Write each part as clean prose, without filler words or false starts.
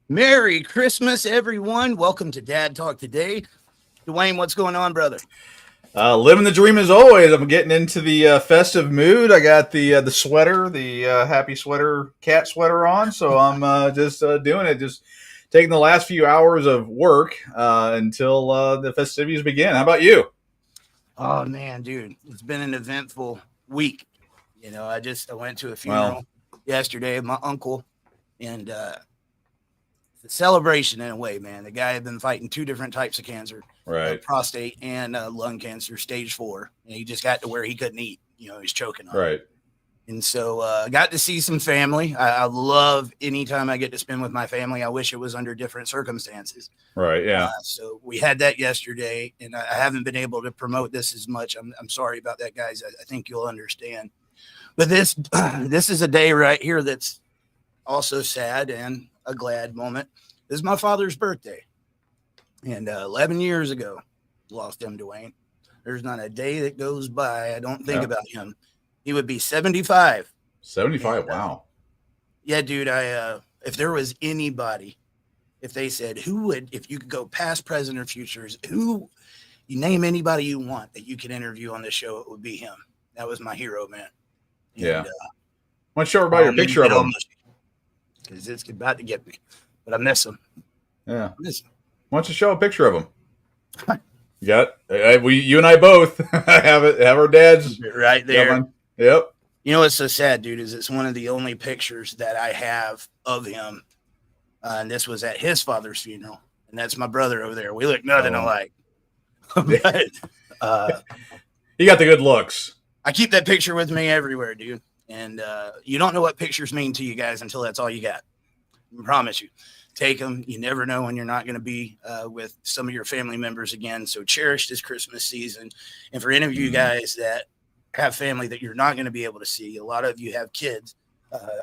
Merry Christmas, everyone. Welcome to Dad Talk today. Dewayne, what's going on, brother? Living the dream as always. I'm getting into the festive mood. I got the sweater, the happy sweater, cat sweater on. So I'm just doing it, just taking the last few hours of work until the festivities begin. How about you? Oh, man, dude, it's been an eventful week. I went to a Well, funeral yesterday of my uncle, and it's a celebration in a way, man. The guy had been fighting two different types of cancer, right, prostate and lung cancer, stage 4. And he just got to where he couldn't eat. He's choking on it. right, And so I got to see some family. I love anytime I get to spend with my family. I wish it was under different circumstances. right. Yeah, So we had that yesterday, and I haven't been able to promote this as much. I'm sorry about that, guys. I think you'll understand. But this this is a day right here that's also sad and a glad moment. This is my father's birthday, and 11 years ago, lost him, Dewayne. There's not a day that goes by I don't think yeah. about him. He would be 75. 75. And, Wow. yeah, dude. If there was anybody, if they said who would, if you could go past, present, or futures, who you name anybody you want that you could interview on this show, it would be him. That was my hero, man. And, Yeah. Why don't you show everybody a picture of him? Because it's about to get me, but I miss him. Yeah. I miss him. Why don't you show a picture of him? You got you and I both have it. Have our dads right there. Yep. You know what's so sad, dude, is it's one of the only pictures that I have of him. And this was at his father's funeral. And that's my brother over there. We look nothing alike. But you got the good looks. I keep that picture with me everywhere, dude. And you don't know what pictures mean to you guys until that's all you got. I promise you. Take them. You never know when you're not going to be with some of your family members again. So cherish this Christmas season. And for any of you guys that have family that you're not going to be able to see, a lot of you have kids.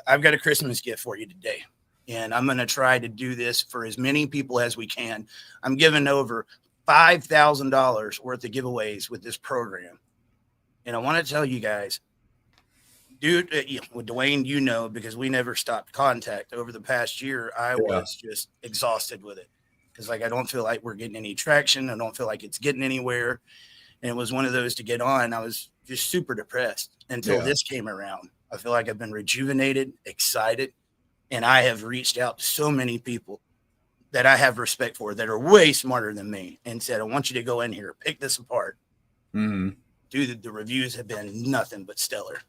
I've got a Christmas gift for you today. And I'm going to try to do this for as many people as we can. I'm giving over $5,000 worth of giveaways with this program. And I want to tell you guys, dude, with Dewayne, because we never stopped contact over the past year, I was just exhausted with it. Because I don't feel like we're getting any traction. I don't feel like it's getting anywhere. And it was one of those to get on. I was just super depressed until this came around. I feel like I've been rejuvenated, excited, and I have reached out to so many people that I have respect for that are way smarter than me and said, I want you to go in here, pick this apart. Mm-hmm. Dude, the reviews have been nothing but stellar.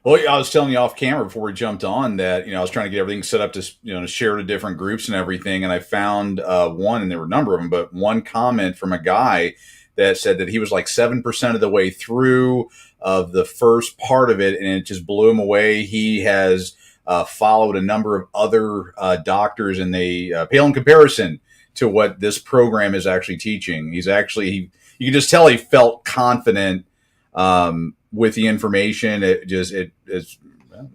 Well, I was telling you off camera before we jumped on that, I was trying to get everything set up to, to share to different groups and everything. And I found one, and there were a number of them, but one comment from a guy that said that he was like 7% of the way through of the first part of it, and it just blew him away. He has followed a number of other doctors, and they pale in comparison to what this program is actually teaching. You can just tell he felt confident with the information. It's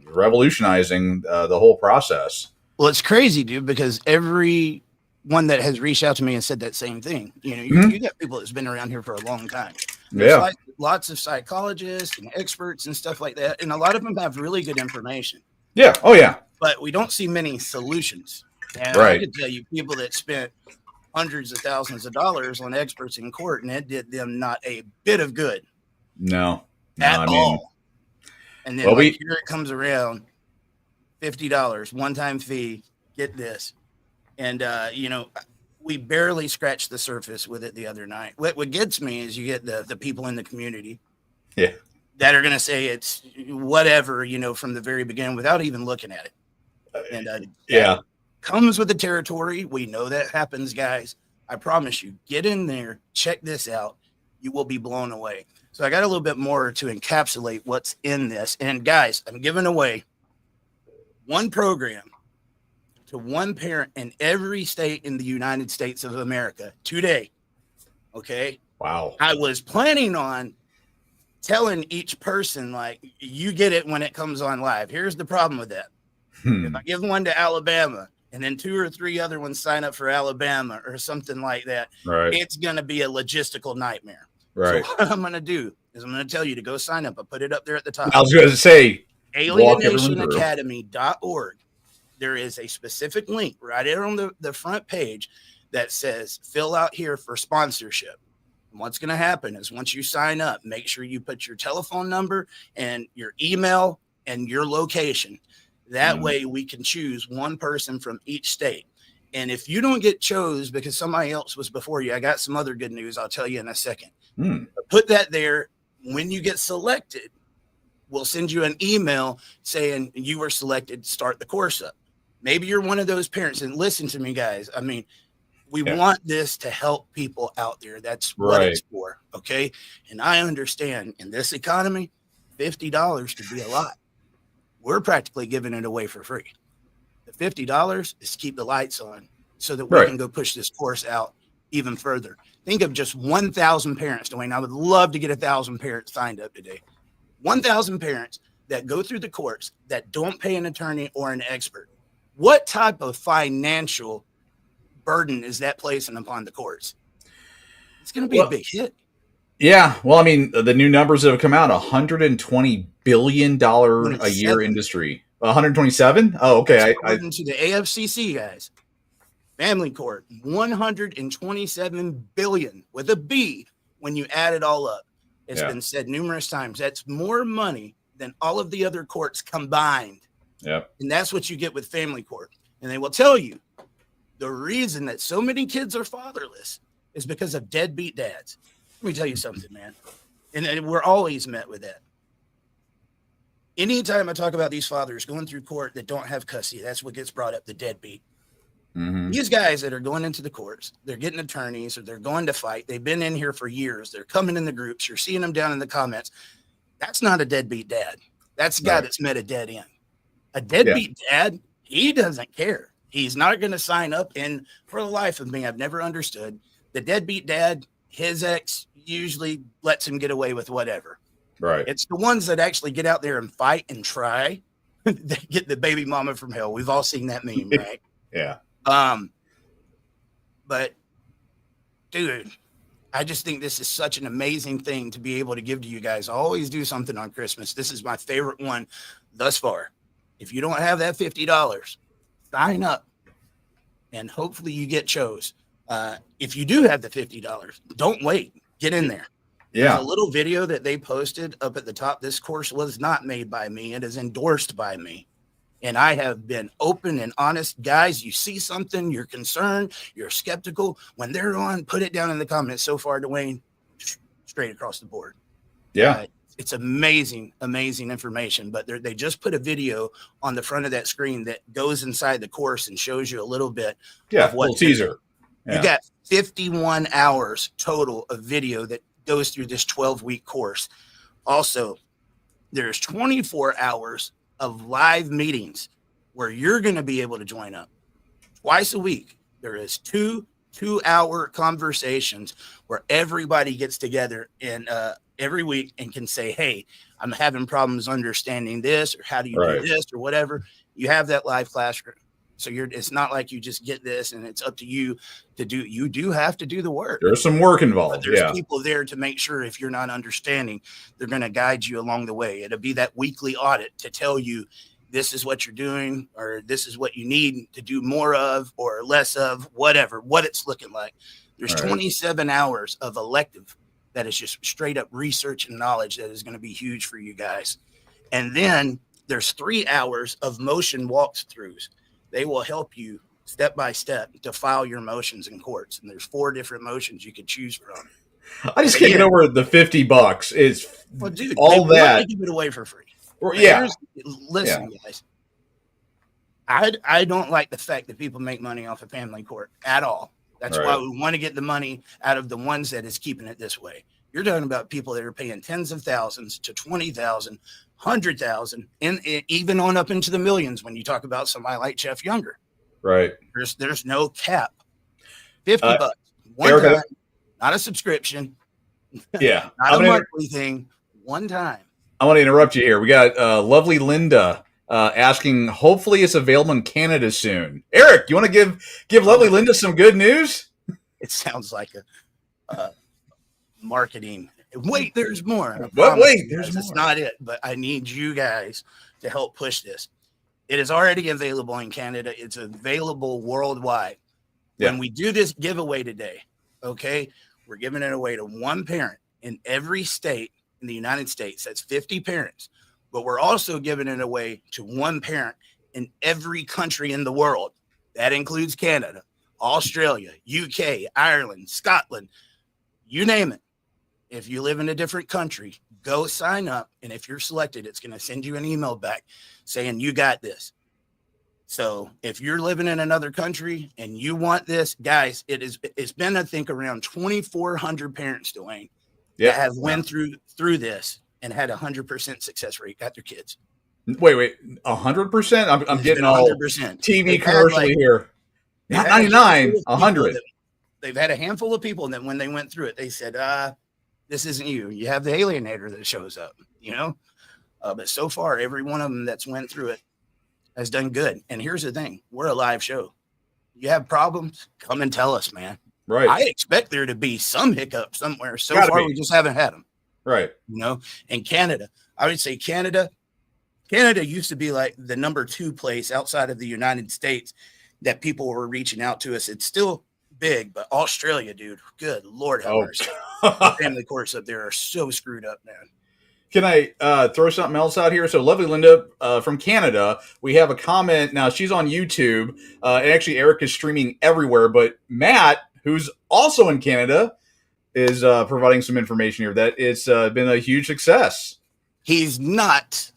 revolutionizing the whole process. Well, it's crazy, dude, because every one that has reached out to me and said that same thing. You got people that's been around here for a long time. There's lots of psychologists and experts and stuff like that, and a lot of them have really good information. Yeah. Oh, yeah. But we don't see many solutions. And right. I can tell you people that spent hundreds of thousands of dollars on experts in court, and it did them not a bit of good. No. At all. And then here it comes around, $50, one-time fee, get this. And, we barely scratched the surface with it the other night. What gets me is you get the people in the community that are going to say it's whatever, from the very beginning without even looking at it. And comes with the territory. We know that happens, guys. I promise you, get in there, check this out. You will be blown away. So I got a little bit more to encapsulate what's in this. And guys, I'm giving away one program to one parent in every state in the United States of America today. Okay. Wow. I was planning on telling each person, like, you get it when it comes on live. Here's the problem with that. If I give one to Alabama and then 2 or 3 other ones sign up for Alabama or something like that, it's going to be a logistical nightmare. Right. So what I'm going to do is I'm going to tell you to go sign up. I put it up there at the top. I was going to say, alienationacademy.org. there is a specific link right there on the front page that says fill out here for sponsorship. And what's going to happen is once you sign up, make sure you put your telephone number and your email and your location. That way we can choose one person from each state. And if you don't get chose because somebody else was before you, I got some other good news I'll tell you in a second. Put that there. When you get selected, we'll send you an email saying you were selected to start the course up. Maybe you're one of those parents, and listen to me, guys. I mean, we want this to help people out there. That's what it's for. Okay. And I understand in this economy, $50 could be a lot. We're practically giving it away for free. The $50 is to keep the lights on so that we can go push this course out even further. Think of just 1,000 parents, Dwayne. I would love to get 1,000 parents signed up today. 1,000 parents that go through the course that don't pay an attorney or an expert. What type of financial burden is that placing upon the courts? It's going to be a big hit. Yeah. Well, I mean, the new numbers that have come out, $120 billion a year industry. 127? Oh, okay. According to the AFCC, guys, family court, 127 billion with a B when you add it all up. It's been said numerous times. That's more money than all of the other courts combined. Yep. And that's what you get with family court. And they will tell you the reason that so many kids are fatherless is because of deadbeat dads. Let me tell you something, man. And we're always met with that. Anytime I talk about these fathers going through court that don't have custody, that's what gets brought up, the deadbeat. These guys that are going into the courts, they're getting attorneys or they're going to fight. They've been in here for years. They're coming in the groups. You're seeing them down in the comments. That's not a deadbeat dad. That's a guy that's met a dead end. A deadbeat dad, he doesn't care. He's not going to sign up. And for the life of me, I've never understood the deadbeat dad. His ex usually lets him get away with whatever. Right. It's the ones that actually get out there and fight and try. They get the baby mama from hell. We've all seen that meme, right? Yeah. But dude, I just think this is such an amazing thing to be able to give to you guys. I always do something on Christmas. This is my favorite one thus far. If you don't have that $50, sign up and hopefully you get chose. If you do have the $50, don't wait. Get in there. Yeah. There's a little video that they posted up at the top. This course was not made by me. It is endorsed by me. And I have been open and honest. Guys, you see something, you're concerned, you're skeptical. When they're on, put it down in the comments. So far, Dwayne, straight across the board. Yeah. It's amazing, amazing information. But they just put a video on the front of that screen that goes inside the course and shows you a little bit of what teaser. Yeah. You got 51 hours total of video that goes through this 12-week course. Also, there's 24 hours of live meetings where you're going to be able to join up twice a week. There is two-hour conversations where everybody gets together in every week and can say, hey, I'm having problems understanding this, or how do you do this, or whatever. You have that live classroom. So it's not like you just get this and it's up to you to do. You do have to do the work. There's some work involved. But there's people there to make sure if you're not understanding, they're going to guide you along the way. It'll be that weekly audit to tell you this is what you're doing, or this is what you need to do more of or less of, whatever, what it's looking like. There's 27 hours of elective that is just straight up research and knowledge that is going to be huge for you guys. And then there's 3 hours of motion walkthroughs. They will help you step by step to file your motions in courts. And there's 4 different motions you could choose from. I just can't get over the $50 is dude, all that. Give it away for free. Listen, guys, I don't like the fact that people make money off of family court at all. That's why we want to get the money out of the ones that is keeping it this way. You're talking about people that are paying tens of thousands to 20,000, 100,000, and even on up into the millions when you talk about somebody like Jeff Younger. Right. There's no cap. $50 one time, not a subscription. Yeah. Not a monthly thing. One time. I want to interrupt you here. We got lovely Linda asking, hopefully it's available in Canada soon. Eric, you want to give lovely Linda some good news? It sounds like a marketing. Wait, there's more. Wait, there's more. It's not it, but I need you guys to help push this. It is already available in Canada. It's available worldwide. Yeah. When we do this giveaway today, okay, we're giving it away to one parent in every state in the United States. That's 50 parents. But we're also giving it away to one parent in every country in the world. That includes Canada, Australia, UK, Ireland, Scotland, you name it. If you live in a different country, go sign up. And if you're selected, it's going to send you an email back saying you got this. So if you're living in another country and you want this, guys, it's been, I think, around 2,400 parents, Dewayne, that have went through this and had 100% success rate, got their kids. Wait, 100%? I'm getting all 100%. TV commercially here. Not 99, 100. They've had a handful of people that when they went through it, they said, this isn't you. You have the alienator that shows up, you know? But so far, every one of them that's went through it has done good. And here's the thing. We're a live show. You have problems, come and tell us, man. Right. I expect there to be some hiccup somewhere. So far, we just haven't had them. Right. You know, and Canada, I would say Canada used to be like the number 2 place outside of the United States that people were reaching out to us. It's still big, but Australia, dude, good Lord have mercy. The family courts up there are so screwed up, man. Can I throw something else out here? So lovely Linda from Canada, we have a comment. Now she's on YouTube. And actually Eric is streaming everywhere, but Matt, who's also in Canada, is providing some information here that it's been a huge success. He's not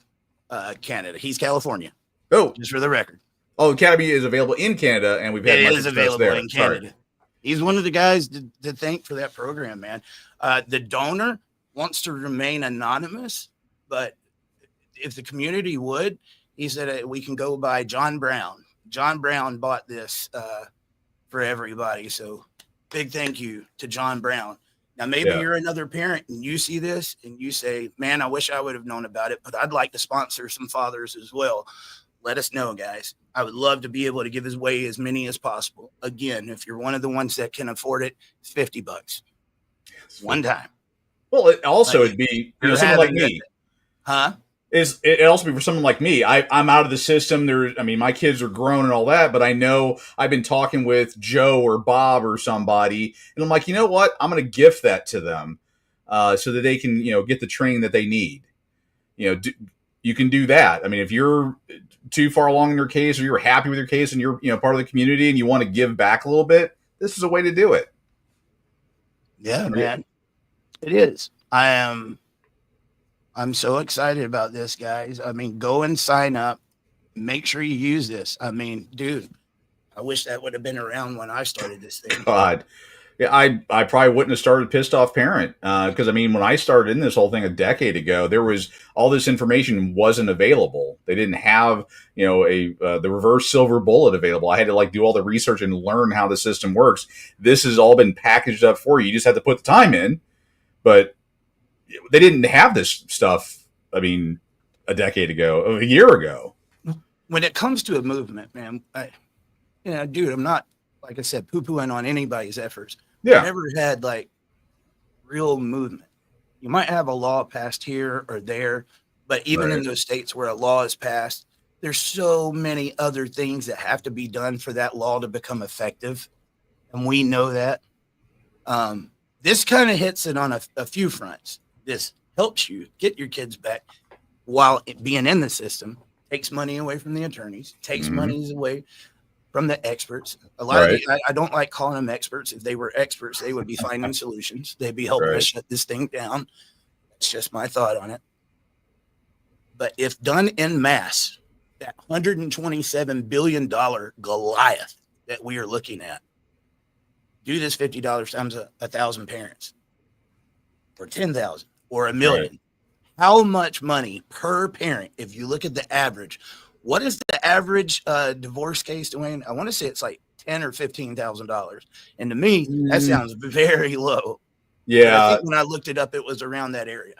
Canada. He's California. Oh, just for the record. Oh, Academy is available in Canada, and we've had it much is success available there. in Canada. Sorry. He's one of the guys to thank for that program, man. The donor wants to remain anonymous, but if the community would, he said we can go by John Brown. John Brown bought this for everybody. So big thank you to John Brown. Now, maybe you're another parent and you see this and you say, man, I wish I would have known about it, but I'd like to sponsor some fathers as well. Let us know, guys. I would love to be able to give away as many as possible. Again, if you're one of the ones that can afford it, it's $50 one time. Well, it also would be someone like me. It also be for someone like me. I'm out of the system. My kids are grown and all that, but I know I've been talking with Joe or Bob or somebody, and I'm like, you know what? I'm going to gift that to them so that they can, get the training that they need. You can do that. I mean, if you're too far along in your case, or you're happy with your case, and you're part of the community, and you want to give back a little bit, this is a way to do it. Yeah, man, it is. I'm so excited about this, guys. I mean, go and sign up. Make sure you use this. I mean, dude, I wish that would have been around when I started this thing. God. Yeah, I probably wouldn't have started Pissed Off Parent because, when I started in this whole thing a decade ago, there was all this information wasn't available. They didn't have, the reverse silver bullet available. I had to do all the research and learn how the system works. This has all been packaged up for you. You just have to put the time in, but they didn't have this stuff. A decade ago, a year ago. When it comes to a movement, man, dude, I'm not, like I said, poo-pooing on anybody's efforts. Yeah. I never had real movement. You might have a law passed here or there, but even in those states where a law is passed, there's so many other things that have to be done for that law to become effective. And we know that. This kind of hits it on a few fronts. This helps you get your kids back while being in the system, takes money away from the attorneys, takes monies away from the experts. A lot of I don't like calling them experts. If they were experts, they would be finding solutions. They'd be helping us shut this thing down. It's just my thought on it. But if done in mass, that $127 billion Goliath that we are looking at, do this $50 times 1,000 parents, or 10,000, or $1 million. Right. How much money per parent, if you look at the average? What is the average divorce case, Dewayne? I want to say it's like $10,000 or $15,000. And to me, that sounds very low. Yeah. But I think when I looked it up, it was around that area.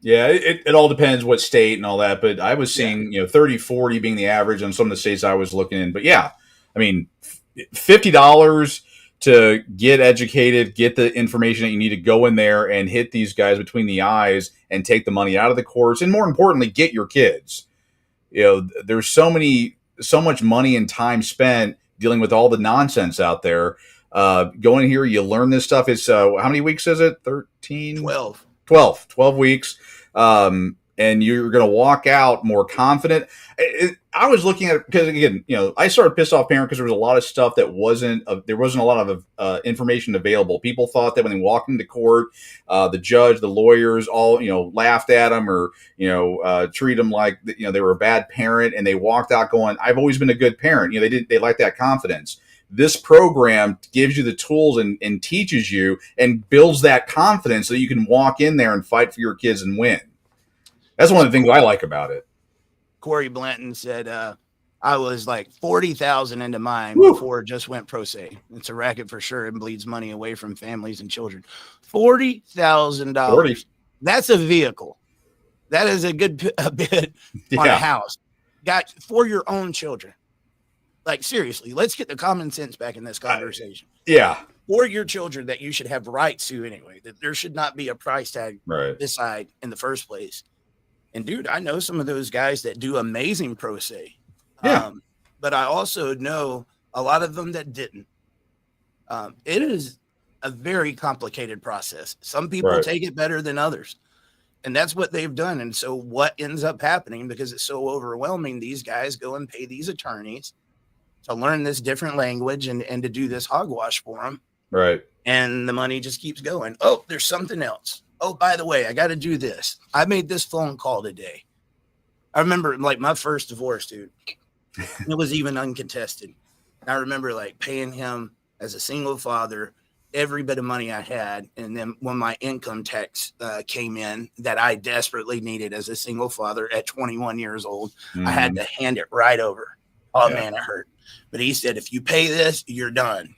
Yeah, it all depends what state and all that. But I was seeing, 30, 40 being the average on some of the states I was looking in. But yeah, $50 to get educated, get the information that you need to go in there and hit these guys between the eyes and take the money out of the courts. And more importantly, get your kids. There's so many so much money and time spent dealing with all the nonsense out there. Going here, you learn this stuff. It's how many weeks is it? 13? 12 weeks. And you're going to walk out more confident. I was looking at it because, again, I started pissed off parent because there was a lot of stuff that there wasn't a lot of information available. People thought that when they walked into court, the judge, the lawyers all, laughed at them or, treat them like, they were a bad parent, and they walked out going, I've always been a good parent. They like that confidence. This program gives you the tools and teaches you and builds that confidence so you can walk in there and fight for your kids and win. That's one of the things I like about it. Corey Blanton said, I was like 40,000 into mine before it just went pro se. It's a racket for sure. It bleeds money away from families and children. $40,000. That's a vehicle. That is a good bit on a house. Got for your own children. Like, seriously, let's get the common sense back in this conversation. For your children that you should have rights to anyway. That there should not be a price tag beside in the first place. And dude, I know some of those guys that do amazing pro se. But I also know a lot of them that didn't. It is a very complicated process. Some people take it better than others. And that's what they've done. And so what ends up happening, because it's so overwhelming, these guys go and pay these attorneys to learn this different language and to do this hogwash for them. Right. And the money just keeps going. Oh, there's something else. Oh, by the way, I got to do this. I made this phone call today. I remember like my first divorce, dude. It was even uncontested. I remember like paying him as a single father every bit of money I had. And then when my income tax came in that I desperately needed as a single father at 21 years old, I had to hand it right over. Oh, man, it hurt. But he said, if you pay this, you're done.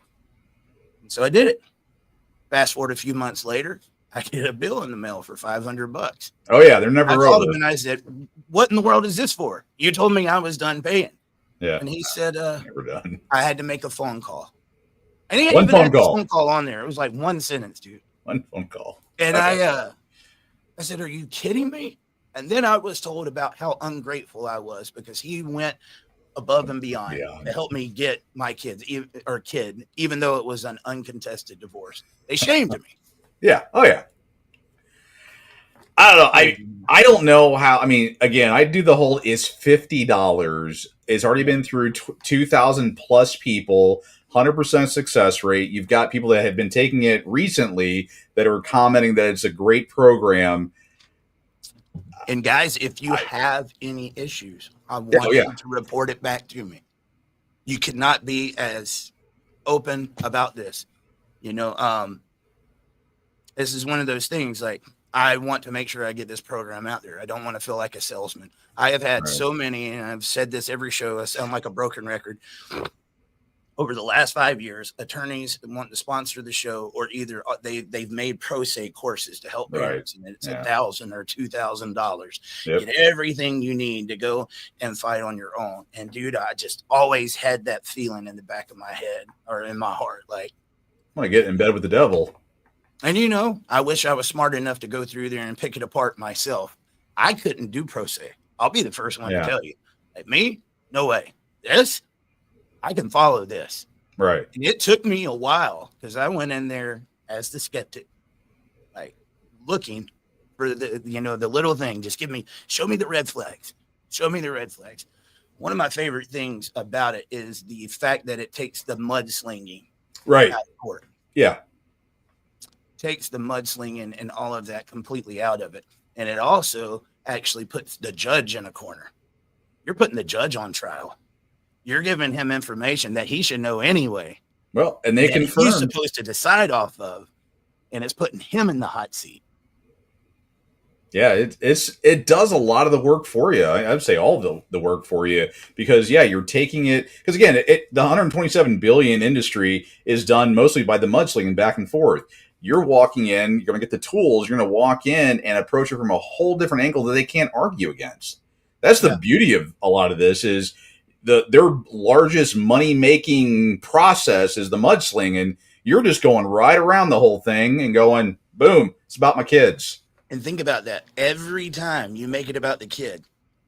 And so I did it. Fast forward a few months later, I get a bill in the mail for $500. Oh yeah, they're never. I called him and I said, "What in the world is this for? You told me I was done paying." Yeah, and he said, "Never done." I had to make a phone call, and he one even phone had call. phone call on there. It was like one sentence, dude. One phone call. And I said, "Are you kidding me?" And then I was told about how ungrateful I was because he went above and beyond to help me get my kid, even though it was an uncontested divorce. They shamed me. Yeah. Oh yeah. I don't know. I don't know how. I mean, again, I do the whole is $50. It's already been through 2,000 plus people, 100% success rate. You've got people that have been taking it recently that are commenting that it's a great program. And guys, if you have any issues, I want you to report it back to me. You cannot be as open about this. This is one of those things like I want to make sure I get this program out there. I don't want to feel like a salesman. I have had so many, and I've said this every show, I sound like a broken record. Over the last 5 years, attorneys want to sponsor the show, or either they've made pro se courses to help parents, and it's $1,000 or $2,000. Get everything you need to go and fight on your own. And dude, I just always had that feeling in the back of my head or in my heart, like, I want to get in bed with the devil. And I wish I was smart enough to go through there and pick it apart myself. I couldn't do pro se. I'll be the first one to tell you. Like me, no way. This, I can follow this. Right. And it took me a while because I went in there as the skeptic, like looking for the little thing. Just show me the red flags. Show me the red flags. One of my favorite things about it is the fact that it takes the mudslinging out of court. Yeah. Takes the mudslinging and all of that completely out of it. And it also actually puts the judge in a corner. You're putting the judge on trial. You're giving him information that he should know anyway. Well, and they confirmed he's supposed to decide off of, and it's putting him in the hot seat. Yeah, it does a lot of the work for you. I'd say all the work for you because you're taking it because again, the 127 billion industry is done mostly by the mudslinging back and forth. You're walking in, you're going to get the tools, you're going to walk in and approach it from a whole different angle that they can't argue against. That's the beauty of a lot of this is their largest money-making process is the mudslinging, and you're just going right around the whole thing and going, boom, it's about my kids. And think about that. Every time you make it about the kid,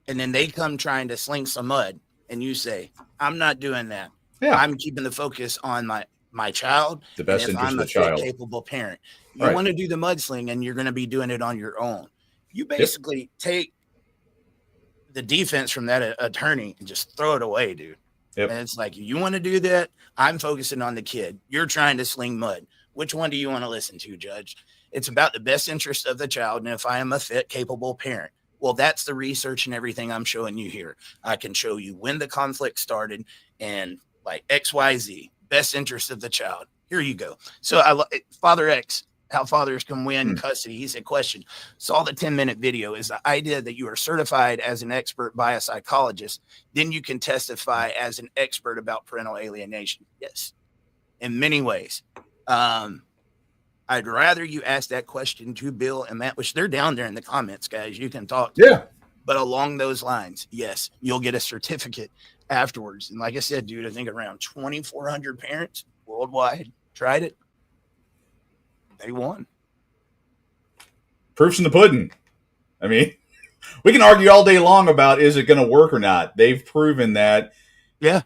and then they come trying to sling some mud, and you say, I'm not doing that. Yeah. I'm keeping the focus on my child. The best and if interest I'm of a the child. fit, capable parent, you want to do the mudsling and you're going to be doing it on your own. You basically take the defense from that attorney and just throw it away, dude. Yep. And it's like, you want to do that? I'm focusing on the kid. You're trying to sling mud. Which one do you want to listen to, Judge? It's about the best interest of the child. And if I am a fit, capable parent, well, that's the research and everything I'm showing you here. I can show you when the conflict started and like XYZ, best interest of the child. Here you go. So Father X, how fathers can win custody. He said, question, saw the 10-minute video. Is the idea that you are certified as an expert by a psychologist, then you can testify as an expert about parental alienation? Yes, in many ways. I'd rather you ask that question to Bill and Matt, which they're down there in the comments, guys. You can talk. Yeah. But along those lines, yes, you'll get a certificate afterwards. And like I said, dude, I think around 2,400 parents worldwide tried it. They won. Proof's in the pudding. I mean, we can argue all day long about is it going to work or not. They've proven that. Yeah.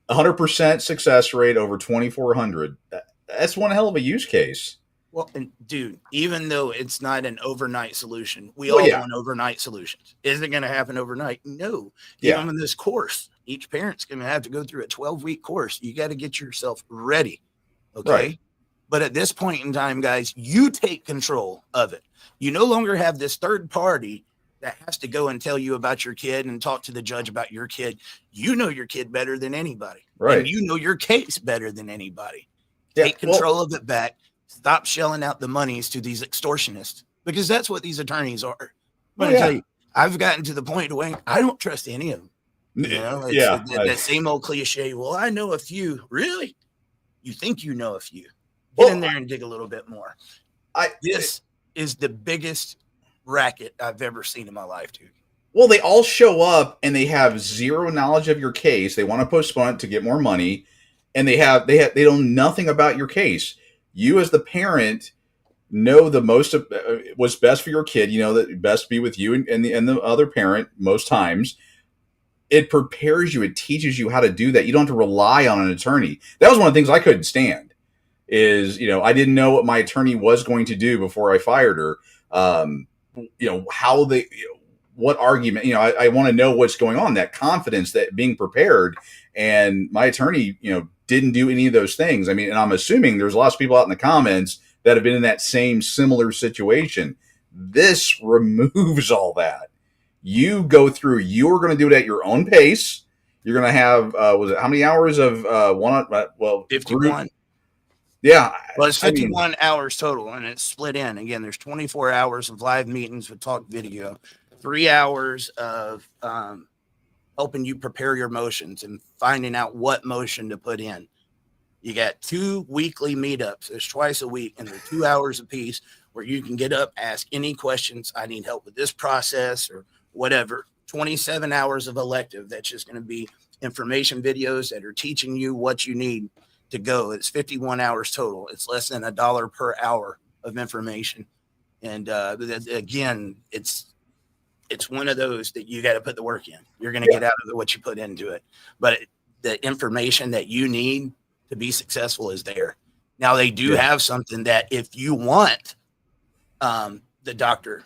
100% success rate over 2,400. That's one hell of a use case. Well, and dude, even though it's not an overnight solution, we all want overnight solutions. Is it going to happen overnight? No. Even in this course, each parent's going to have to go through a 12-week course. You got to get yourself ready. Okay. Right. But at this point in time, guys, you take control of it. You no longer have this third party that has to go and tell you about your kid and talk to the judge about your kid. You know your kid better than anybody. Right. And you know your case better than anybody. Take control of it back. Stop shelling out the monies to these extortionists, because that's what these attorneys are. I'm going to tell you, I've gotten to the point, Dewayne, I don't trust any of them. You know, that same old cliche. Well, I know a few. Really? You think you know a few? Get in there and dig a little bit more. This is the biggest racket I've ever seen in my life, dude. Well, they all show up and they have zero knowledge of your case. They want to postpone it to get more money, and they know nothing about your case. You as the parent know the most of what's best for your kid. You know that best be with you and the other parent most times. It prepares you. It teaches you how to do that. You don't have to rely on an attorney. That was one of the things I couldn't stand. Is, I didn't know what my attorney was going to do before I fired her. What argument, I want to know what's going on, that confidence, that being prepared. And my attorney, didn't do any of those things. I mean, and I'm assuming there's lots of people out in the comments that have been in that same similar situation. This removes all that. You go through, you're going to do it at your own pace. You're going to have, how many hours of 51. Group? Yeah. Well, it's 51 hours total, and it's split in. Again, there's 24 hours of live meetings with talk video, 3 hours of helping you prepare your motions and finding out what motion to put in. You got 2 weekly meetups. There's twice a week, and they're 2 hours apiece where you can get up, ask any questions. I need help with this process or whatever. 27 hours of elective. That's just going to be information videos that are teaching you what you need to go. It's 51 hours total. It's less than $1 per hour of information. And again, it's one of those that you got to put the work in. You're going to get out of it what you put into it. But the information that you need to be successful is there. Now, they do have something that if you want the doctor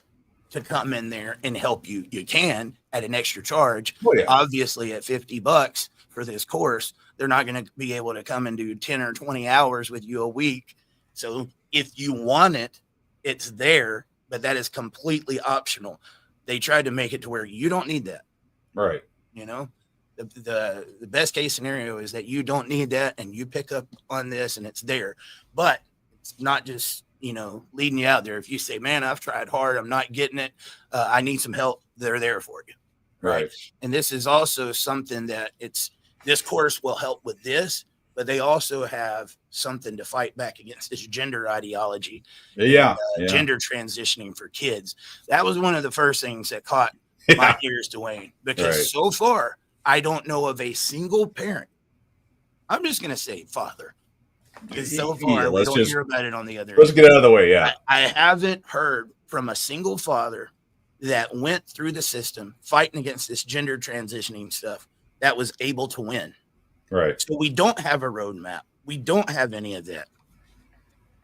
to come in there and help you, you can at an extra charge. Obviously, at $50 for this course, they're not going to be able to come and do 10 or 20 hours with you a week. So if you want it, it's there, but that is completely optional. They tried to make it to where you don't need that. Right. The best case scenario is that you don't need that and you pick up on this and it's there. But it's not just, leading you out there. If you say, man, I've tried hard, I'm not getting it, I need some help, they're there for you. Right. And this is also something that this course will help with this, but they also have something to fight back against this gender ideology. Gender transitioning for kids. That was one of the first things that caught my ears, Dewayne, because so far I don't know of a single parent. I'm just going to say father. Because so far we don't hear about it on the other end. Let's get out of the way. I haven't heard from a single father that went through the system fighting against this gender transitioning stuff that was able to win. Right. So we don't have a roadmap. We don't have any of that.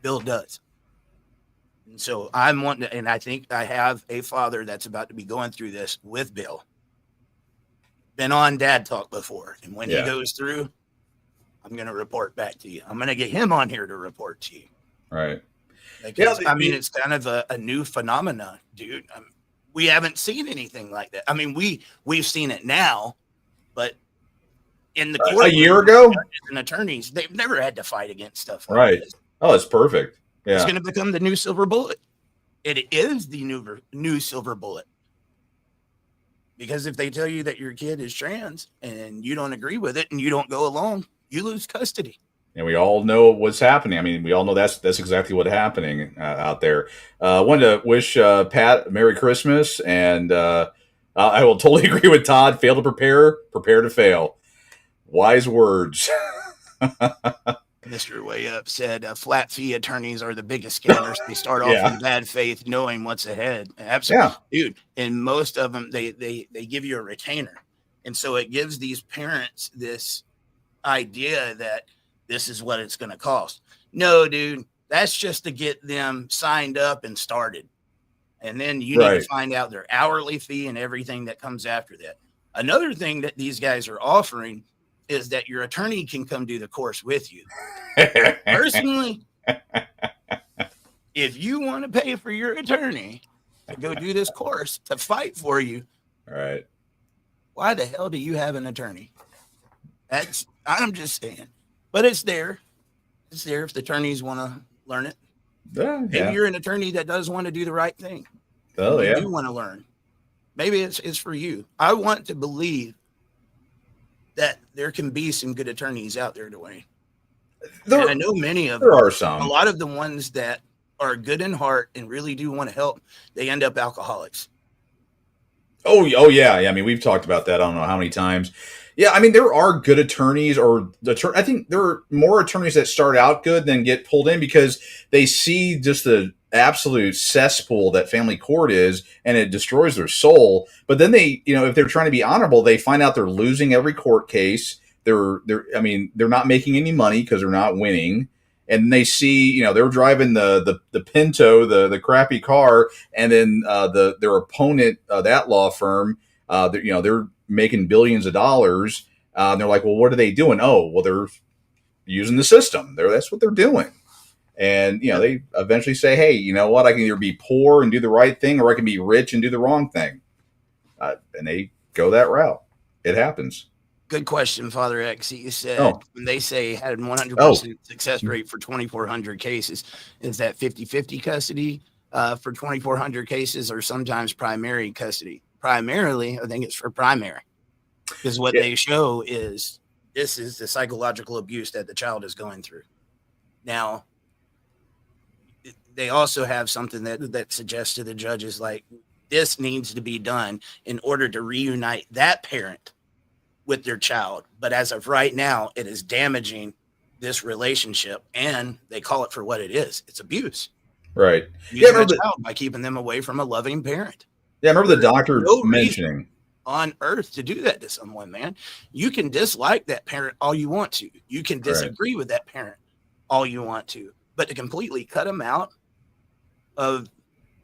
Bill does. And so I'm wanting to, and I think I have a father that's about to be going through this with Bill. Been on Dad Talk before. And when he goes through, I'm going to report back to you. I'm going to get him on here to report to you. Right. Because, I mean, it's kind of a new phenomenon, dude. We haven't seen anything like that. I mean, we've seen it now, but in the court, a year ago, and attorneys, they've never had to fight against stuff like this. Oh, it's perfect. Yeah. It's going to become the new silver bullet. It is the new silver bullet. Because if they tell you that your kid is trans and you don't agree with it and you don't go along, you lose custody. And we all know what's happening. I mean, we all know that's exactly what's happening out there. Wanted to wish Pat Merry Christmas, and I will totally agree with Todd. Fail to prepare to fail. Wise words. Mr. Way Up said flat fee attorneys are the biggest scammers. They start off in bad faith, knowing what's ahead. Absolutely, dude. And most of them, they give you a retainer, and so it gives these parents this idea that this is what it's going to cost. No, dude, that's just to get them signed up and started, and then you need to find out their hourly fee and everything that comes after that. Another thing that these guys are offering is that your attorney can come do the course with you. Personally, if you want to pay for your attorney to go do this course to fight for you, right? Why the hell do you have an attorney? I'm just saying, but it's there. It's there if the attorneys want to learn it. Maybe you're an attorney that does want to do the right thing. Oh, you do want to learn. Maybe it's for you. I want to believe that there can be some good attorneys out there, Dewayne. And I know many of them. There are some. A lot of the ones that are good in heart and really do want to help, they end up alcoholics. Oh yeah. I mean, we've talked about that. I don't know how many times. Yeah, I mean, there are good attorneys, I think there are more attorneys that start out good than get pulled in because they see just the absolute cesspool that family court is, and it destroys their soul. But then they, if they're trying to be honorable, they find out they're losing every court case. They're not making any money because they're not winning. And they see, they're driving the Pinto, the crappy car, and then their opponent, that law firm, they're making billions of dollars. And they're like, well, what are they doing? Oh, well, they're using the system. That's what they're doing. And, they eventually say, hey, you know what? I can either be poor and do the right thing, or I can be rich and do the wrong thing. And they go that route. It happens. Good question, Father X. You said when they say had 100% success rate for 2,400 cases, is that 50-50 custody for 2,400 cases, or sometimes primary custody? Primarily, I think it's for primary, because what they show is this is the psychological abuse that the child is going through. Now, they also have something that suggests to the judges, like, this needs to be done in order to reunite that parent with their child. But as of right now, it is damaging this relationship, and they call it for what it is. It's abuse. Right. Using a child by keeping them away from a loving parent. Yeah, I remember the doctor mentioning on earth to do that to someone, man. You can dislike that parent all you want to. You can disagree with that parent all you want to. But to completely cut them out of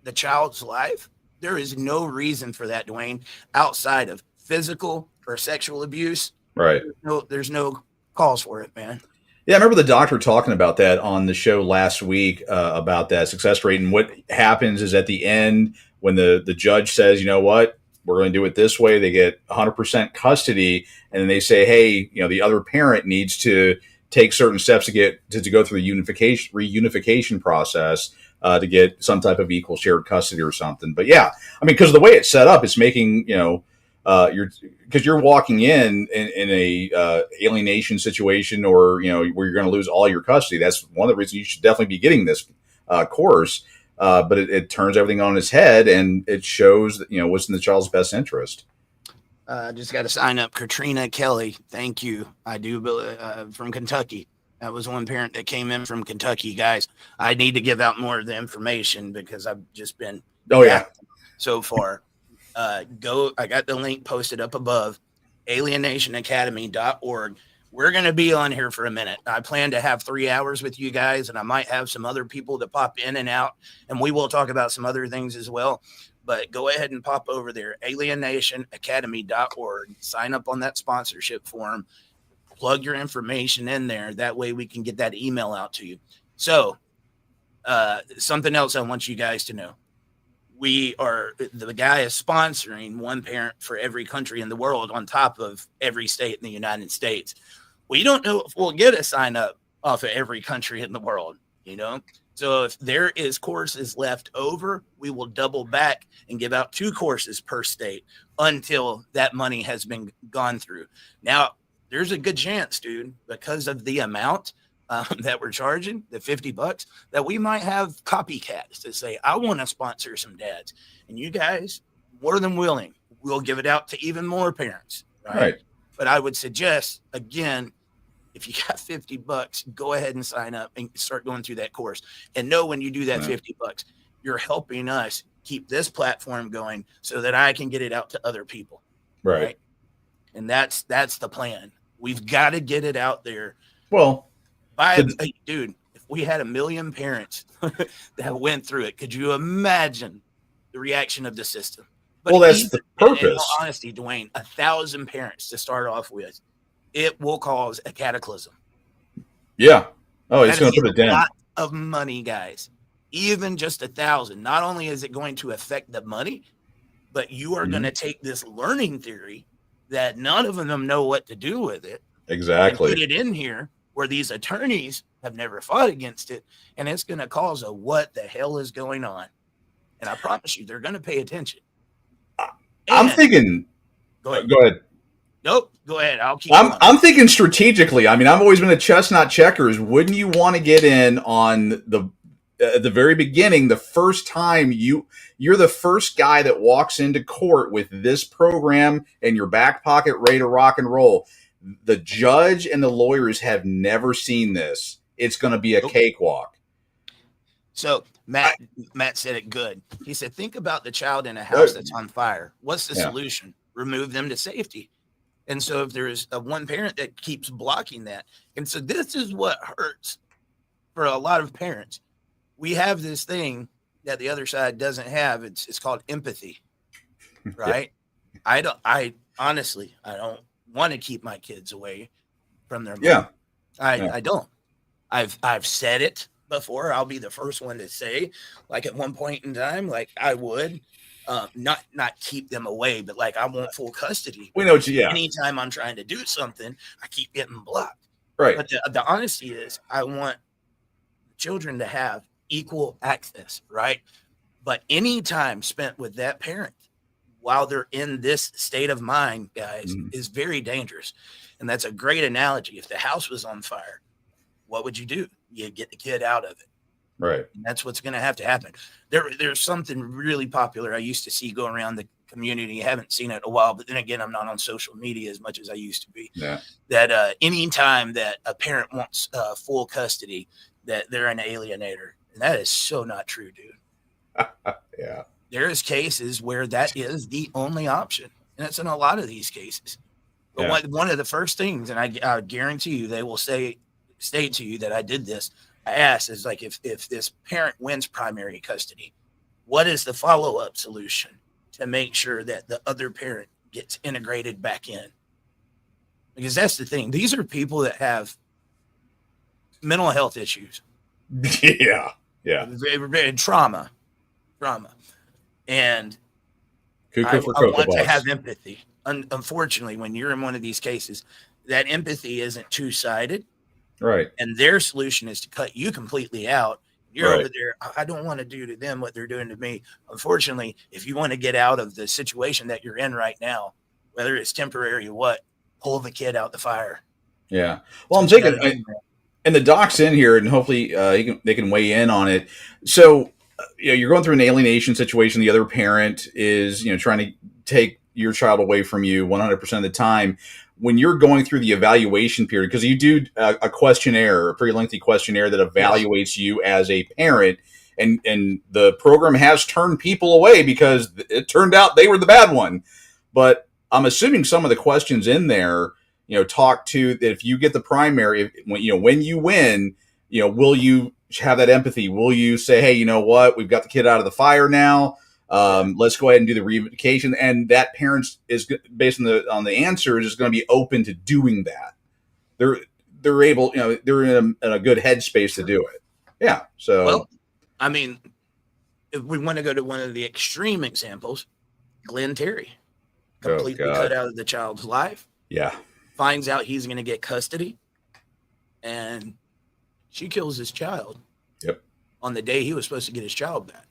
the child's life, there is no reason for that, Dewayne, outside of physical or sexual abuse. Right. There's no cause for it, man. Yeah, I remember the doctor talking about that on the show last week about that success rate. And what happens is at the end, when the judge says, you know what, we're going to do it this way, they get 100% custody. And then they say, hey, the other parent needs to take certain steps to go through the reunification process to get some type of equal shared custody or something. But yeah, I mean, because the way it's set up, it's making, because you're walking in a alienation situation, or, where you're going to lose all your custody. That's one of the reasons you should definitely be getting this course. But it turns everything on its head, and it shows that, what's in the child's best interest. Just got to sign up. Katrina Kelly. Thank you. I do from Kentucky. That was one parent that came in from Kentucky, guys. I need to give out more of the information because I've just been so far. I got the link posted up above, alienationacademy.org. We're going to be on here for a minute. I plan to have 3 hours with you guys, and I might have some other people that pop in and out, and we will talk about some other things as well. But go ahead and pop over there, alienationacademy.org. Sign up on that sponsorship form. Plug your information in there. That way we can get that email out to you. So something else I want you guys to know. The guy is sponsoring one parent for every country in the world on top of every state in the United States. We don't know if we'll get a sign up off of every country in the world, So if there is courses left over, we will double back and give out 2 courses per state until that money has been gone through. Now, there's a good chance, dude, because of the amount that we're charging, the $50, that we might have copycats that say, I want to sponsor some dads. And you guys, more than willing, we'll give it out to even more parents. Right. But I would suggest, again, if you got $50, go ahead and sign up and start going through that course. And know when you do that $50, you're helping us keep this platform going so that I can get it out to other people. Right. And that's the plan. We've got to get it out there. Well, dude, if we had 1 million parents that went through it, could you imagine the reaction of the system? But that's the purpose. In all honesty, Dewayne, 1,000 parents to start off with, it will cause a cataclysm. Yeah. Oh, it's going to put it down. A lot of money, guys. Even just 1,000. Not only is it going to affect the money, but you are going to take this learning theory that none of them know what to do with it. Exactly. And put it in here where these attorneys have never fought against it, and it's going to cause a what the hell is going on. And I promise you, they're going to pay attention. I'm thinking. Go ahead. Nope. Go ahead. I'll keep. I'm thinking strategically. I mean, I've always been a chestnut checkers. Wouldn't you want to get in on the at the very beginning, the first time you're the first guy that walks into court with this program in your back pocket, ready to rock and roll? The judge and the lawyers have never seen this. It's going to be a cakewalk. So Matt said it good. He said, think about the child in a house that's on fire. What's the solution? Remove them to safety. And so if there is one parent that keeps blocking that, and so this is what hurts for a lot of parents. We have this thing that the other side doesn't have. It's called empathy, right? I honestly don't want to keep my kids away from their mom. I don't. I've said it before. I'll be the first one to say, like at one point in time, like I would not keep them away, but like I want full custody. We know what you. Anytime I'm trying to do something, I keep getting blocked. Right. But the honesty is, I want children to have equal access, right? But any time spent with that parent while they're in this state of mind, guys, is very dangerous. And that's a great analogy. If the house was on fire, what would you do? You get the kid out of it. Right. And that's what's going to have to happen. There's something really popular I used to see go around the community. I haven't seen it in a while, but then again, I'm not on social media as much as I used to be. Yeah. That any time that a parent wants full custody, that they're an alienator. And that is so not true, dude. Yeah. There is cases where that is the only option. And it's in a lot of these cases. But one of the first things, and I guarantee you they will state to you that I did this, I asked is like, if this parent wins primary custody, what is the follow-up solution to make sure that the other parent gets integrated back in? Because that's the thing. These are people that have mental health issues. Yeah. Trauma. And I want to have empathy. Unfortunately, when you're in one of these cases, that empathy isn't two-sided. Right. And their solution is to cut you completely out. You're over there. I don't want to do to them what they're doing to me. Unfortunately, if you want to get out of the situation that you're in right now, whether it's temporary or what, pull the kid out the fire. Yeah. Well, I'm thinking, and the doc's in here, and hopefully they can weigh in on it. So, you're going through an alienation situation. The other parent is, trying to take your child away from you 100% of the time. When you're going through the evaluation period, because you do a questionnaire, a pretty lengthy questionnaire that evaluates you as a parent, and the program has turned people away because it turned out they were the bad one. But I'm assuming some of the questions in there, talk to that if you get the primary, when you win, will you have that empathy? Will you say, hey, you know what? We've got the kid out of the fire now. Let's go ahead and do the reunification. And that parents is based on the answers is going to be open to doing that. They're able, they're in a good headspace to do it. Yeah. So, well, I mean, if we want to go to one of the extreme examples, Glenn Terry completely cut out of the child's life. Yeah. Finds out he's going to get custody, and she kills his child. Yep. On the day he was supposed to get his child back.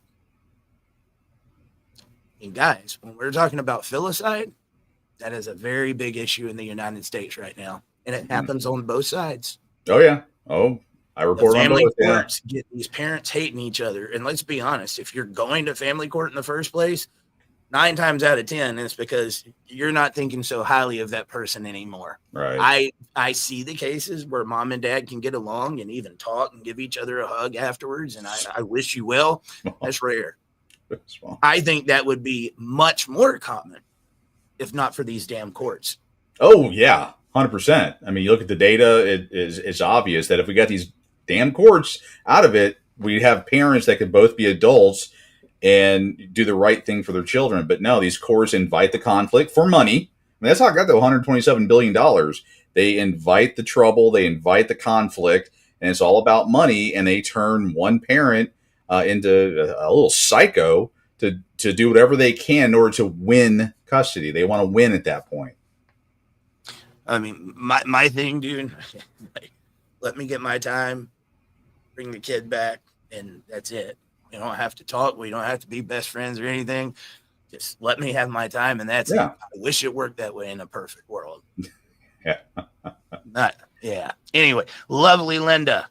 And guys, when we're talking about filicide, that is a very big issue in the United States right now, and it happens on both sides. Oh yeah. Oh, I report on both. Courts get these parents hating each other, and let's be honest: if you're going to family court in the first place, 9 times out of 10, it's because you're not thinking so highly of that person anymore. Right. I see the cases where mom and dad can get along and even talk and give each other a hug afterwards, and I wish you well. That's rare. I think that would be much more common if not for these damn courts. Oh, yeah, 100%. I mean, you look at the data, it's obvious that if we got these damn courts out of it, we'd have parents that could both be adults and do the right thing for their children. But no, these courts invite the conflict for money. I mean, that's how I got the $127 billion. They invite the trouble, they invite the conflict, and it's all about money. And they turn one parent into a little psycho to do whatever they can in order to win custody. They want to win at that point. I mean, my thing, dude, like, let me get my time, bring the kid back, and that's it. We don't have to talk. We don't have to be best friends or anything. Just let me have my time, and that's it. I wish it worked that way in a perfect world. Yeah. Anyway, lovely Linda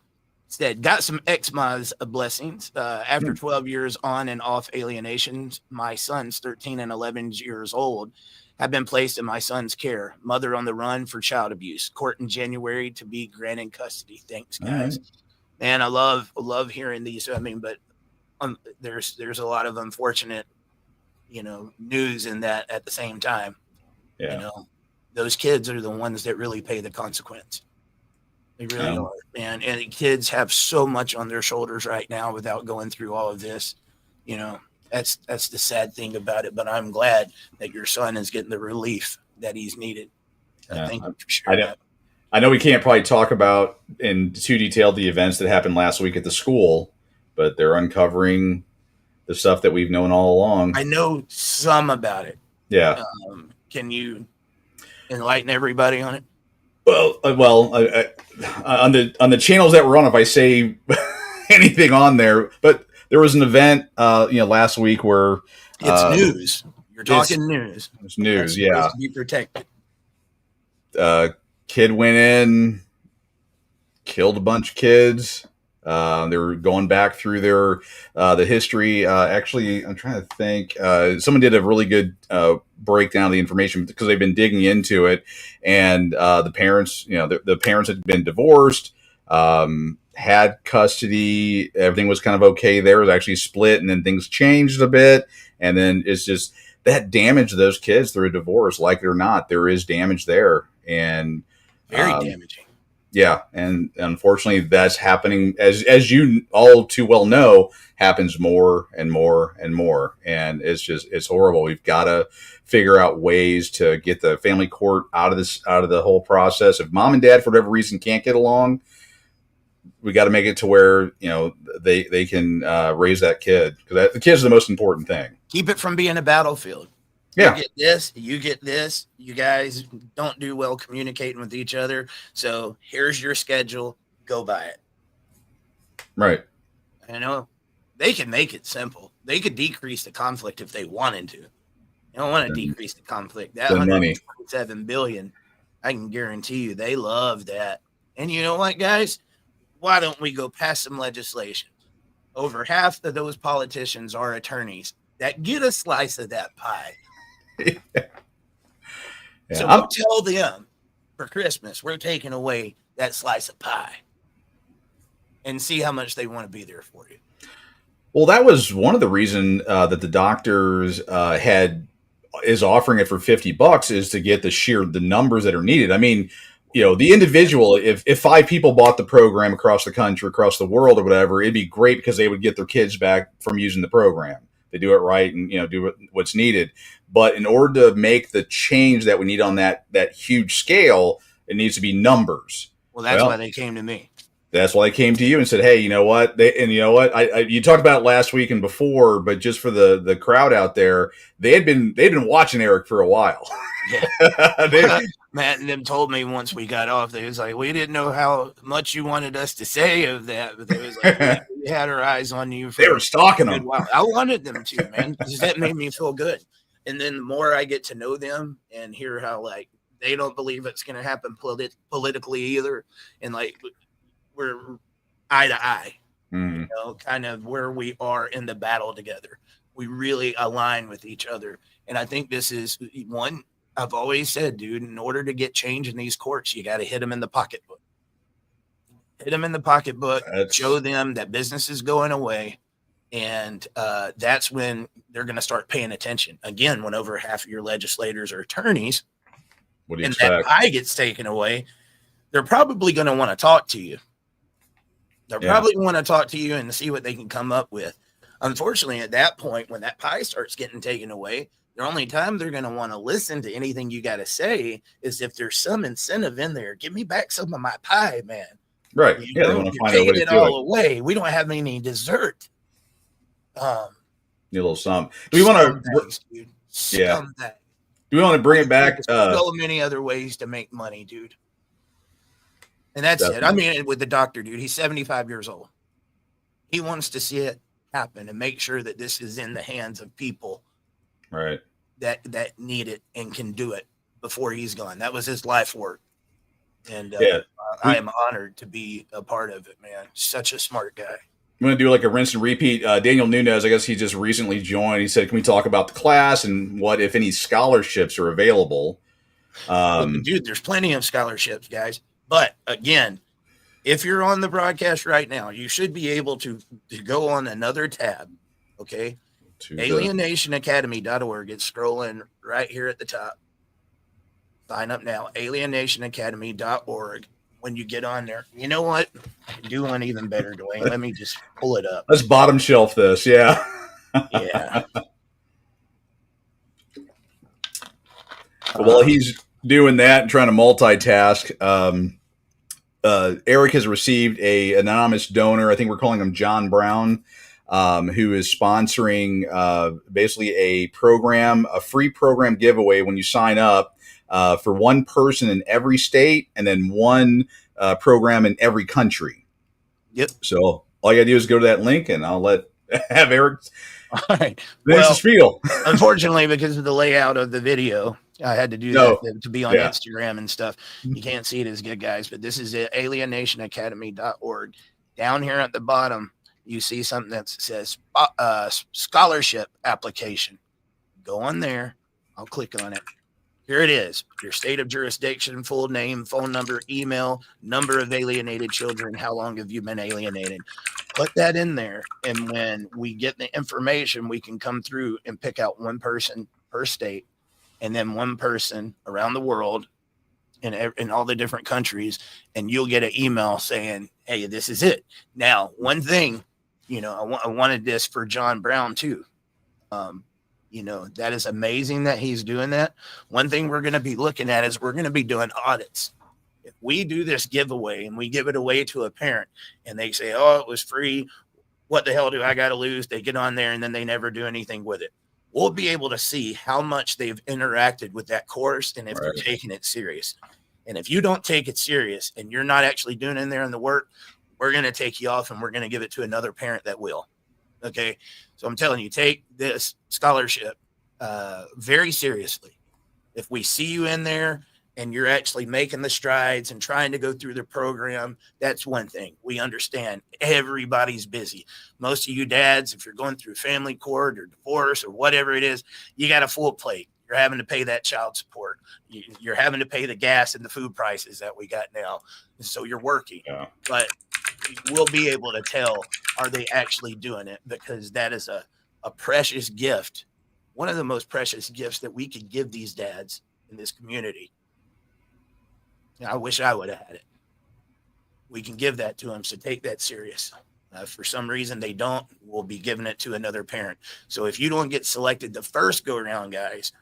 said, got some ex-ma's blessings. After 12 years on and off alienations, my sons, 13 and 11 years old, have been placed in my son's care. Mother on the run for child abuse. Court in January to be granted custody. Thanks, guys. Right. And I love hearing these. I mean, but there's a lot of unfortunate, news in that at the same time. Yeah. Those kids are the ones that really pay the consequence. They really are, man. And kids have so much on their shoulders right now without going through all of this. That's the sad thing about it. But I'm glad that your son is getting the relief that he's needed. Thank you for sharing that. I know we can't probably talk about in too detail the events that happened last week at the school, but they're uncovering the stuff that we've known all along. I know some about it. Yeah. Can you enlighten everybody on it? Well, on the channels that we're on, if I say anything on there, but there was an event, last week where it's news. You're talking news. It's news, yeah. To be protected. Kid went in, killed a bunch of kids. They were going back through the history. Actually, I'm trying to think. Someone did a really good breakdown of the information because they've been digging into it. And the parents, the parents had been divorced, had custody. Everything was kind of okay there. It was actually split, and then things changed a bit. And then it's just that damage to those kids through a divorce, like it or not, there is damage there. And very damaging. Yeah, and unfortunately, that's happening, as you all too well know, happens more and more and more, and it's horrible. We've got to figure out ways to get the family court out of the whole process. If mom and dad, for whatever reason, can't get along, we got to make it to where they can raise that kid, because the kid's the most important thing. Keep it from being a battlefield. Yeah. You get this. You guys don't do well communicating with each other. So here's your schedule. Go by it. Right. They can make it simple. They could decrease the conflict if they wanted to. You don't want to decrease the conflict. That $127 billion, I can guarantee you they love that. And you know what, guys? Why don't we go pass some legislation? Over half of those politicians are attorneys that get a slice of that pie. Yeah. So we'll tell them for Christmas, we're taking away that slice of pie and see how much they want to be there for you. Well, that was one of the reasons that the doctors had is offering it for $50 is to get the numbers that are needed. I mean, the individual, if 5 people bought the program across the country, across the world or whatever, it'd be great because they would get their kids back from using the program. They do it right and, do what's needed. But in order to make the change that we need on that huge scale, it needs to be numbers. Well, that's why they came to me. That's why I came to you and said, "Hey, you know what? You talked about it last week and before, but just for the crowd out there, they'd been watching Eric for a while." Yeah. Matt and them told me once we got off, they was like, "We didn't know how much you wanted us to say of that, but they was like, we had our eyes on you." They were stalking them. While. I wanted them to, man, because that made me feel good. And then the more I get to know them and hear how like they don't believe it's going to happen politically either, and like. We're eye to eye, kind of where we are in the battle together. We really align with each other. And I think this is one I've always said, dude, in order to get change in these courts, you got to hit them in the pocketbook. Hit them in the pocketbook, show them that business is going away. And that's when they're going to start paying attention. Again, when over half of your legislators are attorneys, what do you and expect? That pie gets taken away, they're probably going to want to talk to you. They'll probably want to talk to you and see what they can come up with. Unfortunately, at that point, when that pie starts getting taken away, the only time they're going to want to listen to anything you got to say is if there's some incentive in there. Give me back some of my pie, man. Right. They want to find a way to do it. All away. We don't have any dessert. Need a little something. Do we want to? Yeah. Do we want to bring it back? So many other ways to make money, dude. And that's Definitely. It. I mean, with the doctor, dude, he's 75 years old. He wants to see it happen and make sure that this is in the hands of people right? That need it and can do it before he's gone. That was his life work. And I am honored to be a part of it, man. Such a smart guy. I'm going to do like a rinse and repeat. Daniel Nunez, I guess he just recently joined. He said, can we talk about the class and what, if any, scholarships are available? Dude, there's plenty of scholarships, guys. But again, if you're on the broadcast right now, you should be able to go on another tab, okay? AlienationAcademy.org. It's scrolling right here at the top. Sign up now, AlienationAcademy.org. When you get on there, you know what? Do one even better, Dewayne. Let me just pull it up. Let's bottom shelf this, yeah. Yeah. While he's doing that and trying to multitask, Eric has received an anonymous donor. I think we're calling him John Brown, who is sponsoring basically a free program giveaway when you sign up for one person in every state and then one program in every country. Yep. So all you got to do is go to that link and I'll have Eric all right. finish the spiel. Unfortunately, because of the layout of the video, I had to do that to be on Instagram and stuff. You can't see it as good, guys, but this is it, AlienationAcademy.org. Down here at the bottom, you see something that says scholarship application. Go on there. I'll click on it. Here it is. Your state of jurisdiction, full name, phone number, email, number of alienated children. How long have you been alienated? Put that in there. And when we get the information, we can come through and pick out one person per state and then one person around the world in all the different countries. And you'll get an email saying, hey, this is it. Now, one thing, I wanted this for John Brown too. That is amazing that he's doing that. One thing we're going to be looking at is we're going to be doing audits. If we do this giveaway and we give it away to a parent and they say, oh, it was free, what the hell do I got to lose? They get on there and then they never do anything with it. We'll be able to see how much they've interacted with that course and if they're taking it serious. And if you don't take it serious and you're not actually doing in there in the work, we're going to take you off and we're going to give it to another parent that will. Okay. So I'm telling you, take this scholarship very seriously. If we see you in there and you're actually making the strides and trying to go through the program, that's one thing. We understand everybody's busy. Most of you dads, if you're going through family court or divorce or whatever it is, you got a full plate. You're having to pay that child support. You're having to pay the gas and the food prices that we got now. So you're working. Yeah. But we'll be able to tell, are they actually doing it? Because that is a precious gift one of the most precious gifts that we could give these dads in this community. I wish I would have had it. We can give that to them, so take that serious. For some reason they don't, we'll be giving it to another parent. So if you don't get selected the first go around, guys,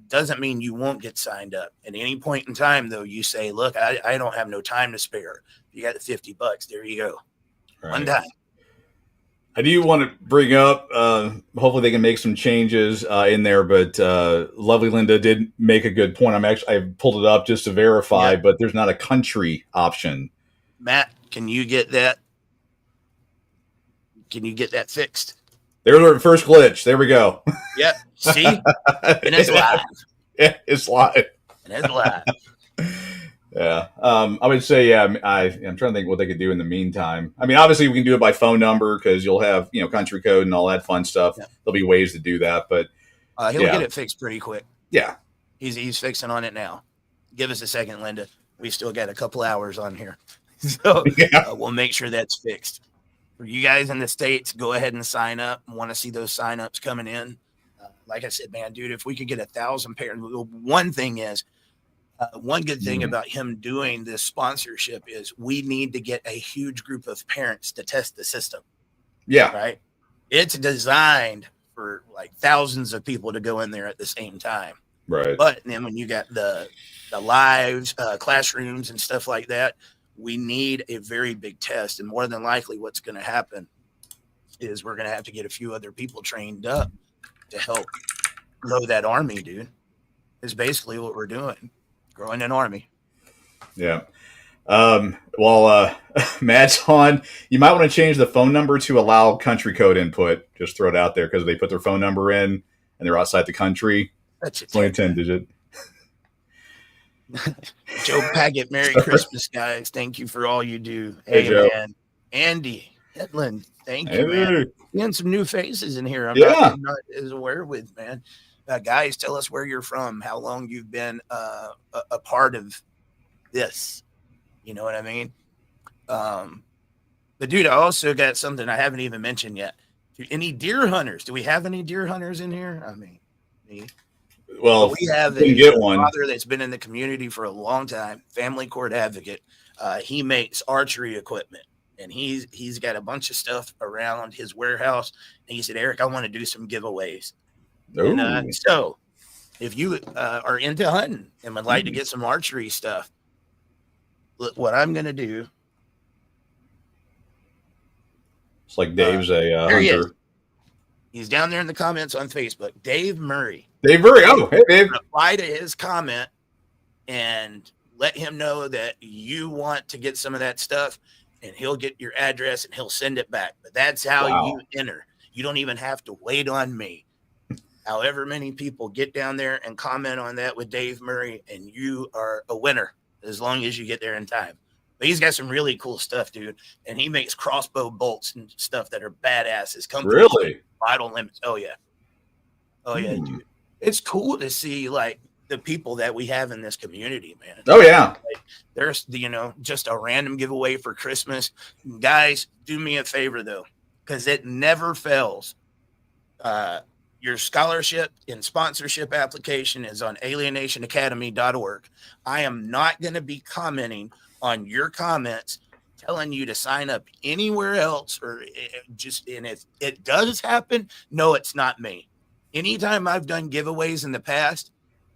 doesn't mean you won't get signed up. At any point in time, though, you say, look, I don't have no time to spare. You got the $50. There you go. Right. One time. I do want to bring up, hopefully they can make some changes in there, but lovely Linda did make a good point. I pulled it up just to verify, but there's not a country option. Matt, can you get that? Can you get that fixed? There's our first glitch. There we go. Yeah. See? And it's live. Yeah, it's live. And it's live. Yeah. I would say, I'm trying to think what they could do in the meantime. I mean, obviously we can do it by phone number because you'll have, country code and all that fun stuff. Yeah. There'll be ways to do that, but he'll get it fixed pretty quick. Yeah. He's fixing on it now. Give us a second, Linda. We still got a couple hours on here. So we'll make sure that's fixed. For you guys in the States, go ahead and sign up. I want to see those signups coming in. Like I said, man, dude, if we could get 1,000 parents, one thing is, one good thing about him doing this sponsorship is we need to get a huge group of parents to test the system. Yeah. Right. It's designed for like thousands of people to go in there at the same time. Right. But then when you got the lives, classrooms and stuff like that, we need a very big test. And more than likely what's going to happen is we're going to have to get a few other people trained up to help grow that army, dude. Is basically what we're doing. Growing an army. Yeah. Matt's on. You might want to change the phone number to allow country code input. Just throw it out there because they put their phone number in and they're outside the country. It's only 10 digit. Joe Paget, Merry Christmas, guys. Thank you for all you do. Hey Joe. Man. Andy Hetland, thank you, man. Seeing some new faces in here. I'm not as aware with, man. Guys, tell us where you're from, how long you've been a part of this. You know what I mean? But, dude, I also got something I haven't even mentioned yet. Any deer hunters? Do we have any deer hunters in here? I mean, me. Well, we have a father that's been in the community for a long time, family court advocate. He makes archery equipment, and he's got a bunch of stuff around his warehouse. And he said, Eric, I want to do some giveaways. And, so if you are into hunting and would like to get some archery stuff, look what I'm going to do. It's like Dave's a hunter. He's down there in the comments on Facebook. Dave Murray. Dave Murray. Oh, hey, Dave. Reply to his comment and let him know that you want to get some of that stuff, and he'll get your address and he'll send it back. But that's how you enter. You don't even have to wait on me. However many people get down there and comment on that with Dave Murray, and you are a winner as long as you get there in time. But he's got some really cool stuff, dude. And he makes crossbow bolts and stuff that are badasses. Really? Vital limits. Oh, yeah. Oh, yeah, dude. It's cool to see, like, the people that we have in this community, man. Oh, yeah. Like, there's, just a random giveaway for Christmas. Guys, do me a favor, though, because it never fails. Your scholarship and sponsorship application is on alienationacademy.org. I am not going to be commenting on your comments telling you to sign up anywhere else, or and if it does happen, no, it's not me. Anytime I've done giveaways in the past,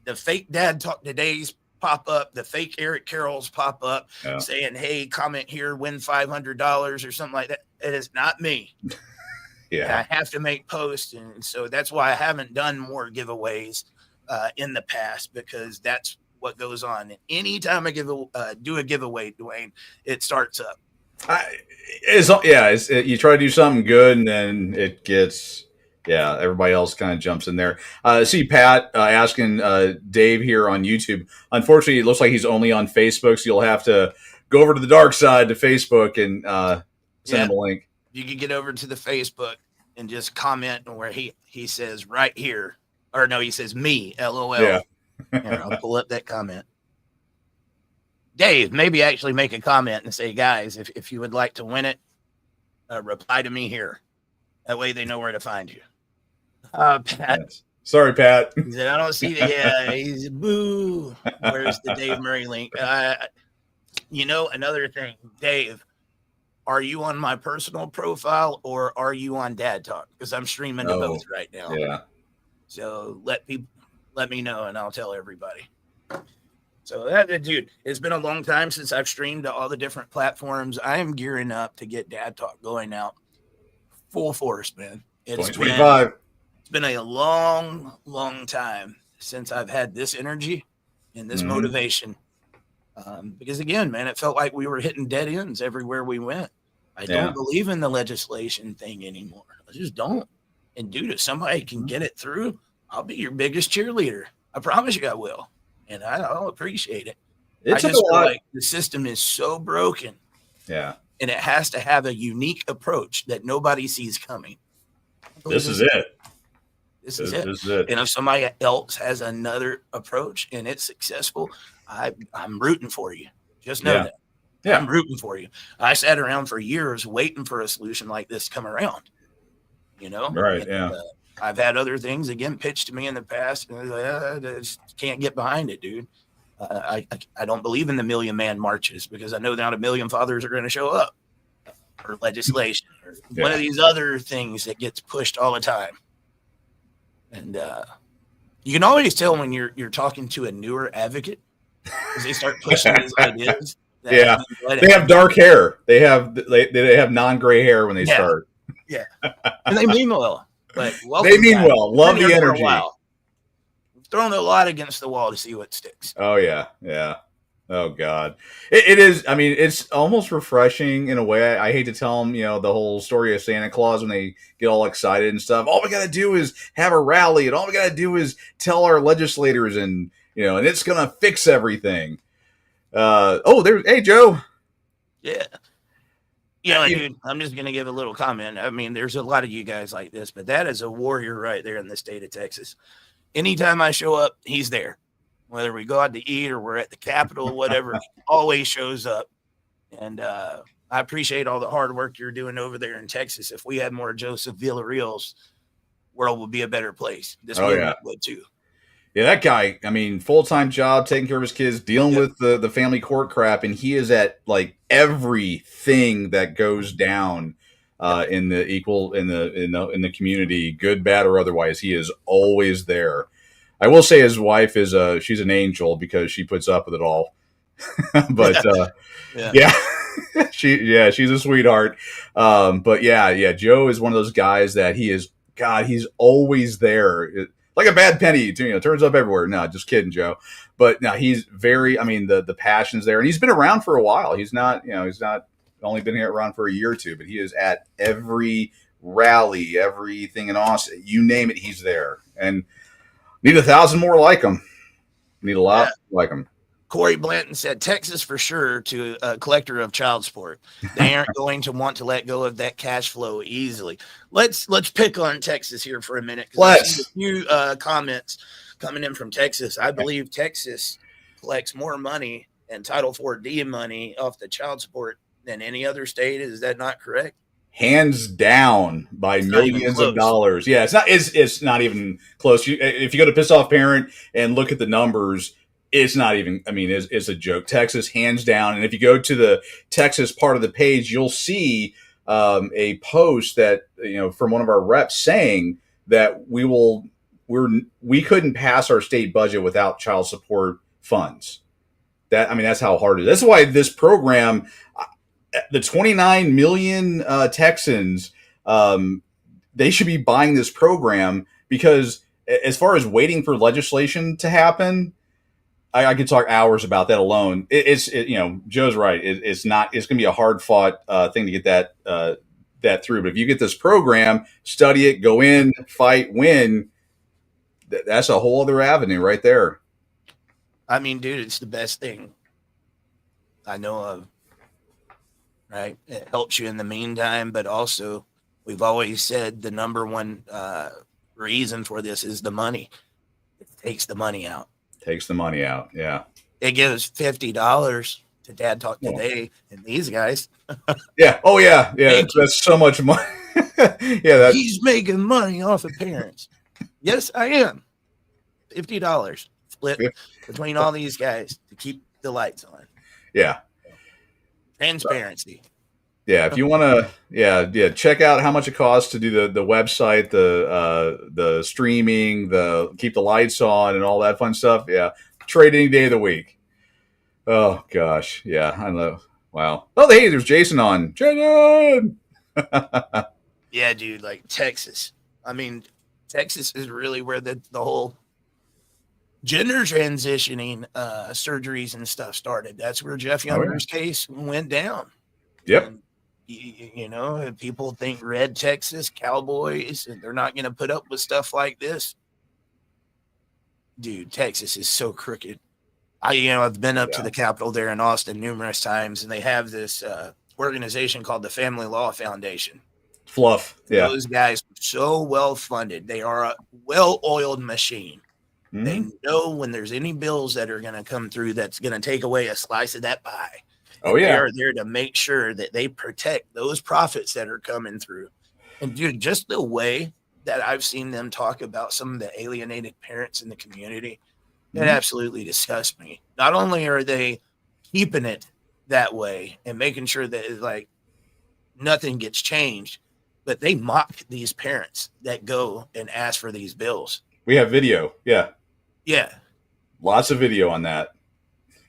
the fake Dad Talk Todays pop up, the fake Eric Carrolls pop up saying, hey, comment here, win $500 or something like that. It is not me. Yeah, I have to make posts, and so that's why I haven't done more giveaways in the past, because that's what goes on. And anytime I do a giveaway, Dewayne, it starts up. You try to do something good, and then it gets everybody else kind of jumps in there. See Pat asking Dave here on YouTube. Unfortunately, it looks like he's only on Facebook, so you'll have to go over to the dark side to Facebook and send him a link. You can get over to the Facebook and just comment where he says right here, or no, he says me, LOL. Yeah. Here, I'll pull up that comment. Dave, maybe actually make a comment and say, guys, if you would like to win it, reply to me here. That way they know where to find you. Pat. Sorry, Pat. He said, I don't see the, yeah, he's boo. Where's the Dave Murray link? Another thing, Dave, are you on my personal profile or are you on Dad Talk? Because I'm streaming to both right now. Yeah. So let me know and I'll tell everybody. So that, dude, it's been a long time since I've streamed to all the different platforms. I am gearing up to get Dad Talk going out full force, man. It's 2025. It's been a long, long time since I've had this energy and this motivation. Because again, man, it felt like we were hitting dead ends everywhere we went. I don't believe in the legislation thing anymore. I just don't. And dude, if somebody can get it through, I'll be your biggest cheerleader. I promise you I will. And I'll appreciate it. I just feel like the system is so broken. Yeah. And it has to have a unique approach that nobody sees coming. This is it. This is it. And if somebody else has another approach and it's successful, I'm rooting for you. Just know that. Yeah. I'm rooting for you. I sat around for years waiting for a solution like this to come around. Right. And, I've had other things again pitched to me in the past. And I just can't get behind it, dude. I don't believe in the million man marches because I know not a million fathers are going to show up, or legislation, or one of these other things that gets pushed all the time. And you can always tell when you're talking to a newer advocate because they start pushing these ideas. They have dark hair. They have non-gray hair when they start. Yeah, and they mean well. But they mean well. Love the energy. We've thrown a lot against the wall to see what sticks. Oh yeah. Oh God, it is. I mean, it's almost refreshing in a way. I hate to tell them, the whole story of Santa Claus when they get all excited and stuff. All we got to do is have a rally, and all we got to do is tell our legislators, and and it's gonna fix everything. Hey Joe. Yeah. Dude, I'm just going to give a little comment. I mean, there's a lot of you guys like this, but that is a warrior right there in the state of Texas. Anytime I show up, he's there. Whether we go out to eat or we're at the Capitol or whatever, he always shows up. And I appreciate all the hard work you're doing over there in Texas. If we had more Joseph Villarreal's, world would be a better place. This would too. Yeah, that guy, I mean, full-time job, taking care of his kids, dealing with the family court crap, and he is at like everything that goes down in the community, good, bad, or otherwise. He is always there. I will say his wife is she's an angel because she puts up with it all. But she's a sweetheart. But Joe is one of those guys that he's always there. Like a bad penny, turns up everywhere. No, just kidding, Joe. But no, he's very. I mean, the passion's there, and he's been around for a while. He's not only been around for a year or two, but he is at every rally, everything in Austin. You name it, he's there. And need 1,000 more like him. Need a lot like him. Corey Blanton said Texas for sure to a collector of child support. They aren't going to want to let go of that cash flow easily. Let's pick on Texas here for a minute. Let's. A few comments coming in from Texas. I believe Texas collects more money and Title IV-D money off the child support than any other state. Is that not correct? Hands down by millions of dollars. Yeah, it's not even close. If you go to Piss Off Parent and look at the numbers, it's not even, I mean, it's a joke. Texas, hands down. And if you go to the Texas part of the page, you'll see a post that, from one of our reps saying that we couldn't pass our state budget without child support funds. That's how hard it is. That's why this program, the 29 million Texans, they should be buying this program because as far as waiting for legislation to happen, I could talk hours about that alone. Joe's right. It's going to be a hard fought thing to get that through. But if you get this program, study it, go in, fight, win, that's a whole other avenue right there. I mean, dude, it's the best thing I know of. Right. It helps you in the meantime, but also we've always said the number one reason for this is the money. It takes the money out. Yeah. It gives $50 to Dad Talk Today and these guys. Yeah. Oh yeah. Yeah. That's so much money. Yeah. He's making money off of parents. Yes, I am. $50 split between all these guys to keep the lights on. Yeah. Transparency. Yeah, if you want to, yeah, check out how much it costs to do the website, the streaming, the keep the lights on, and all that fun stuff. Yeah, trade any day of the week. Oh gosh, yeah, I know. Wow. Oh, hey, there's Jason on. Jason. Yeah, dude, like Texas. I mean, Texas is really where the whole gender transitioning surgeries and stuff started. That's where Jeff Oh, yeah. Younger's case went down. Yep. And, you know, people think red Texas Cowboys, and they're not going to put up with stuff like this. Dude, Texas is so crooked. I've been up to the Capitol there in Austin numerous times, and they have this organization called the Family Law Foundation. Fluff. Yeah. Those guys are so well funded. They are a well-oiled machine. Mm-hmm. They know when there's any bills that are going to come through that's going to take away a slice of that pie. Oh, yeah. They are there to make sure that they protect those profits that are coming through. And, dude, just the way that I've seen them talk about some of the alienated parents in the community, it absolutely disgusts me. Not only are they keeping it that way and making sure that, like, nothing gets changed, but they mock these parents that go and ask for these bills. We have video. Yeah. Yeah. Lots of video on that.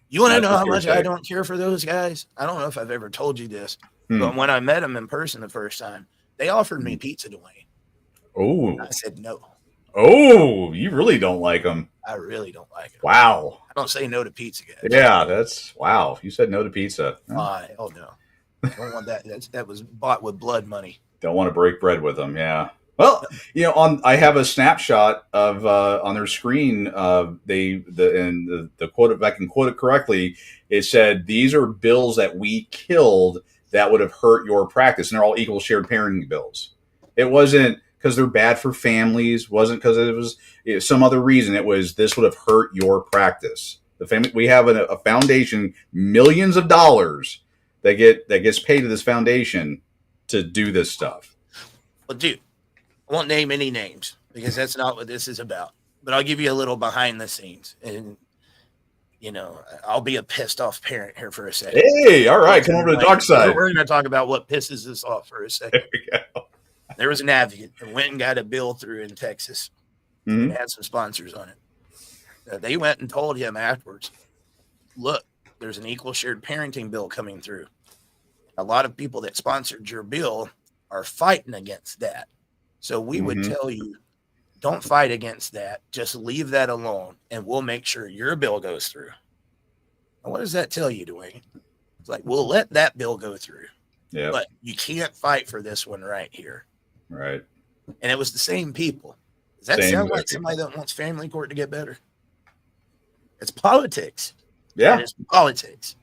You want to know how much I don't care for those guys? I don't know if I've ever told you this, but when I met them in person the first time, they offered me pizza, Dewayne. Oh. I said no. Oh, you really don't like them. I really don't like them. Wow. I don't say no to pizza, guys. Yeah, that's wow. You said no to pizza. Oh no. I don't want that. That was bought with blood money. Don't want to break bread with them. Yeah. Well, I have a snapshot of on their screen. The quote, if I can quote it correctly, it said these are bills that we killed that would have hurt your practice, and they're all equal shared parenting bills. It wasn't because they're bad for families. Wasn't because it was some other reason. It was this would have hurt your practice. The family we have a foundation, millions of dollars that gets paid to this foundation to do this stuff. Well, dude, I won't name any names because that's not what this is about. But I'll give you a little behind the scenes, and I'll be a pissed off parent here for a second. Hey, all right, come over to the dark side. We're going to talk about what pisses us off for a second. There we go. There was an advocate that went and got a bill through in Texas. It had some sponsors on it. They went and told him afterwards, look, there's an equal shared parenting bill coming through. A lot of people that sponsored your bill are fighting against that. So we would tell you, don't fight against that. Just leave that alone, and we'll make sure your bill goes through. Now, what does that tell you, Dewayne? It's like, we'll let that bill go through. Yeah. But you can't fight for this one right here. Right. And it was the same people. Does that sound like somebody that wants family court to get better? It's politics. Yeah. It's politics.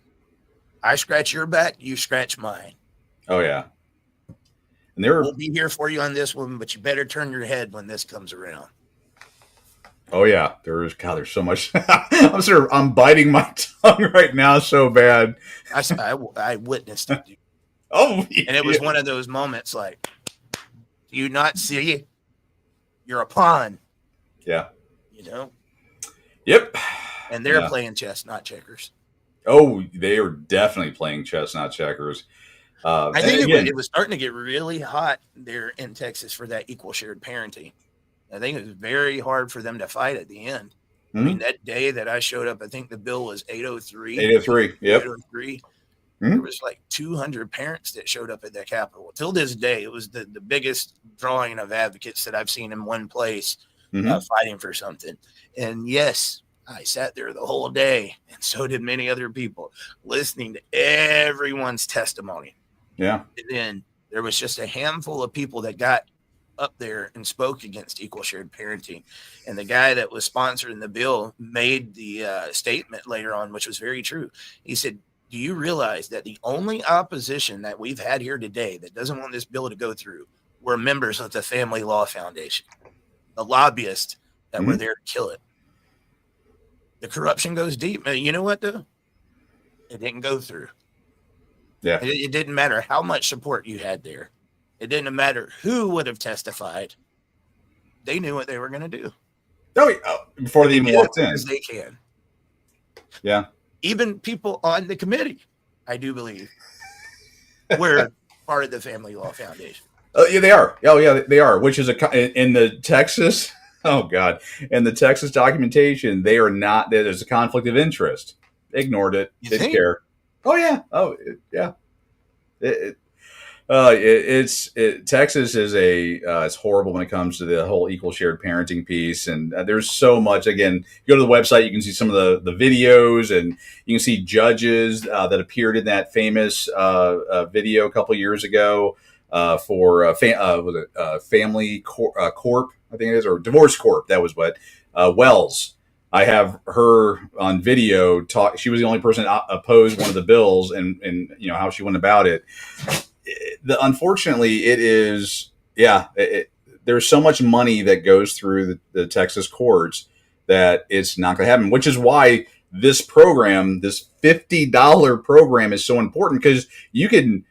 I scratch your back, you scratch mine. Oh, yeah. And we'll be here for you on this one, but you better turn your head when this comes around. Oh, yeah. There's so much. I'm biting my tongue right now so bad. I witnessed it, dude. Oh, yeah. And it was one of those moments like, do you not see? You're a pawn. Yeah. Yep. And they're playing chess, not checkers. Oh, they are definitely playing chess, not checkers. I think it was starting to get really hot there in Texas for that equal shared parenting. I think it was very hard for them to fight at the end. I mean, that day that I showed up, I think the bill was 803. 803, yep. 803. There was like 200 parents that showed up at the Capitol. Till this day, it was the biggest drawing of advocates that I've seen in one place fighting for something. And yes, I sat there the whole day, and so did many other people, listening to everyone's testimony. Yeah. And then there was just a handful of people that got up there and spoke against equal shared parenting. And the guy that was sponsoring the bill made the statement later on, which was very true. He said, do you realize that the only opposition that we've had here today that doesn't want this bill to go through were members of the Family Law Foundation, the lobbyists that were there to kill it? The corruption goes deep. You know what, though? It didn't go through. Yeah. It didn't matter how much support you had there. It didn't matter who would have testified. they knew what they were going to do. Oh, before they even walked in. As they can. Yeah. Even people on the committee, I do believe, were part of the Family Law Foundation. Oh, yeah, they are. Oh, yeah, they are. Which is in the Texas. Oh God! In the Texas documentation, they are not. There's a conflict of interest. Ignored it. Didn't care. Oh yeah. Oh yeah. Texas is it's horrible when it comes to the whole equal shared parenting piece, and there's so much. Again, you go to the website, you can see some of the videos, and you can see judges that appeared in that famous video a couple years ago for Family Corp, I think it is, or Divorce Corp. That was what Wells. I have her on video talk. She was the only person that opposed one of the bills, and how she went about it. Unfortunately, it is, there's so much money that goes through the Texas courts that it's not going to happen, which is why this program, this $50 program, is so important, because you can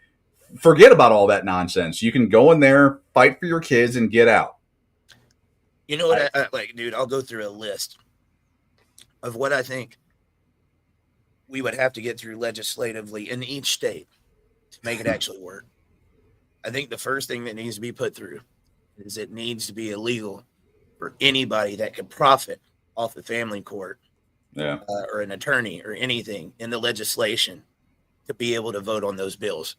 forget about all that nonsense. You can go in there, fight for your kids, and get out. You know what I like, dude? I'll go through a list of what I think we would have to get through legislatively in each state to make it actually work. I think the first thing that needs to be put through is it needs to be illegal for anybody that could profit off the family court or an attorney or anything in the legislation to be able to vote on those bills.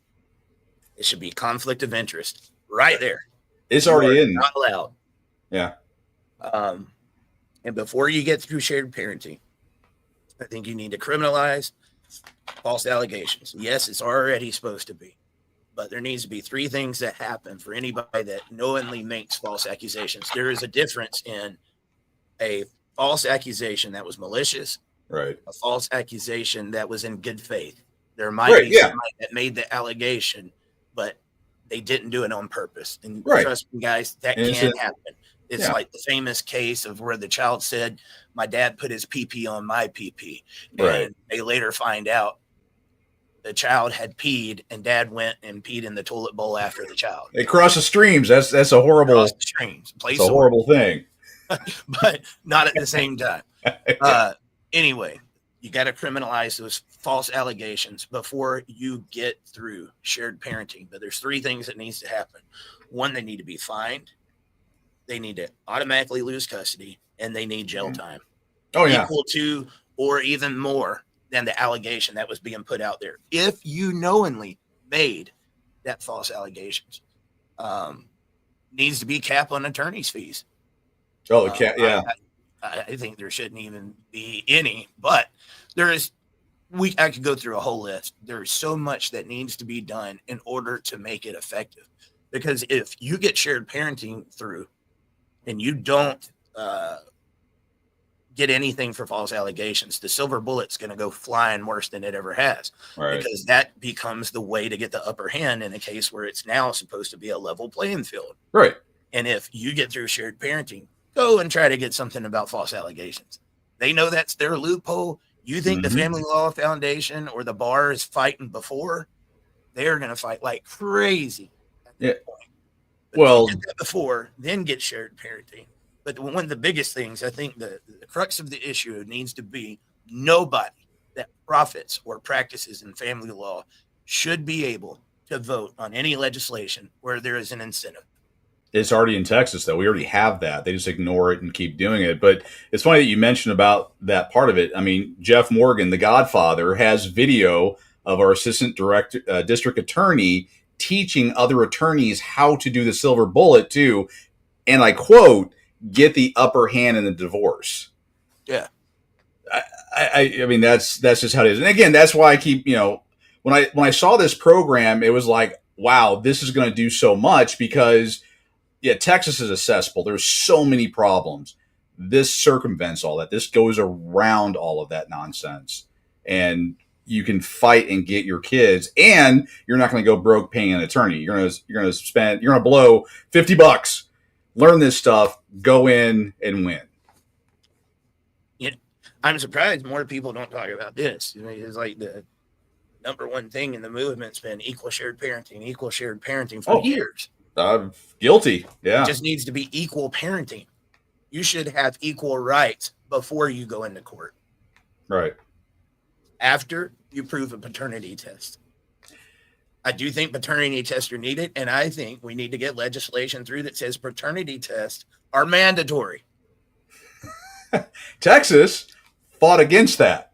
It should be conflict of interest right there. It's already in. Not allowed. Yeah. And before you get through shared parenting, I think you need to criminalize false allegations. Yes, it's already supposed to be, but there needs to be 3 things that happen for anybody that knowingly makes false accusations. There is a difference in a false accusation that was malicious, right? A false accusation that was in good faith. There might be somebody that made the allegation, but they didn't do it on purpose. And trust me, guys, that can happen. It's like the famous case of where the child said, my dad put his pee-pee on my pee-pee. And they later find out the child had peed, and dad went and peed in the toilet bowl after the child. It crosses streams. That's a horrible streams. It's a horrible thing. But not at the same time. Anyway, you got to criminalize those false allegations before you get through shared parenting. But there's 3 things that needs to happen. 1, they need to be fined. They need to automatically lose custody, and they need jail time. Equal to or even more than the allegation that was being put out there. If you knowingly made that false allegations, needs to be cap on attorney's fees. I think there shouldn't even be any, but I could go through a whole list. There's so much that needs to be done in order to make it effective. Because if you get shared parenting through and you don't get anything for false allegations, the silver bullet's going to go flying worse than it ever has. Right. Because that becomes the way to get the upper hand in a case where it's now supposed to be a level playing field. Right. And if you get through shared parenting, go and try to get something about false allegations. They know that's their loophole. You think the Family Law Foundation or the bar is fighting before? They're going to fight like crazy at that point. But get that before, then get shared parenting. But one of the biggest things, I think the crux of the issue needs to be nobody that profits or practices in family law should be able to vote on any legislation where there is an incentive. It's already in Texas, though. We already have that. They just ignore it and keep doing it. But it's funny that you mentioned about that part of it. I mean, Jeff Morgan, the Godfather, has video of our assistant district attorney teaching other attorneys how to do the silver bullet to, and I quote, get the upper hand in the divorce. Yeah. I mean, that's just how it is. And again, that's why I keep, when I saw this program, it was like, wow, this is going to do so much because Texas is a cesspool. There's so many problems. This circumvents all that. This goes around all of that nonsense. And you can fight and get your kids, and you're not going to go broke paying an attorney. You're going to blow $50, learn this stuff, go in and win. I'm surprised more people don't talk about this. It's like the number one thing in the movement's been equal shared parenting for years. Guilty. It Yeah. just needs to be equal parenting. You should have equal rights before you go into court. Right. After you prove a paternity test. I do think paternity tests are needed, and I think we need to get legislation through that says paternity tests are mandatory. Texas fought against that.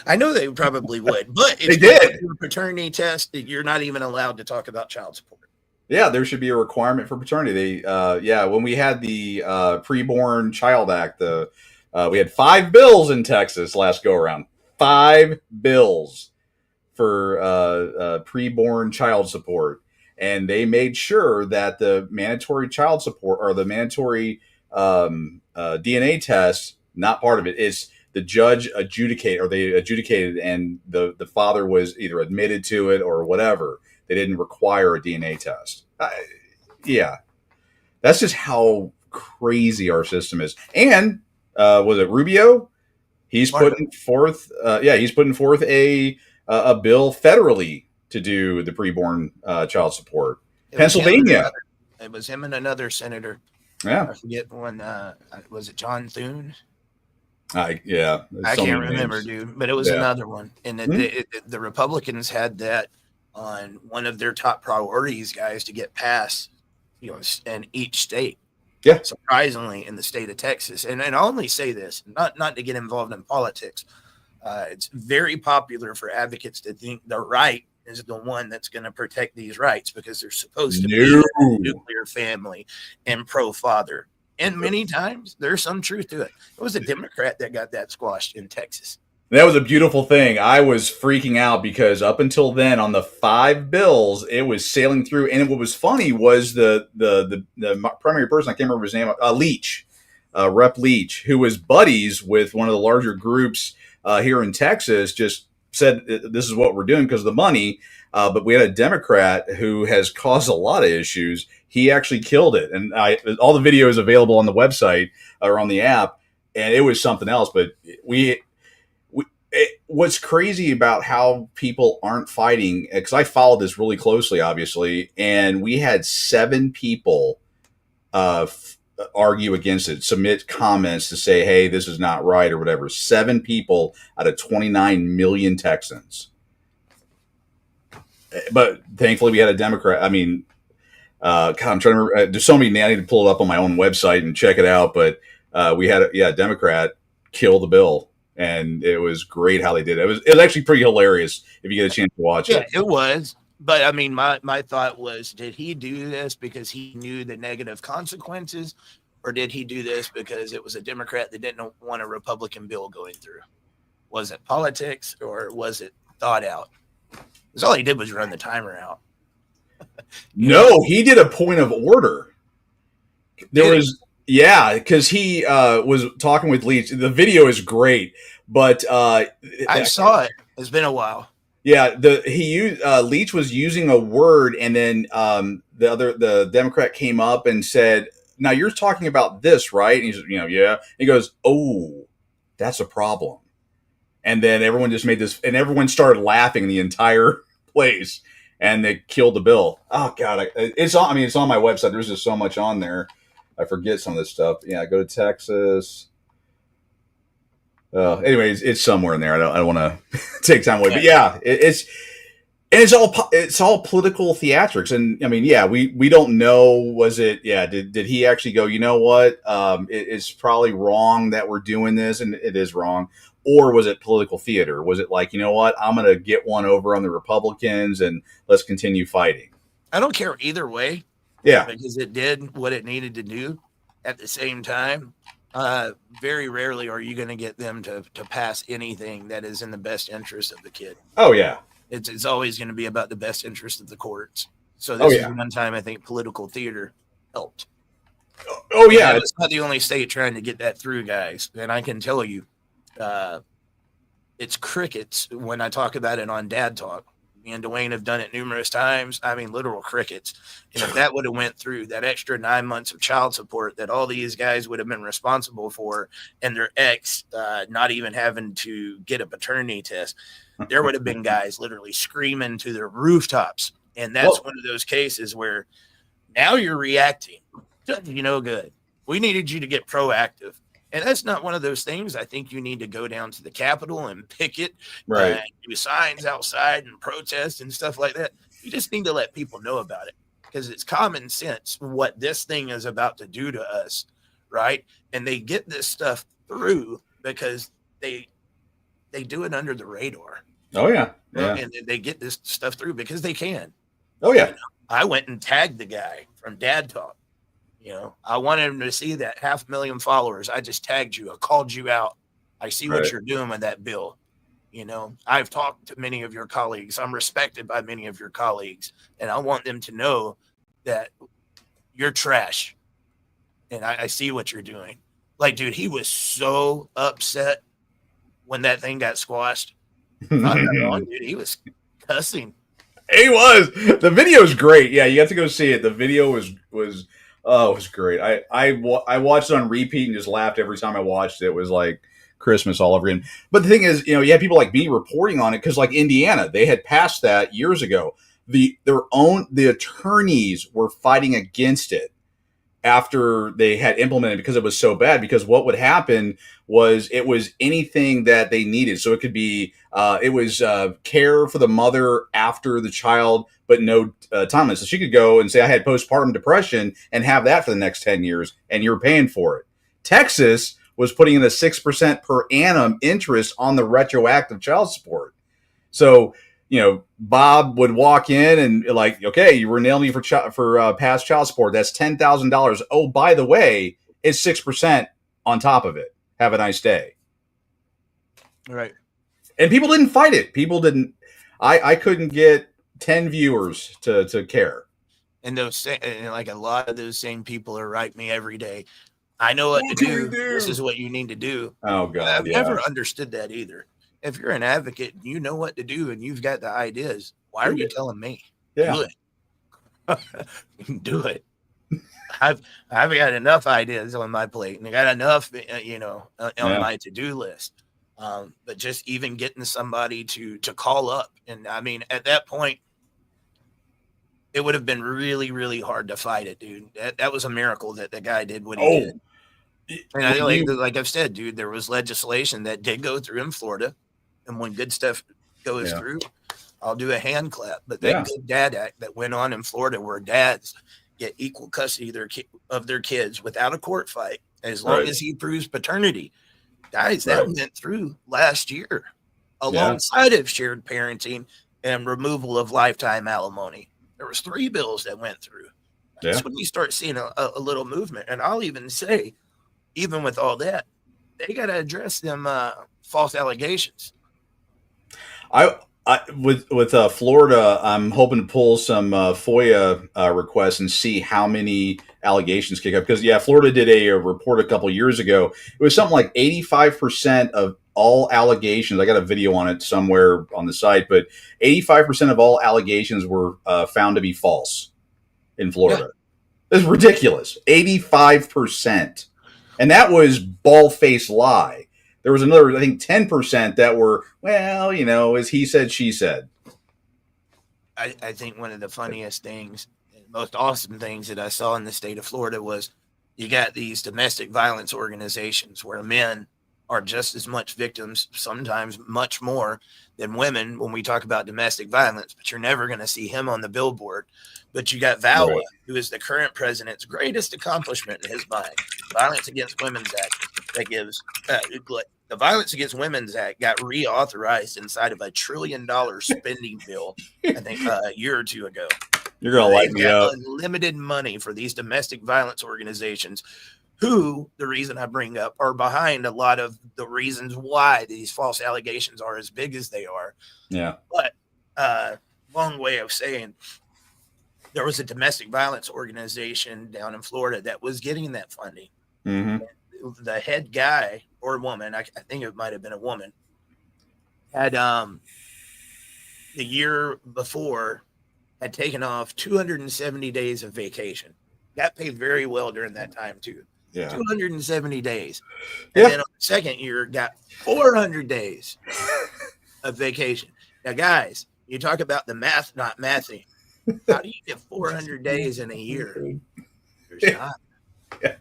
I know they probably would, but if they did. You do a paternity test, you're not even allowed to talk about child support. Yeah, there should be a requirement for paternity. When we had the Preborn Child Act, we had 5 bills in Texas last go around. 5 bills for preborn child support, and they made sure that the mandatory child support or the mandatory DNA test, not part of it, is the judge they adjudicated, and the father was either admitted to it or whatever. They didn't require a DNA test. Yeah, that's just how crazy our system is. And was it Rubio? He's putting forth a bill federally to do the preborn child support. Pennsylvania. It was him and another senator. Yeah, I forget one. Was it John Thune? I can't remember, dude. But it was another one, and the Republicans had that on one of their top priorities, guys, to get passed, in each state. Yeah. Surprisingly, in the state of Texas. And I only say this, not to get involved in politics. It's very popular for advocates to think the right is the one that's going to protect these rights because they're supposed to be a nuclear family and pro-father. And many times there's some truth to it. It was a Democrat that got that squashed in Texas. That was a beautiful thing. I was freaking out because up until then, on the 5 bills, it was sailing through. And what was funny was the primary person, I can't remember his name, Leach, Rep Leach, who was buddies with one of the larger groups here in Texas, just said this is what we're doing because of the money. But we had a Democrat who has caused a lot of issues. He actually killed it. And all the video is available on the website or on the app. And it was something else. But what's crazy about how people aren't fighting, because I followed this really closely, obviously, and we had 7 people argue against it, submit comments to say, hey, this is not right or whatever. 7 people out of 29 million Texans. But thankfully we had a Democrat. I mean, I'm trying to remember. There's so many, I need to pull it up on my own website and check it out. But we had a Democrat kill the bill. And it was great how they did it. It was actually pretty hilarious if you get a chance to watch it. Yeah, it was. But I mean, my thought was, did he do this because he knew the negative consequences, or did he do this because it was a Democrat that didn't want a Republican bill going through? Was it politics or was it thought out? Because all he did was run the timer out. No, he did a point of order. Yeah, because he was talking with Leach. The video is great, but I saw it. It's been a while. Yeah, Leach was using a word, and then the Democrat came up and said, "Now you're talking about this, right?" And he's, yeah. He goes, "Oh, that's a problem." And then everyone just made this, and everyone started laughing in the entire place, and they killed the bill. Oh God, it's on my website. There's just so much on there. I forget some of this stuff. Yeah, go to Texas. Anyways, it's somewhere in there. I don't want to take time away, but yeah, it's all political theatrics. And I mean, yeah, we don't know. Was it? Yeah, did he actually go? You know what? It's probably wrong that we're doing this, and it is wrong. Or was it political theater? Was it like, you know what? I'm going to get one over on the Republicans, and let's continue fighting. I don't care either way. Yeah, because it did what it needed to do. At the same time, very rarely are you going to get them to pass anything that is in the best interest of the kid. Oh yeah, it's always going to be about the best interest of the courts. So this is one time I think political theater helped. Oh yeah, it's not the only state trying to get that through, guys. And I can tell you, it's crickets when I talk about it on Dad Talk. Me and Dewayne have done it numerous times. I mean, literal crickets. And if that would have went through, that extra 9 months of child support that all these guys would have been responsible for, and their ex not even having to get a paternity test, there would have been guys literally screaming to their rooftops. And that's one of those cases where Now you're reacting. Does you no good. We needed you to get proactive. And that's not one of those things. I think you need to go down to the Capitol and picket, Right. do signs outside and protest and stuff like that. You just need to let people know about it because it's common sense what this thing is about to do to us, right? And they get this stuff through because they do it under the radar. Oh yeah. Yeah. And they get this stuff through because they can. Oh yeah. You know, I went and tagged the guy from Dad Talk. I wanted him to see that 500,000 followers. I just tagged you. I called you out. I see what you're doing with that bill. I've talked to many of your colleagues. I'm respected by many of your colleagues, and I want them to know that you're trash. And I see what you're doing. Like, dude, he was so upset when that thing got squashed. Dude, he was cussing. He was. The video is great. Yeah, you have to go see it. The video was it was great. I watched it on repeat and just laughed every time I watched it. It was like Christmas all over again. But the thing is, you had people like me reporting on it because, like Indiana, they had passed that years ago. The attorneys were fighting against it after they had implemented because it was so bad. Because what would happen was it was anything that they needed. So it could be care for the mother after the child, but no time limit. So she could go and say, I had postpartum depression and have that for the next 10 years, and you're paying for it. Texas was putting in a 6% per annum interest on the retroactive child support. So, Bob would walk in and like, okay, you were nailing me for past child support. That's $10,000. Oh, by the way, it's 6% on top of it. Have a nice day. Right. And people didn't fight it. People didn't. I couldn't get 10 viewers to care. And like a lot of those same people are writing me every day. I know what to do. This is what you need to do. Oh God. I've never understood that either. If you're an advocate, you know what to do and you've got the ideas. Why are you telling me? Yeah. Do it. Do it. I've got enough ideas on my plate and I got enough, on my to-do list. But just even getting somebody to call up. And I mean, at that point, it would have been really, really hard to fight it, dude. That was a miracle that the guy did what he did. And like I've said, dude, there was legislation that did go through in Florida. And when good stuff goes through, I'll do a hand clap. But that Good Dad Act that went on in Florida where dads get equal custody of their kids without a court fight, as long as he proves paternity. Guys, that went through last year alongside of shared parenting and removal of lifetime alimony. There was 3 bills that went through. That's when you start seeing a little movement. And I'll even say, even with all that, they got to address them false allegations. With Florida, I'm hoping to pull some FOIA requests and see how many allegations kick up. Because Florida did a report a couple years ago. It was something like 85% of all allegations. I got a video on it somewhere on the site, but 85% of all allegations were found to be false in Florida. It's ridiculous. 85%, and that was bald-faced lie. There was another, I think, 10% that were, as he said, she said. I think one of the funniest things, most awesome things that I saw in the state of Florida was you got these domestic violence organizations where men are just as much victims, sometimes much more than women when we talk about domestic violence, but you're never going to see him on the billboard. But you got VAWA, who is the current president's greatest accomplishment in his mind, Violence Against Women's Act, that gives the Violence Against Women's Act got reauthorized inside of $1 trillion spending bill, I think a year or two ago. You're going to light me up. Unlimited money for these domestic violence organizations who, the reason I bring up, are behind a lot of the reasons why these false allegations are as big as they are. Yeah. But long way of saying, there was a domestic violence organization down in Florida that was getting that funding. Mm-hmm. The head guy or woman, I think it might have been a woman, had the year before had taken off 270 days of vacation. Got paid very well during that time too. Yeah. 270 days. And then on the second year, got 400 days of vacation. Now, guys, you talk about the math not mathing. How do you get 400 days in a year? There's not. Yeah.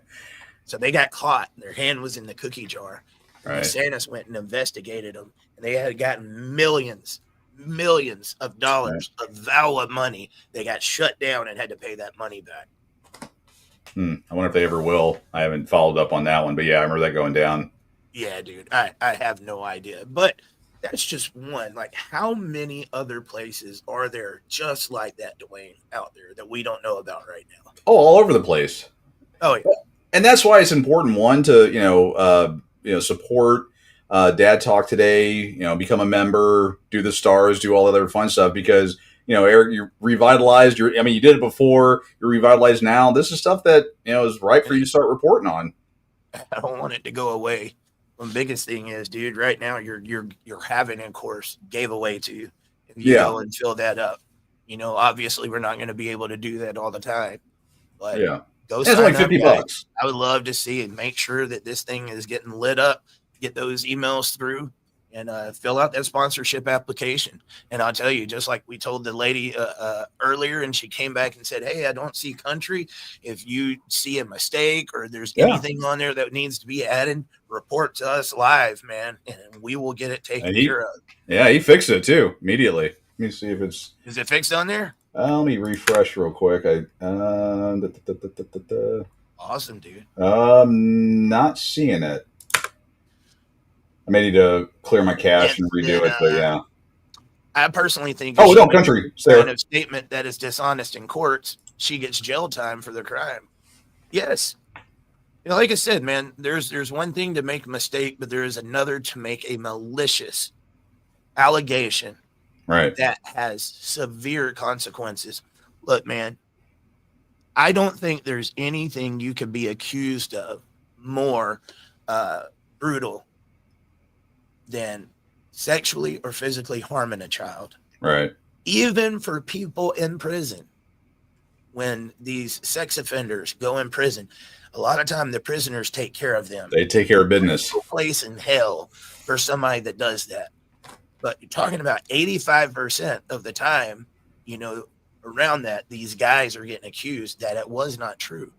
So they got caught. Their hand was in the cookie jar. And the Right. Santas went and investigated them. And they had gotten millions of dollars of VAWA money. They got shut down and had to pay that money back. I wonder if they ever will. I haven't followed up on that one, but yeah, I remember that going down. Yeah, dude. I have no idea. But that's just one. Like, how many other places are there just like that, Dewayne, out there that we don't know about right now? Oh, all over the place. Oh, yeah. And that's why it's important, one, to support Dad Talk today, become a member, do the stars, do all the other fun stuff, because Eric, you're revitalized. You did it before, you're revitalized now. This is stuff that is right for you to start reporting on. I don't want it to go away. The biggest thing is, dude, right now you're having a course gave away to you. If you go and fill that up, obviously we're not going to be able to do that all the time, but go sign like up, $50. guys. I would love to see and make sure that this thing is getting lit up, get those emails through, and fill out that sponsorship application. And I'll tell you, just like we told the lady earlier, and she came back and said, hey, I don't see country. If you see a mistake or there's anything on there that needs to be added, report to us live, man, and we will get it taken care of. Yeah, he fixed it too immediately. Let me see if it's... Is it fixed on there? Let me refresh real quick. Awesome, dude. Not seeing it. I may need to clear my cache and redo it, but yeah. I personally think country kind of statement that is dishonest in courts, she gets jail time for the crime. Yes. Like I said, man, there's one thing to make a mistake, but there is another to make a malicious allegation that has severe consequences. Look, man, I don't think there's anything you could be accused of more brutal than sexually or physically harming a child. Right. Even for people in prison, when these sex offenders go in prison, a lot of time the prisoners take care of them. They take care of business. No place in hell for somebody that does that. But you're talking about 85% of the time, around that, these guys are getting accused that it was not true.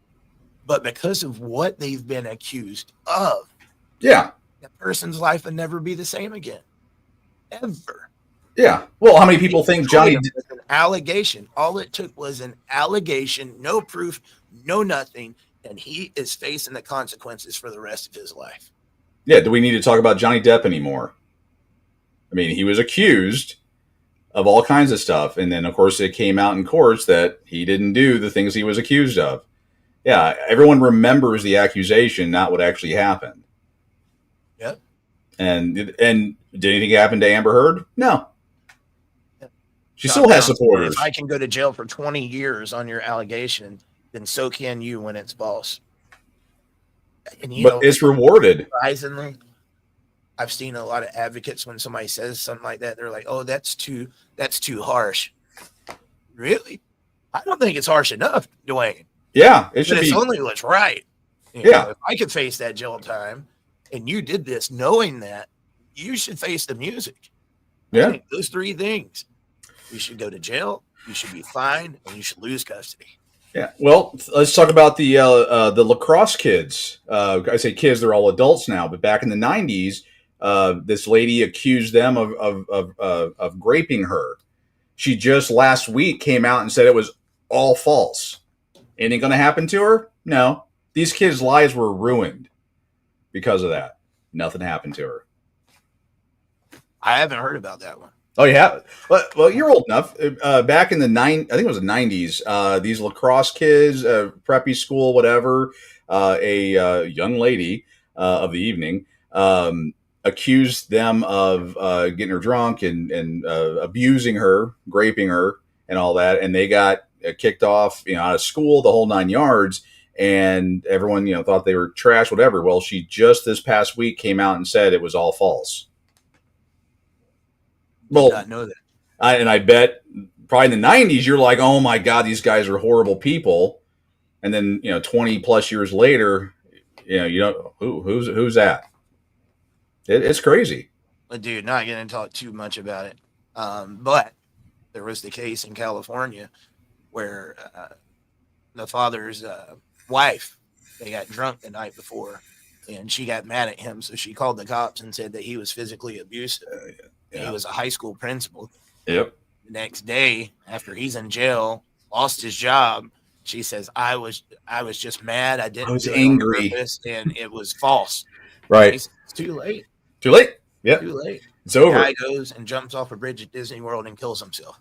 But because of what they've been accused of, that person's life would never be the same again. Ever. Yeah. Well, how many people think Johnny... An allegation. All it took was an allegation, no proof, no nothing, and he is facing the consequences for the rest of his life. Yeah, do we need to talk about Johnny Depp anymore? I mean, he was accused of all kinds of stuff, and then, of course, it came out in courts that he didn't do the things he was accused of. Yeah, everyone remembers the accusation, not what actually happened. Yep. And did anything happen to Amber Heard? No. She still has supporters. If I can go to jail for 20 years on your allegation, then so can you when it's false. And but it's rewarded. Surprisingly, I've seen a lot of advocates when somebody says something like that, they're like, "Oh, that's too harsh." Really? I don't think it's harsh enough, Dewayne. Yeah, it should be. It's only what's right. If I could face that jail time, and you did this knowing that, you should face the music. Yeah, I think those three things: you should go to jail, you should be fined, and you should lose custody. Yeah. Well, let's talk about the lacrosse kids. I say kids; they're all adults now. But back in the '90s, this lady accused them of raping her. She just last week came out and said it was all false. Anything going to happen to her? No. These kids' lives were ruined because of that. Nothing happened to her. I haven't heard about that one. Oh, you haven't? Well, you're old enough. Back in the I think it was the 90s, these lacrosse kids, preppy school, whatever, a young lady of the evening accused them of getting her drunk and abusing her, raping her, and all that. And they got kicked off, out of school, the whole 9 yards. And everyone, thought they were trash, whatever. Well, she just this past week came out and said it was all false. Well, did not know that. I bet probably in the 90s, you're like, oh my God, these guys are horrible people. And then, 20 plus years later, who's that? It's crazy. But not going to talk too much about it. But there was the case in California where the father's wife, they got drunk the night before, and she got mad at him, so she called the cops and said that he was physically abusive. Yeah. He was a high school principal. Yep. The next day, after he's in jail, lost his job, she says, I was just mad. I didn't was do it angry. on purpose, and it was false. Right. Says, it's too late. Too late. Yep. Too late. It's over. The guy goes and jumps off a bridge at Disney World and kills himself.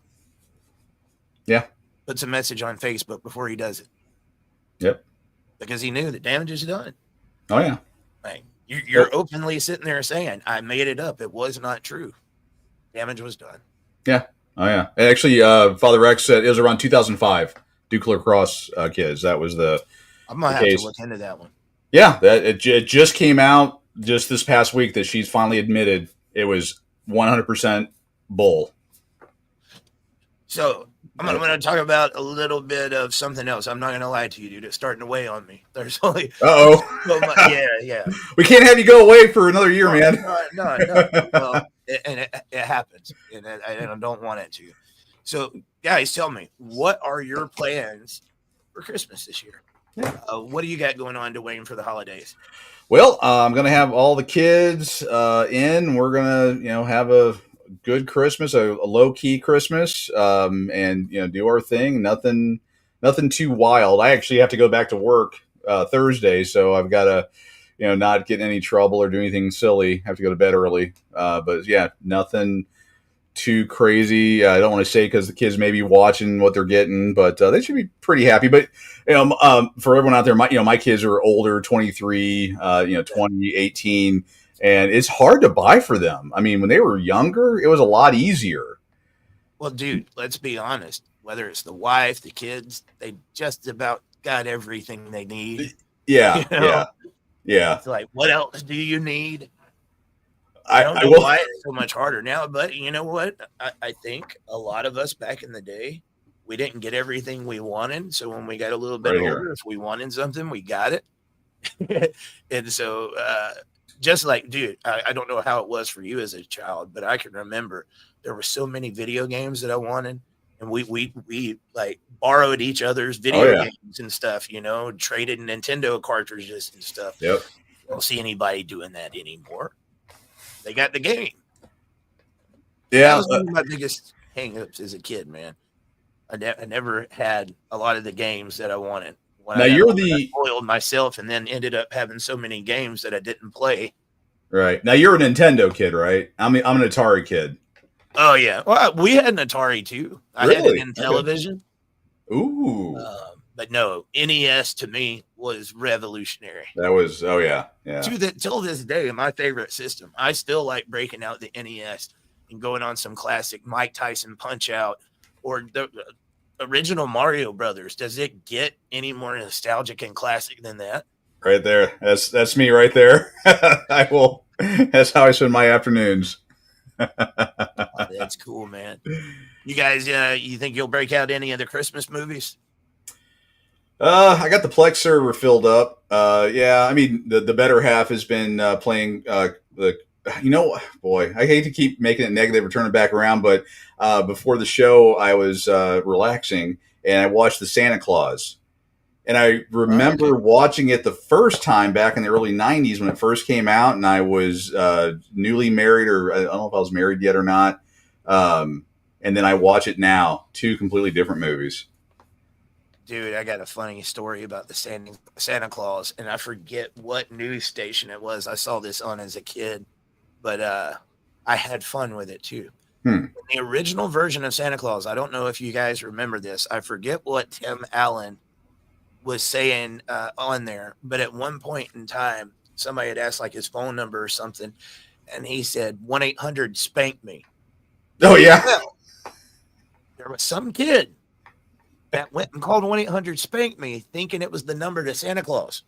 Yeah. Puts a message on Facebook before he does it. Yep. Because he knew the damage is done. Oh, yeah. Like, you're openly sitting there saying, I made it up. It was not true. Damage was done. Yeah. Oh, yeah. Actually, Father Rex said it was around 2005. Duke Lacrosse kids. That was the I'm going to have to look into that one. Yeah. It just came out just this past week that she's finally admitted it was 100% bull. So I'm going to talk about a little bit of something else. I'm not going to lie to you, dude. It's starting to weigh on me. There's only so much. Yeah. We can't have you go away for another year, man. No. Well, it happens, and I don't want it to. So, guys, tell me, what are your plans for Christmas this year? What do you got going on, Dewayne, for the holidays? Well, I'm going to have all the kids in. We're going to, have a good Christmas, a low-key Christmas, and, do our thing. Nothing too wild. I actually have to go back to work Thursday, so I've got to, not get in any trouble or do anything silly. I have to go to bed early. But, yeah, nothing too crazy. I don't want to say because the kids may be watching what they're getting, but they should be pretty happy. But for everyone out there, my kids are older, 23, 20, 18, and it's hard to buy for them. I mean, when they were younger, it was a lot easier. Well, dude, let's be honest. Whether it's the wife, the kids, they just about got everything they need. Yeah, yeah. It's like, what else do you need? I don't know why it's so much harder now, but you know what? I think a lot of us back in the day, we didn't get everything we wanted. So when we got a little bit older, if we wanted something, we got it. And so just like, dude, I don't know how it was for you as a child, but I can remember there were so many video games that I wanted. And we like borrowed each other's video games and stuff, traded Nintendo cartridges and stuff. Yep. I don't see anybody doing that anymore. They got the game. Yeah. That was one of my biggest hang-ups as a kid, man. I never had a lot of the games that I wanted. Now I spoiled myself and then ended up having so many games that I didn't play. Right. Now you're a Nintendo kid, right? I'm an Atari kid. Oh, yeah. Well, we had an Atari, too. I had it in television. Ooh. But no, NES to me was revolutionary. That was, yeah. Till this day, my favorite system. I still like breaking out the NES and going on some classic Mike Tyson Punch-Out or the original Mario Brothers. Does it get any more nostalgic and classic than that? Right there. That's me right there. That's how I spend my afternoons. Oh, that's cool, man. You guys, you think you'll break out any of the Christmas movies? I got the Plex server filled up. Yeah, I mean the better half has been playing boy, I hate to keep making it negative or turn it back around, but before the show I was relaxing and I watched the Santa Claus. And I remember watching it the first time back in the early 90s when it first came out, and I was newly married, or I don't know if I was married yet or not. And then I watch it now, two completely different movies. Dude, I got a funny story about the Santa Claus, and I forget what news station it was. I saw this on as a kid, but I had fun with it too. The original version of Santa Claus, I don't know if you guys remember this. I forget what Tim Allen was saying on there, but at one point in time, somebody had asked like his phone number or something, and he said 1-800 spank me. Oh yeah. Well, there was some kid that went and called 1-800 spank me, thinking it was the number to Santa Claus.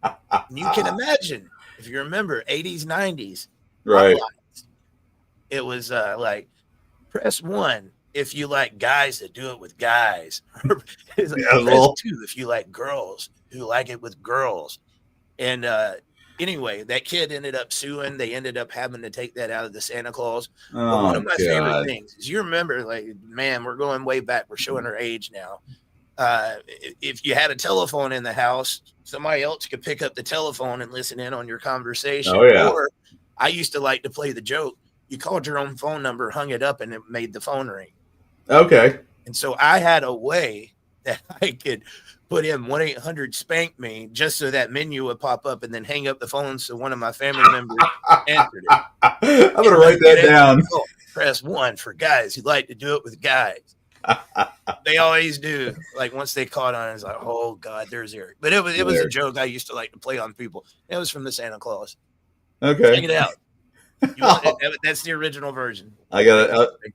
And you can imagine if you remember 80s, 90s, right? It was like press 1 if you like guys that do it with guys. It's like, press 2 if you like girls who like it with girls. And anyway, that kid ended up suing. They ended up having to take that out of the Santa Claus. But one Oh of my favorite God. things is, you remember, like, man, we're going way back. We're showing our age now. If you had a telephone in the house, somebody else could pick up the telephone and listen in on your conversation. Oh yeah. Or I used to like to play the joke. You called your own phone number, hung it up, and it made the phone ring. Okay. And so I had a way that I could put in 1-800-SPANK-ME just so that menu would pop up, and then hang up the phone so one of my family members answered it. I'm going to write that down. Press 1 for guys who like to do it with guys. They always do. Like, once they caught on, it's like, oh God, there's Eric. But it was a joke I used to like to play on people. It was from the Santa Claus. Okay. Check it out. You want it? That's the original version. I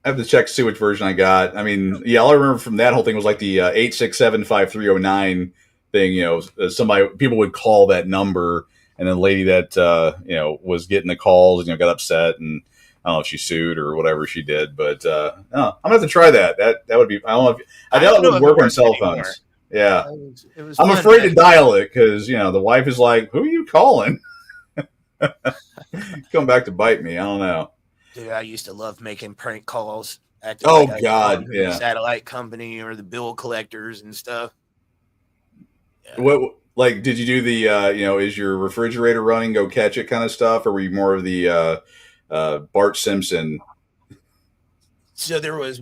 have to check to see which version I got. I mean, yeah, all I remember from that whole thing was like the 867-5309 thing. People would call that number, and then the lady that was getting the calls, got upset, and I don't know if she sued or whatever she did. But I'm gonna have to try that. That would be. I don't know if I doubt it would work on cell phones. Yeah, it was I'm afraid to dial it because the wife is like, "Who are you calling?" Come back to bite me. I don't know. Dude, I used to love making prank calls. Oh God, yeah. The satellite company or the bill collectors and stuff. Yeah. What did you do the is your refrigerator running? Go catch it kind of stuff, or were you more of the Bart Simpson? So there was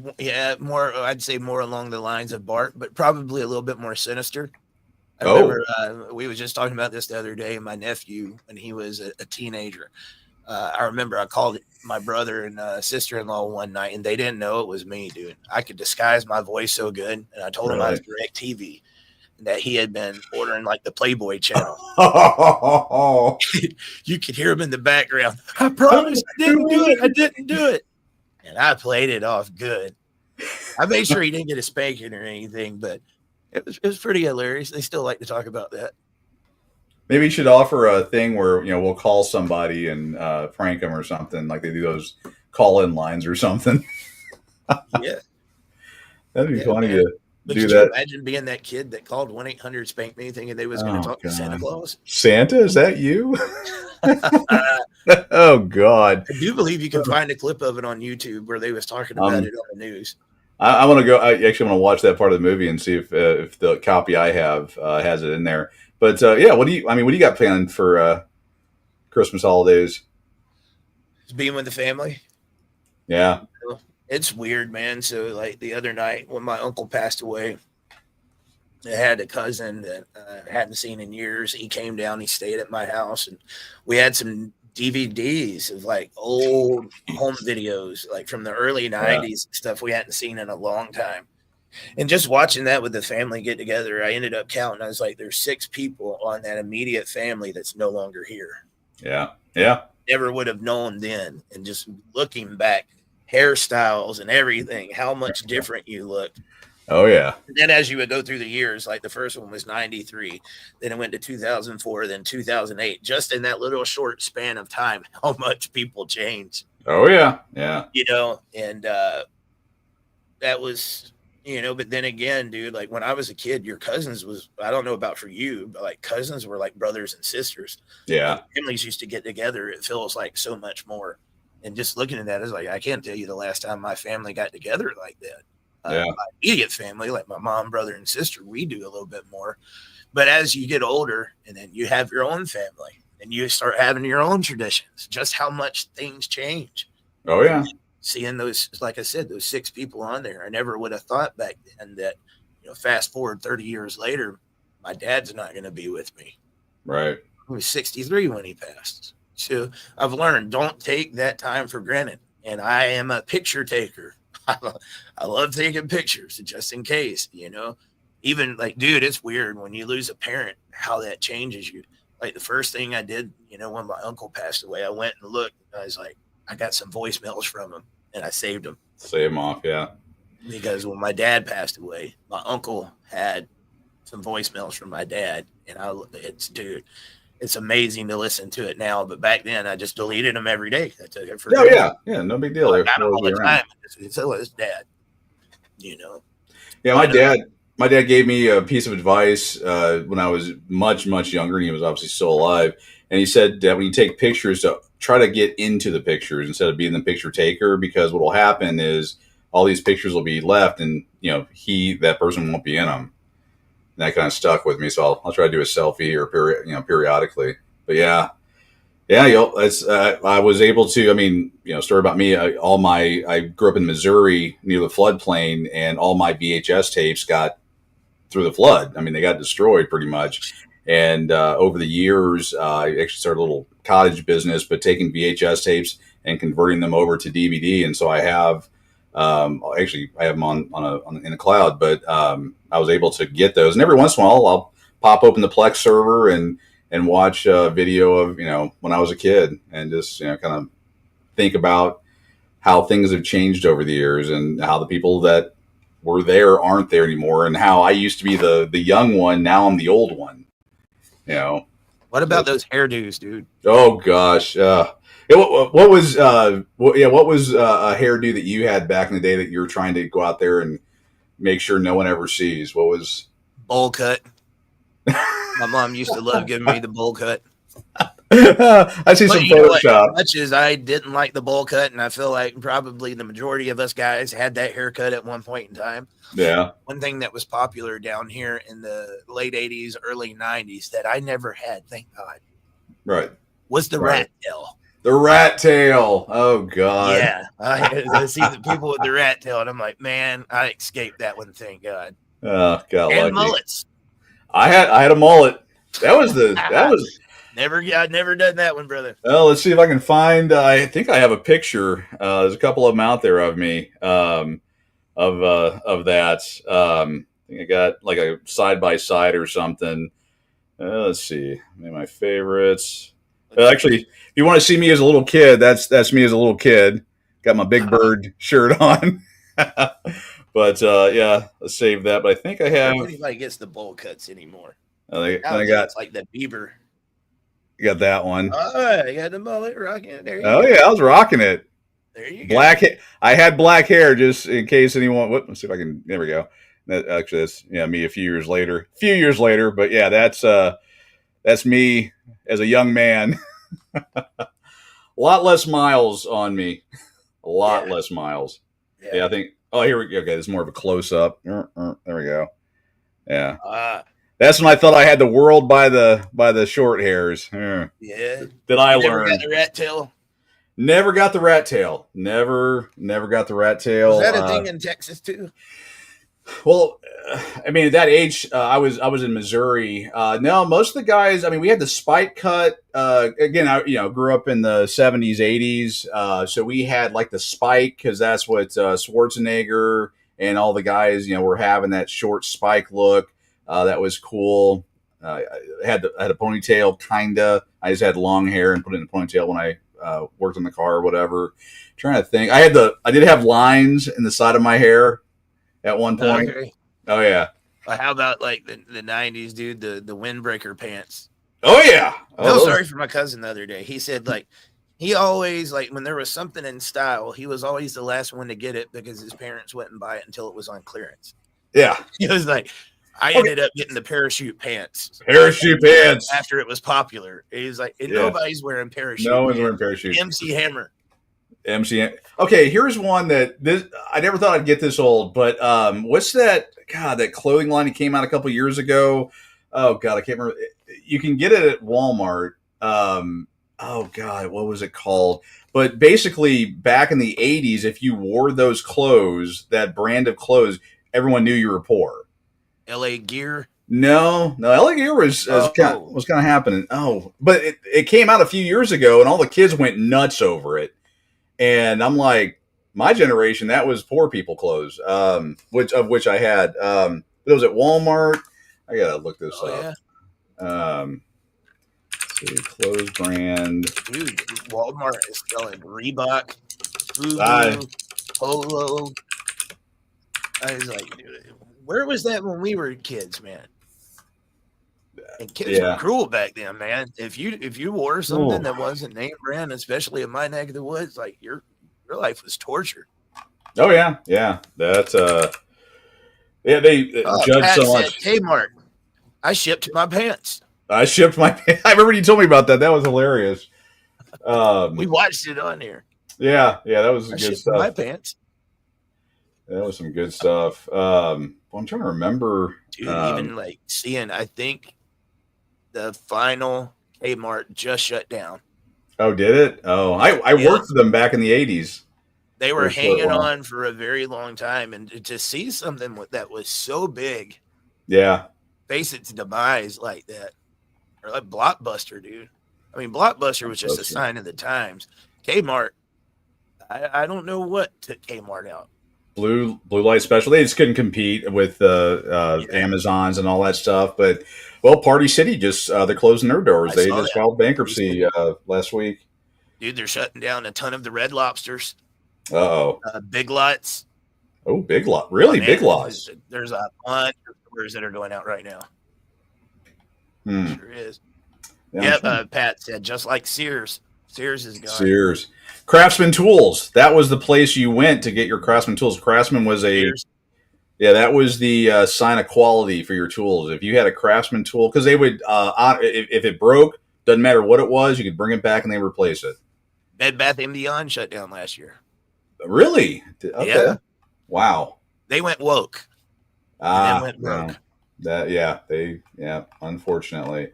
more. I'd say more along the lines of Bart, but probably a little bit more sinister. I remember we was just talking about this the other day. My nephew, when he was a teenager, I remember I called my brother and sister-in-law one night, and they didn't know it was me, dude. I could disguise my voice so good, and I told him I was DirecTV, and that he had been ordering like the Playboy channel. You could hear him in the background. I promise I didn't do it. I didn't do it. And I played it off good. I made sure he didn't get a spanking or anything, but it was pretty hilarious. They still like to talk about that. Maybe you should offer a thing where we'll call somebody and prank them or something, like they do those call-in lines or something. Yeah, that'd be funny to but do could that. You imagine being that kid that called 1-800-SPANK-ME thinking they was going to talk to Santa Claus? Santa, is that you? Oh God! I do believe you can find a clip of it on YouTube where they was talking about it on the news. I want to go. I actually want to watch that part of the movie and see if the copy I have has it in there. But what do you got planned for Christmas holidays? Being with the family. Yeah, it's weird, man. So like the other night when my uncle passed away, I had a cousin that I hadn't seen in years. He came down, he stayed at my house, and we had some DVDs of like old home videos, like from the early 90s, stuff we hadn't seen in a long time. And just watching that with the family get together, I ended up counting. I was like, there's 6 people on that immediate family that's no longer here. Yeah. Yeah. Never would have known then. And just looking back, hairstyles and everything, how much different you looked. Oh, yeah. And then as you would go through the years, like the first one was 93, then it went to 2004, then 2008. Just in that little short span of time, how much people changed. Oh, yeah. Yeah. And that was, but then again, dude, like when I was a kid, your cousins was, I don't know about for you, but like cousins were like brothers and sisters. Yeah. Families used to get together. It feels like so much more. And just looking at that, it's like, I can't tell you the last time my family got together like that. My immediate family, like my mom, brother, and sister, we do a little bit more. But as you get older and then you have your own family and you start having your own traditions, just how much things change. Oh, yeah. Seeing those, like I said, those 6 people on there, I never would have thought back then that, fast forward 30 years later, my dad's not going to be with me. Right. He was 63 when he passed. So I've learned, don't take that time for granted. And I am a picture taker. I love taking pictures just in case, even like, dude, it's weird when you lose a parent, how that changes you. Like the first thing I did, when my uncle passed away, I went and looked, and I was like, I got some voicemails from him and I saved them. Save them off. Yeah. Because when my dad passed away, my uncle had some voicemails from my dad, and it's amazing to listen to it now. But back then, I just deleted them every day. I took it for yeah, no big deal. I got them all the time. It's his dad, Yeah, my dad gave me a piece of advice when I was much, much younger, and he was obviously still alive. And he said that when you take pictures, to try to get into the pictures instead of being the picture taker, because what will happen is all these pictures will be left, and that person won't be in them. And that kind of stuck with me, so I'll try to do a selfie or periodically. But yeah, it's I was able to. I mean, story about me. I grew up in Missouri near the floodplain, and all my VHS tapes got through the flood. I mean, they got destroyed pretty much. And over the years, I actually started a little cottage business, but taking VHS tapes and converting them over to DVD. And so I have, actually, I have them on in the cloud, but I was able to get those. And every once in a while, I'll pop open the Plex server and watch a video of, when I was a kid, and just, kind of think about how things have changed over the years, and how the people that were there aren't there anymore, and how I used to be the young one. Now I'm the old one. What about those hairdos, dude? Oh gosh. What was a hairdo that you had back in the day that you were trying to go out there and make sure no one ever sees? What was bowl cut? My mom used to love giving me the bowl cut. I see some Photoshop. As much as I didn't like the bowl cut, and I feel like probably the majority of us guys had that haircut at one point in time. Yeah. One thing that was popular down here in the late 80s, early 90s that I never had, thank God. Right. Was the rat tail. The rat tail. Oh God. Yeah. I see the people with the rat tail, and I'm like, man, I escaped that one, thank God. Oh God. And mullets. I had a mullet. That was I'd never done that one, brother. Well, let's see if I can find. I think I have a picture. There's a couple of them out there of me of that. I think I got like a side by side or something. Let's see. Maybe my favorites. Actually, if you want to see me as a little kid, that's me as a little kid. Got my Big Bird shirt on. But yeah, let's save that. But I think I have. Nobody gets the bowl cuts anymore. I got like the Bieber. You got that one. Oh, you got the mullet rocking it. There you go. Yeah, I was rocking it. There you go. I had black hair just in case anyone. Let's see if I can. There we go. That's me a few years later. But yeah, that's me as a young man. A lot less miles on me. A lot less miles. Yeah, I think. Oh, here we go. Okay, this is more of a close up. There we go. Yeah. That's when I thought I had the world by the short hairs. Yeah. Did I learn? Got the rat tail? Never got the rat tail. Never got the rat tail. Was that a thing in Texas too? Well, I mean, at that age, I was in Missouri. No, most of the guys. I mean, we had the spike cut. Again, I grew up in the 70s, 80s. So we had like the spike, because that's what Schwarzenegger and all the guys were having, that short spike look. That was cool. I had a ponytail, kinda. I just had long hair and put it in a ponytail when I worked in the car or whatever. Trying to think. I did have lines in the side of my hair at one point. Okay. Oh yeah. Well, how about like the 90s, dude? The windbreaker pants. Oh yeah. Sorry for my cousin the other day. He said like he always, like, when there was something in style, he was always the last one to get it because his parents wouldn't buy it until it was on clearance. Yeah. He was like, I ended up getting the parachute pants. After it was popular. He's like, nobody's wearing parachute. No one's wearing parachute. MC Hammer. Okay, here's one that I never thought I'd get this old, but what's that? God, that clothing line that came out a couple years ago. Oh God, I can't remember. You can get it at Walmart. Oh God, what was it called? But basically, back in the 80s, if you wore those clothes, that brand of clothes, everyone knew you were poor. LA Gear? No, LA Gear was kind of happening. Oh, but it came out a few years ago, and all the kids went nuts over it. And I'm like, my generation, that was poor people clothes, which I had. But it was at Walmart. I gotta look this up. Yeah. Let's see, clothes brand. Dude, Walmart is selling Reebok, Polo. I was like, dude, where was that when we were kids, man? And kids were cruel back then, man. If you wore something that wasn't name brand, especially in my neck of the woods, like your life was torture. Oh yeah. That's they judge so much. Kmart. I shipped my pants. I shipped my. I remember you told me about that. That was hilarious. We watched it on here. Yeah, that was I good shipped my stuff. pants. That was some good stuff. I'm trying to remember. Dude, even like seeing, I think the final Kmart just shut down. Oh, did it? Oh, I worked with them back in the 80s. They were hanging on for a very long time. And to see something that was so big, yeah, face its demise like that, or like Blockbuster, dude. I mean, Blockbuster was just a sign of the times. Kmart, I don't know what took Kmart out. Blue light special. They just couldn't compete with Amazons and all that stuff. But Party City just they're closing their doors. They just filed bankruptcy last week. Dude, they're shutting down a ton of the Red Lobsters. Big Lots. Oh, Big Lot. Really? Big Lots. There's a bunch of stores that are going out right now. Sure is. Yeah, Pat said, just like Sears. Sears is gone. Sears. Craftsman Tools. That was the place you went to get your Craftsman tools. Craftsman was that was the sign of quality for your tools. If you had a Craftsman tool, because they would, if it broke, doesn't matter what it was, you could bring it back and they replace it. Bed Bath & Beyond shut down last year. Really? Okay. Yeah. Wow. They went woke. And then went broke. Unfortunately.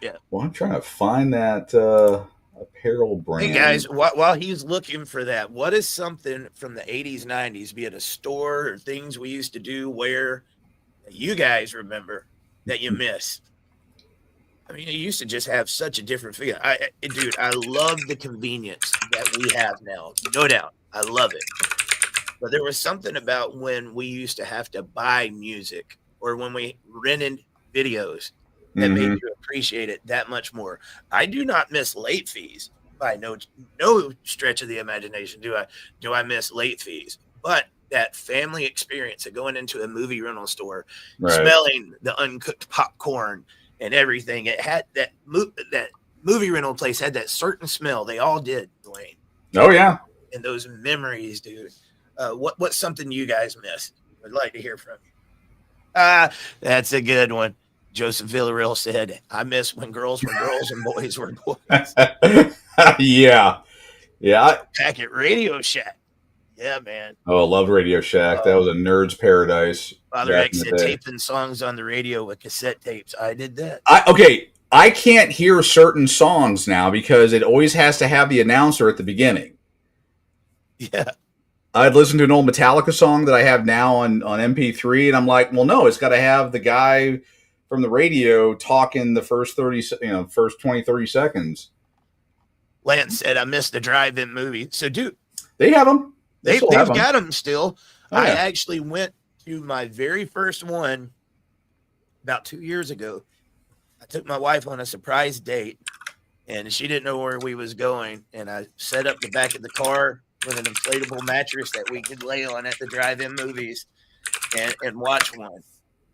Yeah. Well, I'm trying to find that apparel brand. Hey guys, while he's looking for that, what is something from the 80s, 90s, be it a store or things we used to do where you guys remember that you miss? I mean, you used to just have such a different feel. Dude, I love the convenience that we have now. No doubt. I love it. But there was something about when we used to have to buy music or when we rented videos that made you appreciate it that much more. I do not miss late fees by no stretch of the imagination. Do I miss late fees? But that family experience of going into a movie rental store, smelling the uncooked popcorn and everything. It had that movie rental place had that certain smell. They all did, Dewayne. Oh yeah. And those memories, dude. What's something you guys miss? I'd like to hear from you. That's a good one. Joseph Villarreal said, I miss when girls were girls and boys were boys. Yeah. Packet Radio Shack. Yeah, man. Oh, I love Radio Shack. That was a nerd's paradise. Father X said taping songs on the radio with cassette tapes. I did that. I can't hear certain songs now because it always has to have the announcer at the beginning. Yeah. I'd listen to an old Metallica song that I have now on MP3, and I'm like, well, no, it's got to have the guy from the radio talking the first 20, 30 seconds. Lance said, I missed the drive-in movie. So, dude, they have them. They've got them still. Oh, yeah. I actually went to my very first one about 2 years ago. I took my wife on a surprise date, and she didn't know where we was going. And I set up the back of the car with an inflatable mattress that we could lay on at the drive-in movies and watch one.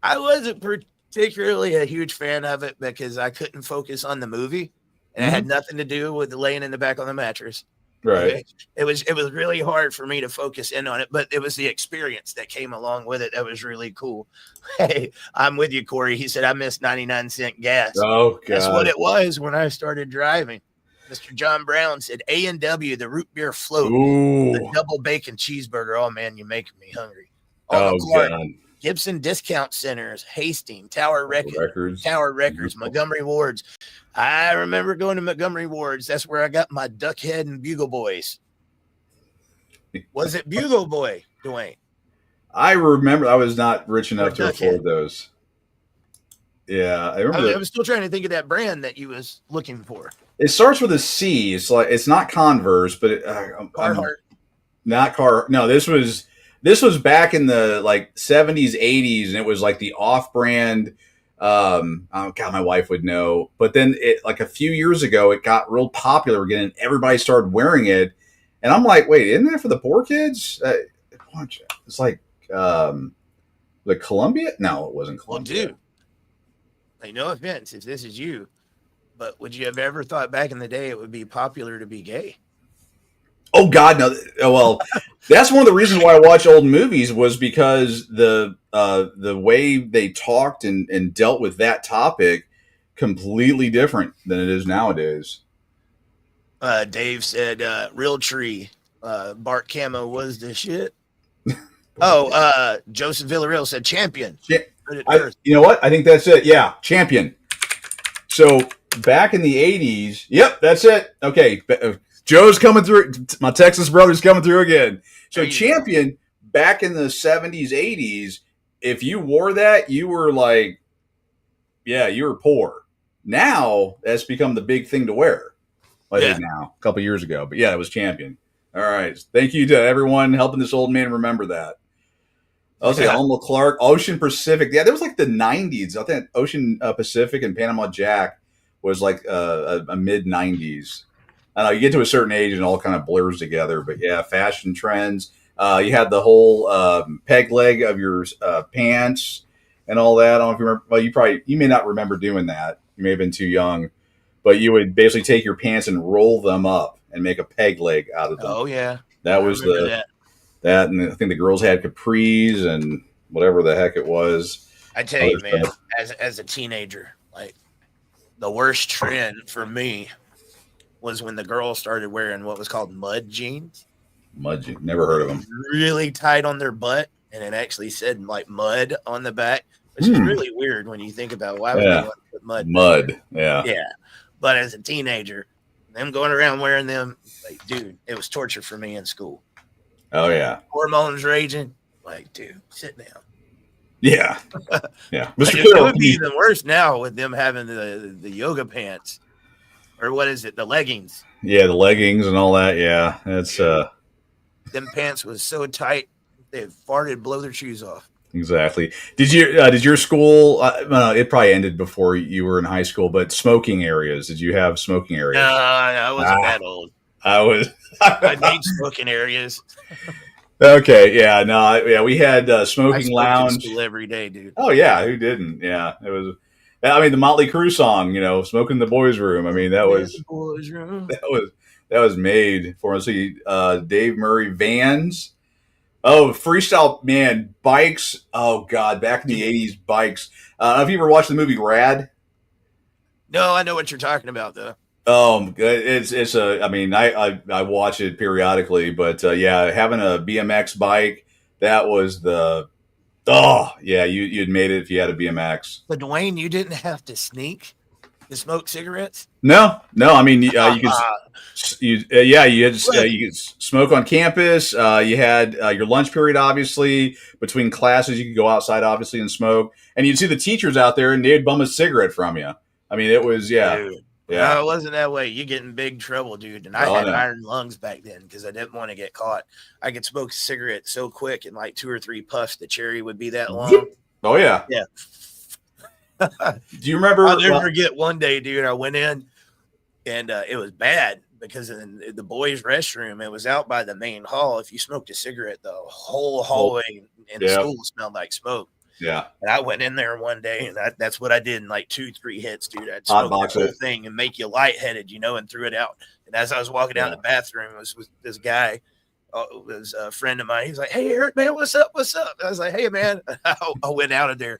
I wasn't particularly a huge fan of it because I couldn't focus on the movie, and it had nothing to do with laying in the back on the mattress. Right. Okay? It was really hard for me to focus in on it, but it was the experience that came along with it that was really cool. Hey, I'm with you, Corey. He said I missed 99-cent gas. Oh, God. That's what it was when I started driving. Mr. John Brown said A&W, the root beer float, the double bacon cheeseburger. Oh, man, you're making me hungry. God. Gibson Discount Centers, Hastings, Tower Records, Montgomery Wards. I remember going to Montgomery Wards. That's where I got my Duck Head and Bugle Boys. Was it Bugle Boy, Dewayne? I remember. I was not rich enough to afford those. Yeah, I remember. I was still trying to think of that brand that you was looking for. It starts with a C. It's not Converse, but Carhartt. Not Car. No, this was back in the 70s, 80s, and it was like the off-brand. Oh God, my wife would know. But then a few years ago, it got real popular again, and everybody started wearing it. And I'm like, wait, isn't that for the poor kids? It's like the Columbia. No, it wasn't Columbia. Well, dude, no offense if this is you, but would you have ever thought back in the day it would be popular to be gay? Oh God, no! Well, that's one of the reasons why I watch old movies was because the way they talked and dealt with that topic completely different than it is nowadays. Dave said, real tree, Bart Camo was the shit. Oh, Joseph Villarreal said champion. You know what? I think that's it. Yeah, champion. So back in the 80s, yep, that's it. Okay, Joe's coming through. My Texas brother's coming through again. So champion back in the 70s, 80s, if you wore that, you were like, yeah, you were poor. Now that's become the big thing to wear. Well, yeah. Now, a couple years ago. But yeah, it was champion. All right. Thank you to everyone helping this old man remember that. I was like Alma Clark, Ocean Pacific. Yeah, there was like the 90s. I think Ocean Pacific and Panama Jack was like a mid 90s. I don't know, you get to a certain age and it all kind of blurs together. But yeah, fashion trends. You had the whole peg leg of your pants and all that. I don't know if you remember. Well, you may not remember doing that. You may have been too young. But you would basically take your pants and roll them up and make a peg leg out of them. Oh, yeah. That was that. And I think the girls had capris and whatever the heck it was. I tell you, man, as a teenager, like the worst trend for me was when the girls started wearing what was called mud jeans. Mud jeans. Never heard of them. Really tight on their butt. And it actually said like mud on the back, which is really weird when you think about why would they want to put mud. Mud. Yeah. Yeah. But as a teenager, them going around wearing them, like, dude, it was torture for me in school. Oh, yeah. Hormones raging. Like, dude, sit down. Yeah. Yeah. Mr. Like, it would be even worse now with them having the yoga pants. Or what is it? The leggings. Yeah, the leggings and all that. Yeah. That's them pants was so tight, they farted, blow their shoes off. Exactly. Did your school? It probably ended before you were in high school. But smoking areas? Did you have smoking areas? No, I wasn't that old. I was. I made smoking areas. Okay. Yeah. No. Yeah. We had smoking lounge every day, dude. Oh yeah. Who didn't? Yeah. It was. I mean, the Motley Crue song. Smoking in the boys' room. I mean, that was the boys' room. That was made for us. Dave Murray Vans. Oh, freestyle, man, bikes. Oh, God, back in the 80s, bikes. Have you ever watched the movie Rad? No, I know what you're talking about, though. I watch it periodically, but yeah, having a BMX bike, that was you'd made it if you had a BMX. But Dewayne, you didn't have to sneak to smoke cigarettes? No. I mean, you could. You could smoke on campus. You had your lunch period, obviously. Between classes, you could go outside, obviously, and smoke. And you'd see the teachers out there, and they'd bum a cigarette from you. I mean, it was, Dude. Yeah. No, it wasn't that way. You get in big trouble, dude. And I had iron lungs back then because I didn't want to get caught. I could smoke a cigarette so quick in like 2 or 3 puffs, the cherry would be that long. Oh, yeah. Yeah. Do you remember? I'll never forget one day, dude. I went in, and it was bad. Because in the boys' restroom, it was out by the main hall. If you smoked a cigarette, the whole hallway in the school smelled like smoke. Yeah. And I went in there one day, and that's what I did in like 2-3 hits, dude. I'd smoke the whole thing and make you lightheaded, and threw it out. And as I was walking down the bathroom, was this guy, was a friend of mine. He was like, "Hey, Eric, man, what's up? What's up?" I was like, "Hey, man." I went out of there.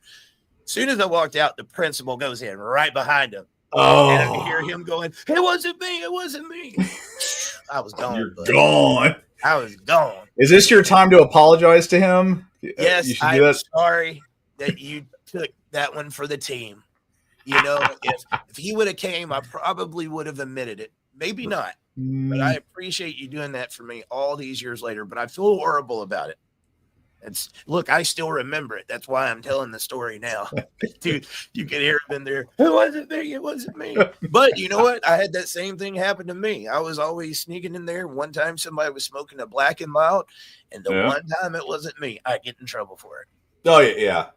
As soon as I walked out, the principal goes in right behind him. Oh, and I could hear him going, "It wasn't me. It wasn't me." I was gone. You're gone. I was gone. Is this your time to apologize to him? Yes, I'm sorry that you took that one for the team. If he would have came, I probably would have admitted it. Maybe not. But I appreciate you doing that for me all these years later. But I feel horrible about it. Look, I still remember it. That's why I'm telling the story now. Dude, you can hear him in there. It wasn't me. It wasn't me. But you know what? I had that same thing happen to me. I was always sneaking in there. One time somebody was smoking a Black and Mild, and the one time it wasn't me, I get in trouble for it. Oh, yeah.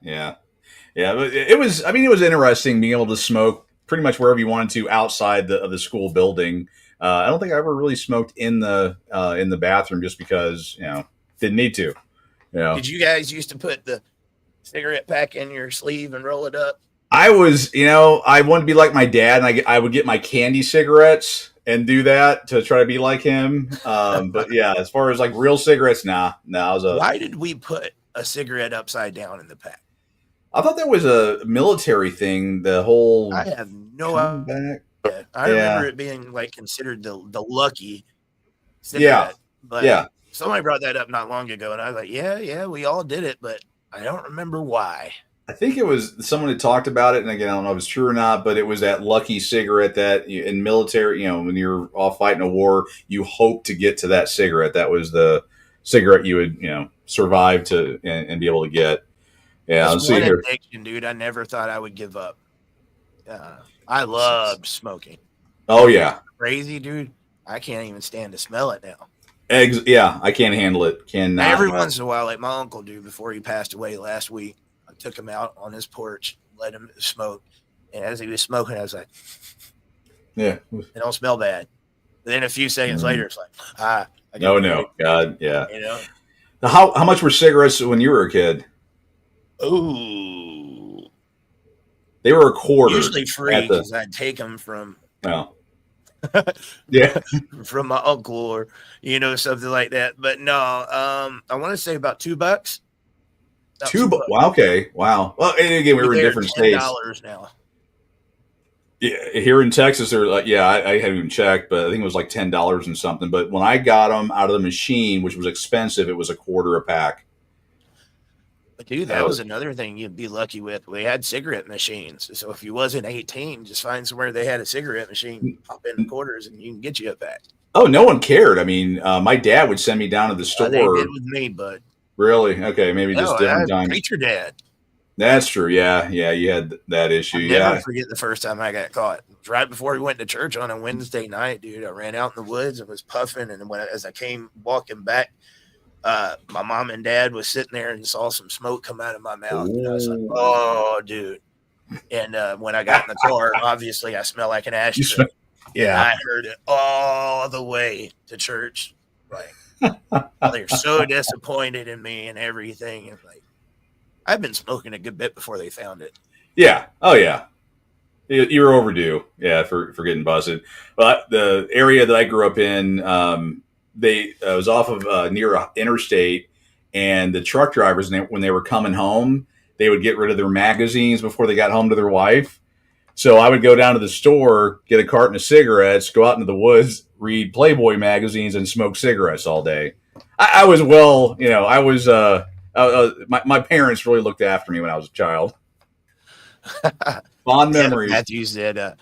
But it was interesting being able to smoke pretty much wherever you wanted to outside of the school building. I don't think I ever really smoked in the bathroom just because, didn't need to. Yeah. Did you guys used to put the cigarette pack in your sleeve and roll it up? I was, I wanted to be like my dad, and I would get my candy cigarettes and do that to try to be like him. But yeah, as far as like real cigarettes, nah. Why did we put a cigarette upside down in the pack? I thought that was a military thing. The whole I have no comeback. idea. I remember Yeah. it being like considered the lucky Yeah. cigarette, but Yeah. somebody brought that up not long ago, and I was like, yeah, we all did it, but I don't remember why. I think it was someone had talked about it, and again, I don't know if it's true or not, but it was that lucky cigarette that in military, when you're off fighting a war, you hope to get to that cigarette. That was the cigarette you would, survive to and be able to get. Yeah, That's let's see one here. addiction, dude. I never thought I would give up. I loved smoking. Oh yeah, Crazy, dude. I can't even stand to smell it now. eggs. Yeah, I can't handle it. Every Cannot. once in a while, like my uncle, dude, before he passed away last week, I took him out on his porch, let him smoke. And as he was smoking, I was like, Yeah. it don't smell bad. But then a few seconds later, it's like, I No, got no, God, yeah. you know. How much were cigarettes when you were a kid? Ooh. They were a quarter. Usually free because I'd take them from Oh. Yeah. from my uncle or something like that. But no, I want to say about $2. About $2. Wow. Okay. Wow. Well, and again, we were in different states. $10 now. Yeah, here in Texas, they're like, I haven't even checked, but I think it was like $10 and something. But when I got them out of the machine, which was expensive, it was a quarter a pack. But dude, that was another thing you'd be lucky with. We had cigarette machines, so if you wasn't 18, just find somewhere they had a cigarette machine, pop in the quarters, and you can get you a pack. Oh, no one cared. I mean, my dad would send me down to the store. They did with me, but really, okay, maybe just different times. Preacher dad. That's true. Yeah, you had that issue. I'll never forget the first time I got caught. It was right before we went to church on a Wednesday night, dude. I ran out in the woods and was puffing, and as I came walking back, my mom and dad was sitting there and saw some smoke come out of my mouth. And I was like, "Oh, dude!" And when I got in the car, obviously I smell like an ashtray. Yeah, I heard it all the way to church. Like they're so disappointed in me and everything. And like, I've been smoking a good bit before they found it. Yeah. Oh yeah. You were overdue. Yeah, for getting busted. But the area that I grew up in, they was off of near an interstate, and the truck drivers, when they were coming home, they would get rid of their magazines before they got home to their wife. So I would go down to the store, get a carton of cigarettes, go out into the woods, read Playboy magazines, and smoke cigarettes all day. I was I was. My parents really looked after me when I was a child. Fond memories. Matthew said,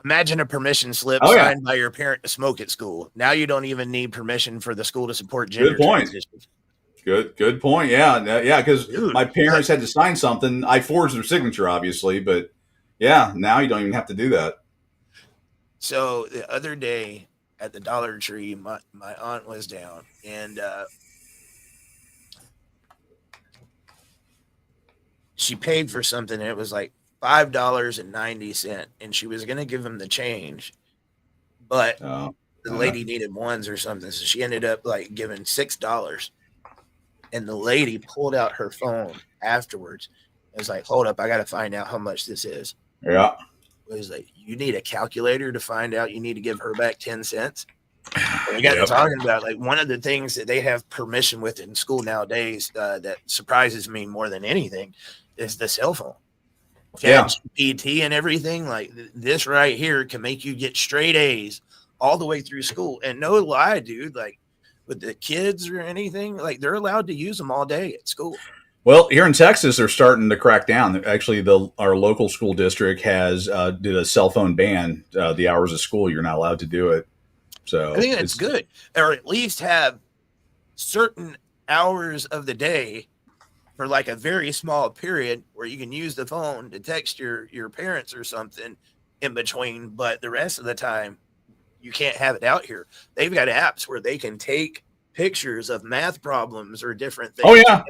imagine a permission slip signed by your parent to smoke at school. Now you don't even need permission for the school to support gender transition. Good point. Yeah, because my parents had to sign something. I forged their signature, obviously, but yeah, now you don't even have to do that. So the other day at the Dollar Tree, my aunt was down, and she paid for something, and it was like $5.90, and she was going to give him the change, but the lady needed ones or something, so she ended up like giving $6. And the lady pulled out her phone afterwards. It was like, hold up, I got to find out how much this is. Yeah. It was like, you need a calculator to find out you need to give her back 10 cents. And we got to talking about like one of the things that they have permission with in school nowadays that surprises me more than anything is the cell phone. GPT and everything like this right here can make you get straight A's all the way through school. And no lie, dude, like with the kids or anything, like they're allowed to use them all day at school. Well, here in Texas, they're starting to crack down. Actually, our local school district has did a cell phone ban. The hours of school, you're not allowed to do it. So I think that's good, or at least have certain hours of the day for like a very small period where you can use the phone to text your parents or something in between. But the rest of the time, you can't have it out here. They've got apps where they can take pictures of math problems or different things. Oh yeah.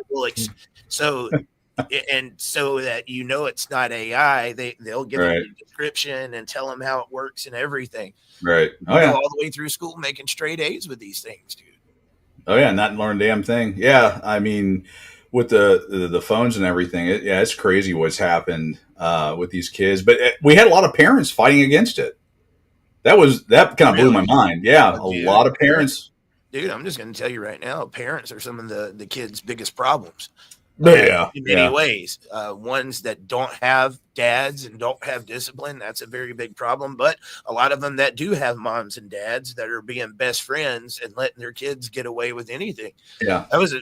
So that it's not AI, they'll give them a description and tell them how it works and everything. Right. Oh yeah. All the way through school making straight A's with these things, dude. Oh yeah, not learn a damn thing. Yeah, I mean, with the phones and everything, it's crazy what's happened with these kids. But we had a lot of parents fighting against it. That kind of blew my mind. Yeah, a lot of parents. Dude, I'm just going to tell you right now, parents are some of the kids' biggest problems. Yeah, in many yeah, ways. Ones that don't have dads and don't have discipline, that's a very big problem. But a lot of them that do have moms and dads that are being best friends and letting their kids get away with anything. yeah. That was a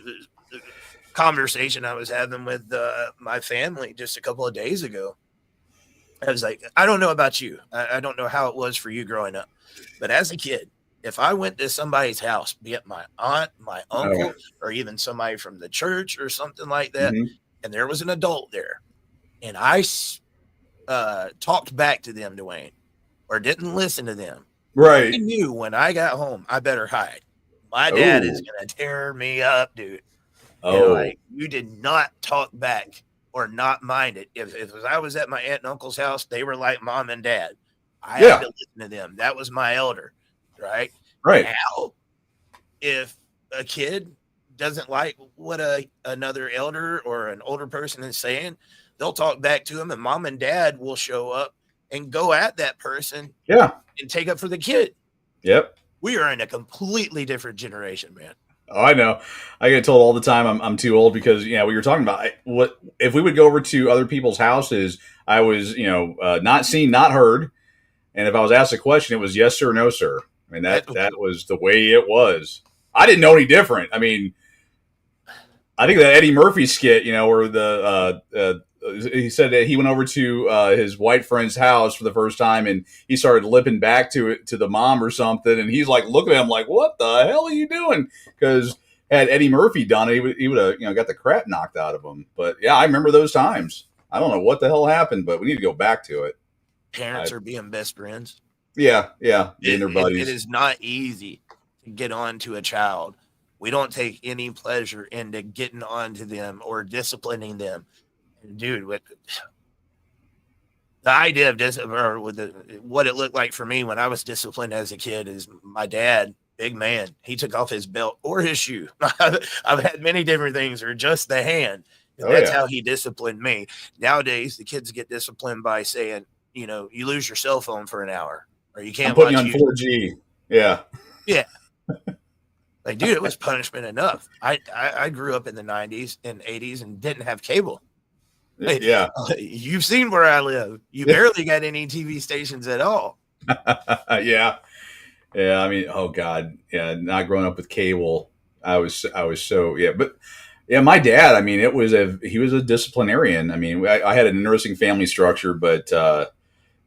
conversation I was having with my family just a couple of days ago. I was like, I don't know about you. I don't know how it was for you growing up. But as a kid, if I went to somebody's house, be it my aunt, my Oh, yeah. uncle, or even somebody from the church or something like that, Mhm. and there was an adult there, and I talked back to them, Dewayne, or didn't listen to them, I Right. knew when I got home, I better hide. My dad is Oh, going to tear me up, dude. And oh, like, you did not talk back or not mind it. If I was at my aunt and uncle's house, they were like mom and dad. I had yeah, to listen to them. That was my elder, right? right. Now, if a kid doesn't like what another elder or an older person is saying, they'll talk back to them, and mom and dad will show up and go at that person Yeah, and take up for the kid. yep. We are in a completely different generation, man. Oh, I know. I get told all the time I'm too old because we were talking about what if we would go over to other people's houses. I was not seen, not heard, and if I was asked a question, it was yes sir, no sir. I mean that was the way it was. I didn't know any different. I mean, I think that Eddie Murphy skit, where he said that he went over to his white friend's house for the first time, and he started lipping back to it to the mom or something, and he's like looking at him like, "What the hell are you doing?" Because had Eddie Murphy done it, he would have got the crap knocked out of him. But yeah, I remember those times. I don't know what the hell happened, but we need to go back to it. Parents are being best friends. Yeah, being their It buddies. is not easy to get on to a child. We don't take any pleasure into getting on to them or disciplining them. Dude, with the idea of or with what it looked like for me when I was disciplined as a kid is my dad, big man, he took off his belt or his shoe. I've had many different things, or just the hand. And Oh that's yeah, how he disciplined me. Nowadays, the kids get disciplined by saying, you lose your cell phone for an hour, or you I'm can't putting you watch on you. 4G. Yeah, Yeah. Like, dude, it was punishment enough. I grew up in the 90s and 80s and didn't have cable. Hey, yeah, you've seen where I live. You barely got any TV stations at all. yeah. Yeah, I mean, oh God, yeah, not growing up with cable, I was so but yeah, my dad. I mean, he was a disciplinarian. I mean, I had an interesting family structure, but I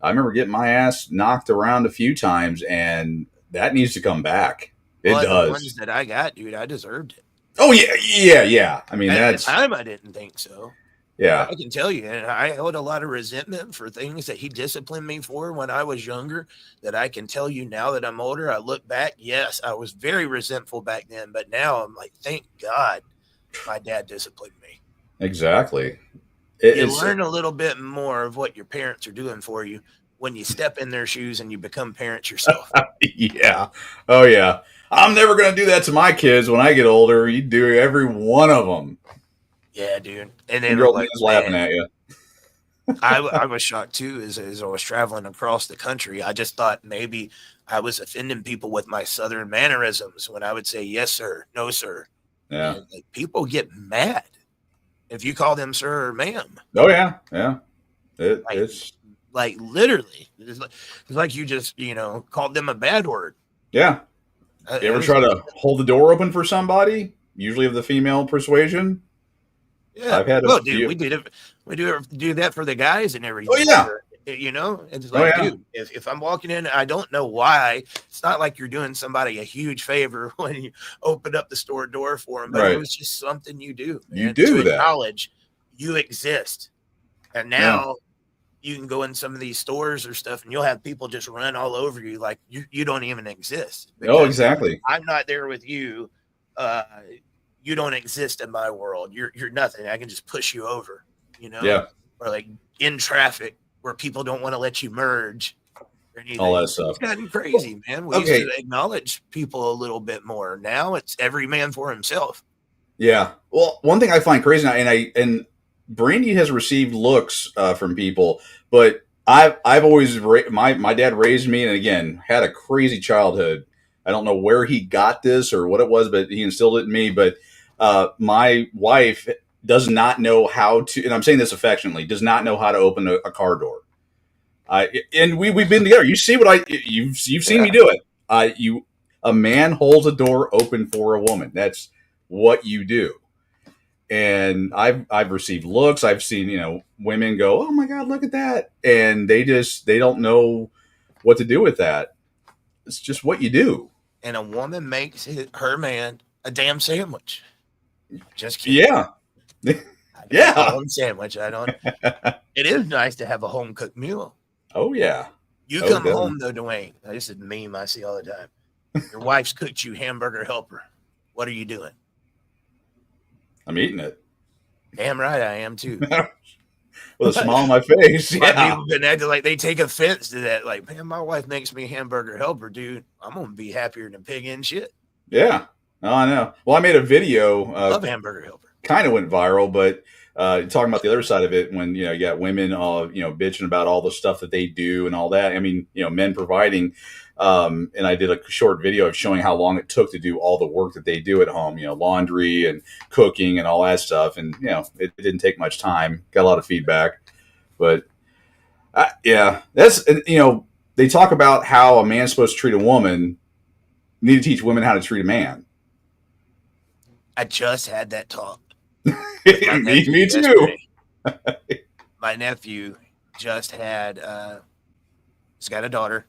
remember getting my ass knocked around a few times, and that needs to come back. It Well, and the ones does. that I got, dude, I deserved it. Oh yeah, yeah, yeah. I mean, At the that's time, I didn't think so. But yeah, I can tell you, and I held a lot of resentment for things that he disciplined me for when I was younger. That I can tell you now that I'm older, I look back, yes, I was very resentful back then. But now I'm like, thank God my dad disciplined me. exactly. You It's learn a little bit more of what your parents are doing for you when you step in their shoes and you become parents yourself. yeah. Oh yeah. I'm never gonna do that to my kids when I get older. You do every one of them. Yeah, dude. And And then girl like, is laughing man, at you. I was shocked too as I was traveling across the country. I just thought maybe I was offending people with my Southern mannerisms when I would say, yes, sir, no, sir. Yeah. And like, people get mad if you call them sir or ma'am. Oh yeah. Yeah. Like, It's like literally, it's like you just, called them a bad word. yeah. You It ever was, try to hold the door open for somebody? Usually of the female persuasion. yeah. I've had a Well, dude, few. we do that for the guys and Oh everything. yeah. It's Oh like, yeah. dude, if I'm walking in, I don't know why. It's not like you're doing somebody a huge favor when you open up the store door for them, but it Right. was just something you do, You man, to do that. acknowledge you exist. And Yeah. now you can go in some of these stores or stuff, and you'll have people just run all over you like you don't even exist Oh, because exactly. I'm not there with you. Uh, you don't exist in my world. You're nothing. I can just push you over, Yeah. or like in traffic where people don't want to let you merge or All anything. that stuff. It's gotten crazy, man. We used Okay. to acknowledge people a little bit more. Now it's every man for himself. Yeah. Well, one thing I find crazy now, and Brandy has received looks from people, but I've always my dad raised me, and again had a crazy childhood. I don't know where he got this or what it was, but he instilled it in me. But my wife does not know how to, and I'm saying this affectionately, does not know how to open a car door. And we've been together. You see what you've seen me do it. A man holds a door open for a woman. That's what you do. And I've received looks. I've seen, women go, "Oh my God, look at that," and they don't know what to do with that. It's just what you do. And a woman makes her man a damn sandwich. Just kidding. Yeah. Yeah. A home sandwich. I don't. It is nice to have a home cooked meal. Oh yeah. You come home though, Dewayne. This is a meme I see all the time. Your wife's cooked you hamburger helper. What are you doing? I'm eating it. Damn right I am too. With a smile on my face. Yeah. People been acting like they take offense to that. Like, man, my wife makes me a hamburger helper, dude. I'm gonna be happier than pig in shit. Yeah. Oh, I know. Well, I made a video. Love hamburger helper. Kind of went viral, but talking about the other side of it, when you got women, bitching about all the stuff that they do and all that. I mean, men providing. And I did a short video of showing how long it took to do all the work that they do at home. Laundry and cooking and all that stuff. And it didn't take much time. Got a lot of feedback, but that's they talk about how a man's supposed to treat a woman. You need to teach women how to treat a man. I just had that talk. Me too. My nephew just had he's got a daughter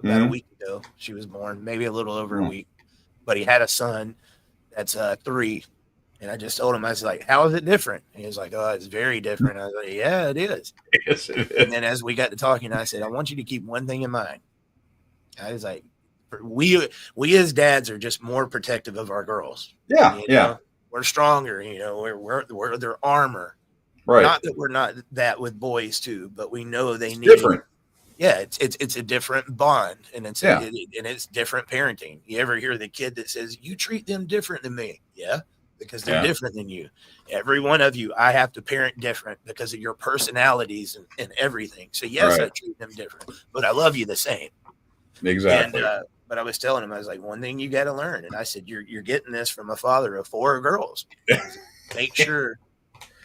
about a week ago. She was born, maybe a little over a week, but he had a son that's 3. And I just told him, I was like, how is it different? And he was like, oh, it's very different. I was like, yeah, it is. Yes, it is. And then as we got to talking, I said, I want you to keep one thing in mind. I was like, we as dads are just more protective of our girls. Yeah, yeah. We're stronger, we're their armor. Right. Not that we're not that with boys too, but we know they need different. Yeah, it's a different bond, and it's different parenting. You ever hear the kid that says, "You treat them different than me"? Yeah, because they're different than you. Every one of you, I have to parent different because of your personalities and everything. So yes, I treat them different, but I love you the same. Exactly. And, but I was telling him, I was like, one thing you got to learn, and I said, you're getting this from a father of 4 girls. Make sure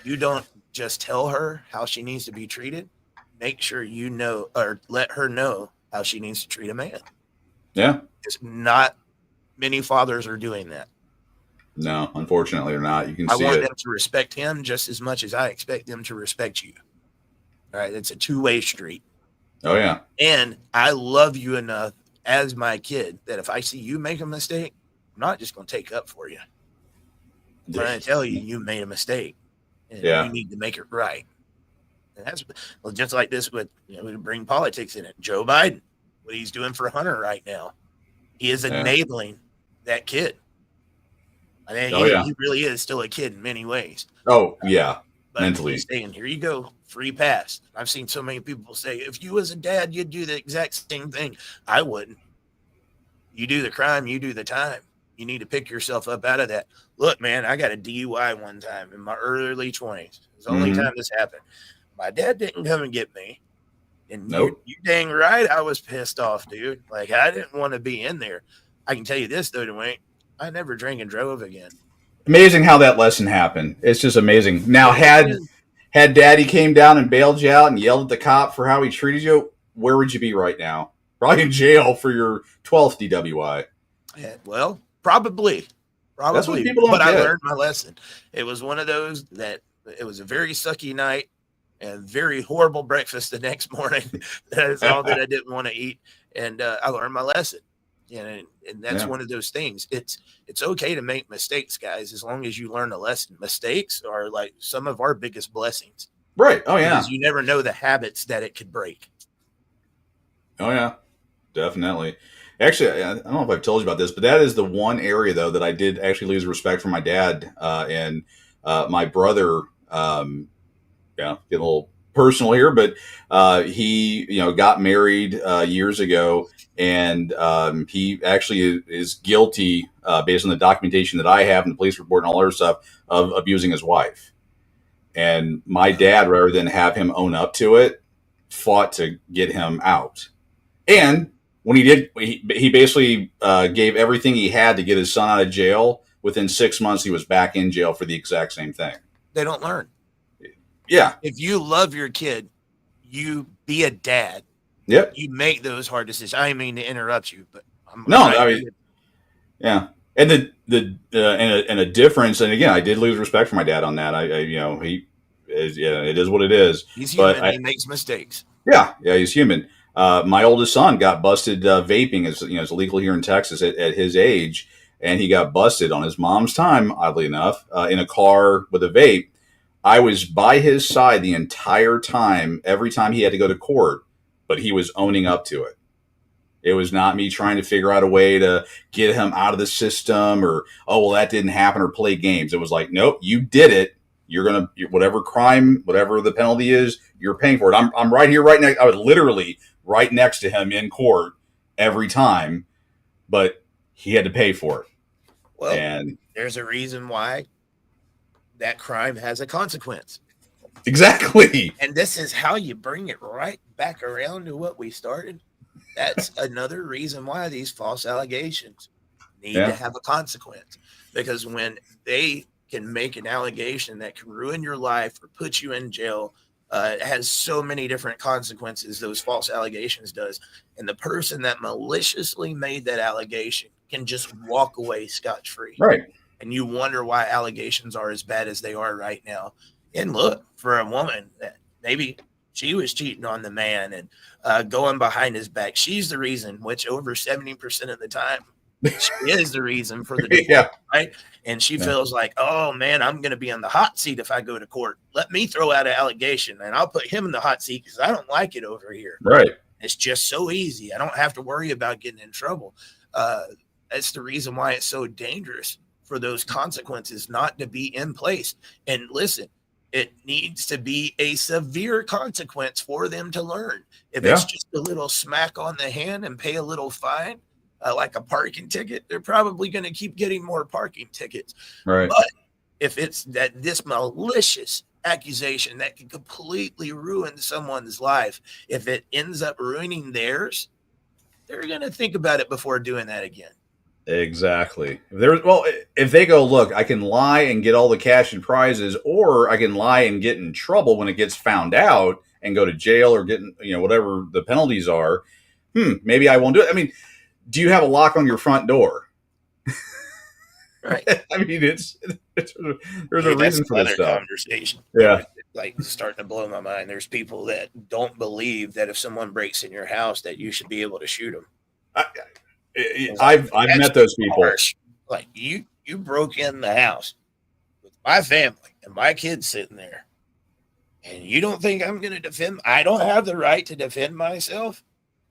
you don't just tell her how she needs to be treated. Make sure you know, or let her know how she needs to treat a man. Yeah. It's not many fathers are doing that. No, unfortunately, they're not. You can see it. I want them to respect him just as much as I expect them to respect you. All right. It's a 2-way street. Oh, yeah. And I love you enough as my kid that if I see you make a mistake, I'm not just going to take up for you. I'm going to tell you made a mistake and you need to make it right. And that's just like this with, we bring politics in it. Joe Biden, what he's doing for Hunter right now, he is enabling that kid. I mean, he really is still a kid in many ways. Oh, yeah. But mentally. He's saying, here you go, free pass. I've seen so many people say, if you was a dad, you'd do the exact same thing. I wouldn't. You do the crime, you do the time. You need to pick yourself up out of that. Look, man, I got a DUI one time in my early 20s. It's the only time this happened. My dad didn't come and get me. And you dang right, I was pissed off, dude. Like, I didn't want to be in there. I can tell you this, though, Dewayne. I never drank and drove again. Amazing how that lesson happened. It's just amazing. Now, had Daddy came down and bailed you out and yelled at the cop for how he treated you, where would you be right now? Probably in jail for your 12th DWI. Yeah, well, probably. That's what people don't get. I learned my lesson. It was one of those that it was a very sucky night and very horrible breakfast the next morning. That is all that I didn't want to eat. And I learned my lesson. And that's one of those things. It's okay to make mistakes, guys, as long as you learn a lesson. Mistakes are like some of our biggest blessings. Right. Oh, yeah. Because you never know the habits that it could break. Oh, yeah. Definitely. Actually, I don't know if I've told you about this, but that is the one area, though, that I did actually lose respect for my dad and my brother. Get a little personal here, but he, got married years ago, and he actually is guilty, based on the documentation that I have and the police report and all other stuff, of abusing his wife. And my dad, rather than have him own up to it, fought to get him out. And when he did, he basically gave everything he had to get his son out of jail. Within 6 months, he was back in jail for the exact same thing. they don't learn. Yeah. If you love your kid, you be a dad. Yep. You make those hard decisions. I didn't mean to interrupt you, but I'm No, trying I to mean, yeah. And and a difference. And again, I did lose respect for my dad on that. I you know, he is, yeah, it is what it is. he's But human. He makes mistakes. yeah, he's human. My oldest son got busted vaping. Is it's illegal here in Texas at his age, and he got busted on his mom's time. Oddly enough, in a car with a vape. I was by his side the entire time. Every time he had to go to court, but he was owning up to it. It was not me trying to figure out a way to get him out of the system or, oh, well, that didn't happen or play games. It was like, nope, you did it. You're going to, whatever crime, whatever the penalty is, you're paying for it. I'm right here, right next. I was literally right next to him in court every time, but he had to pay for it. Well, and there's a reason why that crime has a consequence. Exactly. And this is how you bring it right back around to what we started. That's another reason why these false allegations need to have a consequence, because when they can make an allegation that can ruin your life or put you in jail, it has so many different consequences, those false allegations does. And the person that maliciously made that allegation can just walk away scot-free. Right. And you wonder why allegations are as bad as they are right now. And look, for a woman that maybe she was cheating on the man and going behind his back, she's the reason, which over 70% of the time, she is the reason for the divorce, right? And she feels like, oh, man, I'm going to be on the hot seat if I go to court. Let me throw out an allegation, and I'll put him in the hot seat because I don't like it over here. Right. It's just so easy. I don't have to worry about getting in trouble. That's the reason why it's so dangerous for those consequences not to be in place. And listen, it needs to be a severe consequence for them to learn. If it's just a little smack on the hand and pay a little fine, like a parking ticket, they're probably going to keep getting more parking tickets. Right. But if it's that this malicious accusation that can completely ruin someone's life, if it ends up ruining theirs, they're going to think about it before doing that again. Exactly. If they go, look, I can lie and get all the cash and prizes, or I can lie and get in trouble when it gets found out and go to jail or get, whatever the penalties are. Maybe I won't do it. I mean, do you have a lock on your front door? Right. I mean, there's a reason for this stuff. Conversation. Yeah. Like starting to blow my mind. There's people that don't believe that if someone breaks in your house that you should be able to shoot them. I've met those people. Harsh. Like you broke in the house with my family and my kids sitting there, and you don't think I'm going to defend? I don't have the right to defend myself.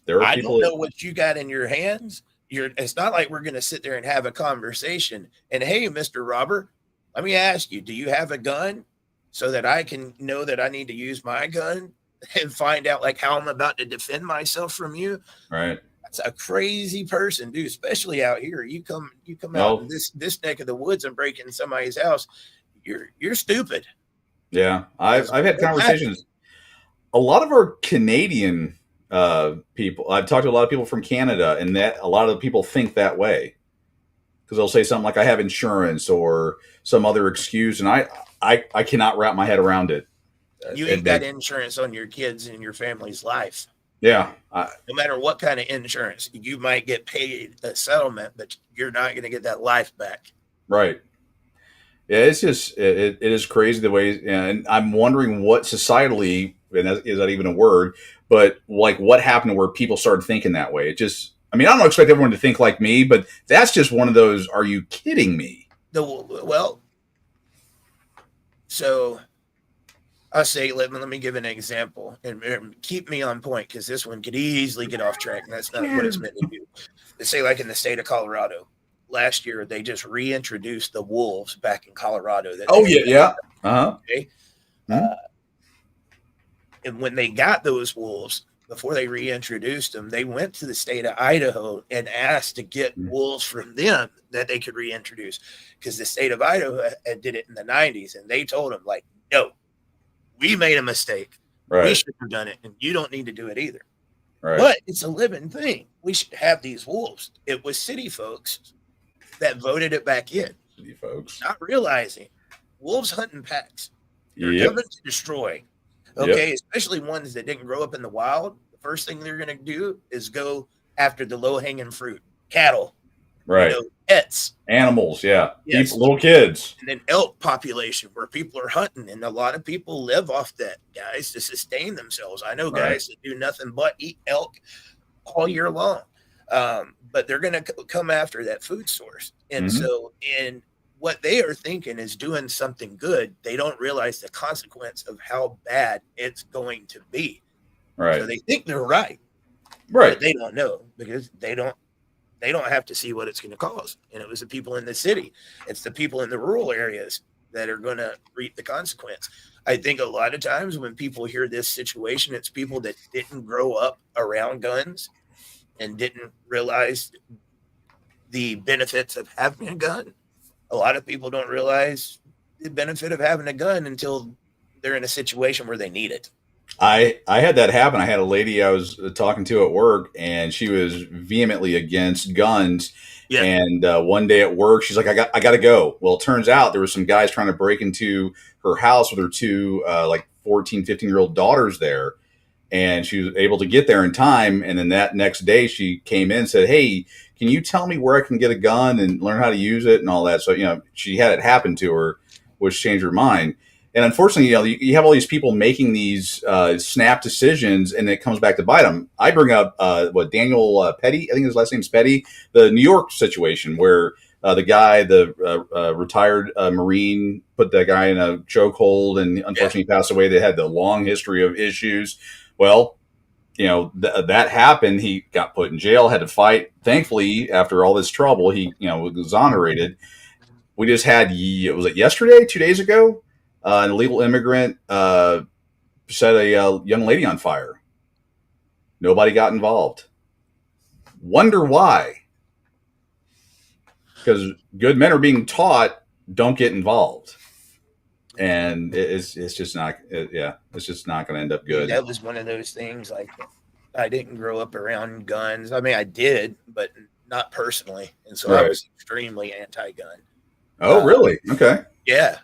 I don't know what you got in your hands. It's not like we're going to sit there and have a conversation. And hey, Mr. Robert, let me ask you: do you have a gun so that I can know that I need to use my gun and find out like how I'm about to defend myself from you? Right. A crazy person, dude, especially out here. You come out in this neck of the woods and break in somebody's house, you're stupid. Yeah. I've had conversations. A lot of our Canadian people, I've talked to a lot of people from Canada, and that a lot of the people think that way. Because they'll say something like, I have insurance or some other excuse, and I cannot wrap my head around it. You ain't got insurance on your kids and your family's life. Yeah. No matter what kind of insurance, you might get paid a settlement, but you're not going to get that life back. Right. Yeah, it's just, it is crazy the way, and I'm wondering what societally, and is that even a word, but like what happened where people started thinking that way? It just, I mean, I don't expect everyone to think like me, but that's just one of those, are you kidding me? So I'll say, let me give an example and keep me on point, because this one could easily get off track, and that's not what it's meant to do. Let's say like in the state of Colorado, last year they just reintroduced the wolves back in Colorado. Yeah. Uh-huh. Okay. And when they got those wolves, before they reintroduced them, they went to the state of Idaho and asked to get wolves from them that they could reintroduce, because the state of Idaho did it in the 90s, and they told them, like, no, we made a mistake. Right. We should have done it, and you don't need to do it either. Right. But it's a living thing. We should have these wolves. It was city folks that voted it back in. City folks. Not realizing wolves hunt in packs. They're Yep. coming to destroy. Yep. Okay, especially ones that didn't grow up in the wild. The first thing they're going to do is go after the low hanging fruit, cattle, Right. pets. Animals. Yeah. People, Yes. little kids. And then elk population where people are hunting, and a lot of people live off that, guys, to sustain themselves. I know Right. guys that do nothing but eat elk all year long, but they're going to come after that food source. And Mm-hmm. so, in what they are thinking is doing something good, they don't realize the consequence of how bad it's going to be. Right. So they think they're right, Right. but they don't know because they don't have to see what it's going to cause. And it was the people in the city. It's the people in the rural areas that are going to reap the consequence. I think a lot of times when people hear this situation, it's people that didn't grow up around guns and didn't realize the benefits of having a gun. A lot of people don't realize the benefit of having a gun until they're in a situation where they need it. I had that happen. I had a lady I was talking to at work, and she was vehemently against guns. Yeah. And one day at work, she's like, I got to go. Well, it turns out there were some guys trying to break into her house with her two like 14, 15-year-old daughters there. And she was able to get there in time. And then that next day she came in and said, hey, can you tell me where I can get a gun and learn how to use it and all that? So, she had it happen to her, which changed her mind. And unfortunately, you have all these people making these snap decisions, and it comes back to bite them. I bring up Daniel Petty, I think his last name's Petty, the New York situation where the guy, the retired Marine, put that guy in a chokehold, and unfortunately passed away. They had the long history of issues. Well, that happened. He got put in jail, had to fight. Thankfully, after all this trouble, he was exonerated. We just had, was it yesterday, 2 days ago? An illegal immigrant set a young lady on fire. Nobody got involved. Wonder why? Because good men are being taught, don't get involved. And it's just not, it's just not going to end up good. That was one of those things. Like, I didn't grow up around guns. I mean, I did, but not personally. And so I was extremely anti-gun. Oh, really? Okay. Yeah.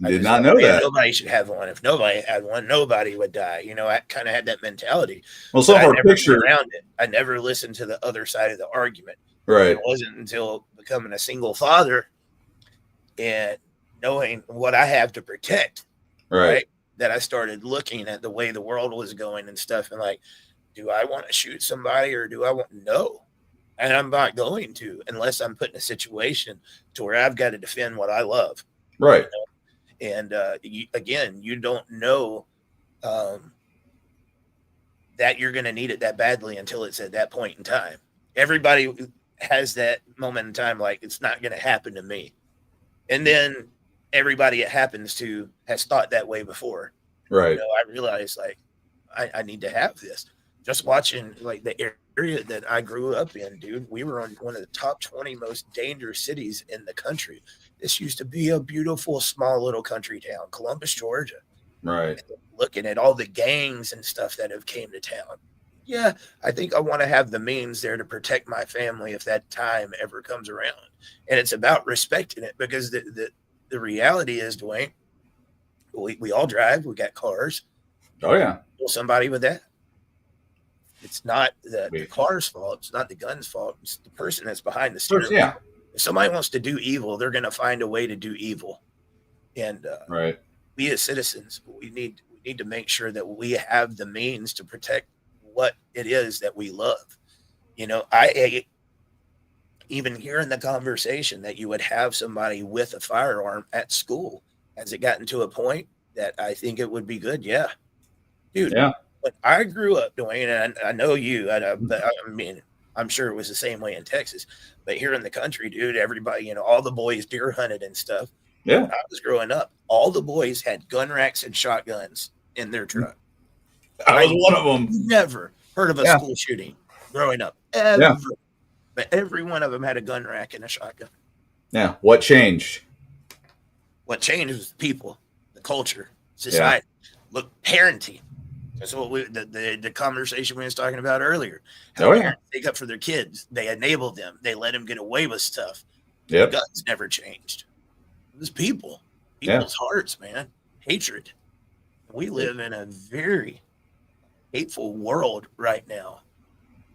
Did not know that. Nobody should have one. If nobody had one, nobody would die. I kind of had that mentality. Well, so far, picture around it. I never listened to the other side of the argument. Right. It wasn't until becoming a single father and knowing what I have to protect, right, that I started looking at the way the world was going and stuff, and like, do I want to shoot somebody or do I want no? And I'm not going to unless I'm put in a situation to where I've got to defend what I love. Right. And you don't know that you're going to need it that badly until it's at that point in time. Everybody has that moment in time, like, it's not going to happen to me. And then everybody it happens to has thought that way before. Right. I realized, like, I need to have this. Just watching, like, the area that I grew up in, dude, we were on one of the top 20 most dangerous cities in the country. This used to be a beautiful, small little country town, Columbus, Georgia. Right. Looking at all the gangs and stuff that have came to town. Yeah, I think I want to have the means there to protect my family if that time ever comes around. And it's about respecting it, because the reality is, Dewayne, we all drive. We got cars. Oh, yeah. Kill somebody with that. It's not the car's fault. It's not the gun's fault. It's the person that's behind the steering wheel. Yeah. If somebody wants to do evil, they're going to find a way to do evil. And right. We as citizens, we need to make sure that we have the means to protect what it is that we love. I even hearing the conversation that you would have somebody with a firearm at school, has it gotten to a point that I think it would be good? Yeah, dude. Yeah. When I grew up, Dewayne, and I know you, I mean, I'm sure it was the same way in Texas, but here in the country, dude, everybody, all the boys deer hunted and stuff. Yeah. When I was growing up, all the boys had gun racks and shotguns in their truck. I was one of them. Never heard of a school shooting growing up. Ever. Yeah. But every one of them had a gun rack and a shotgun. Yeah. What changed? What changed was the people, the culture, society. Yeah. Look, parenting. That's what the conversation we was talking about earlier. How parents take up for their kids. They enable them. They let them get away with stuff. Yep. Guns never changed. It was people's hearts, man. hatred. We live in a very hateful world right now.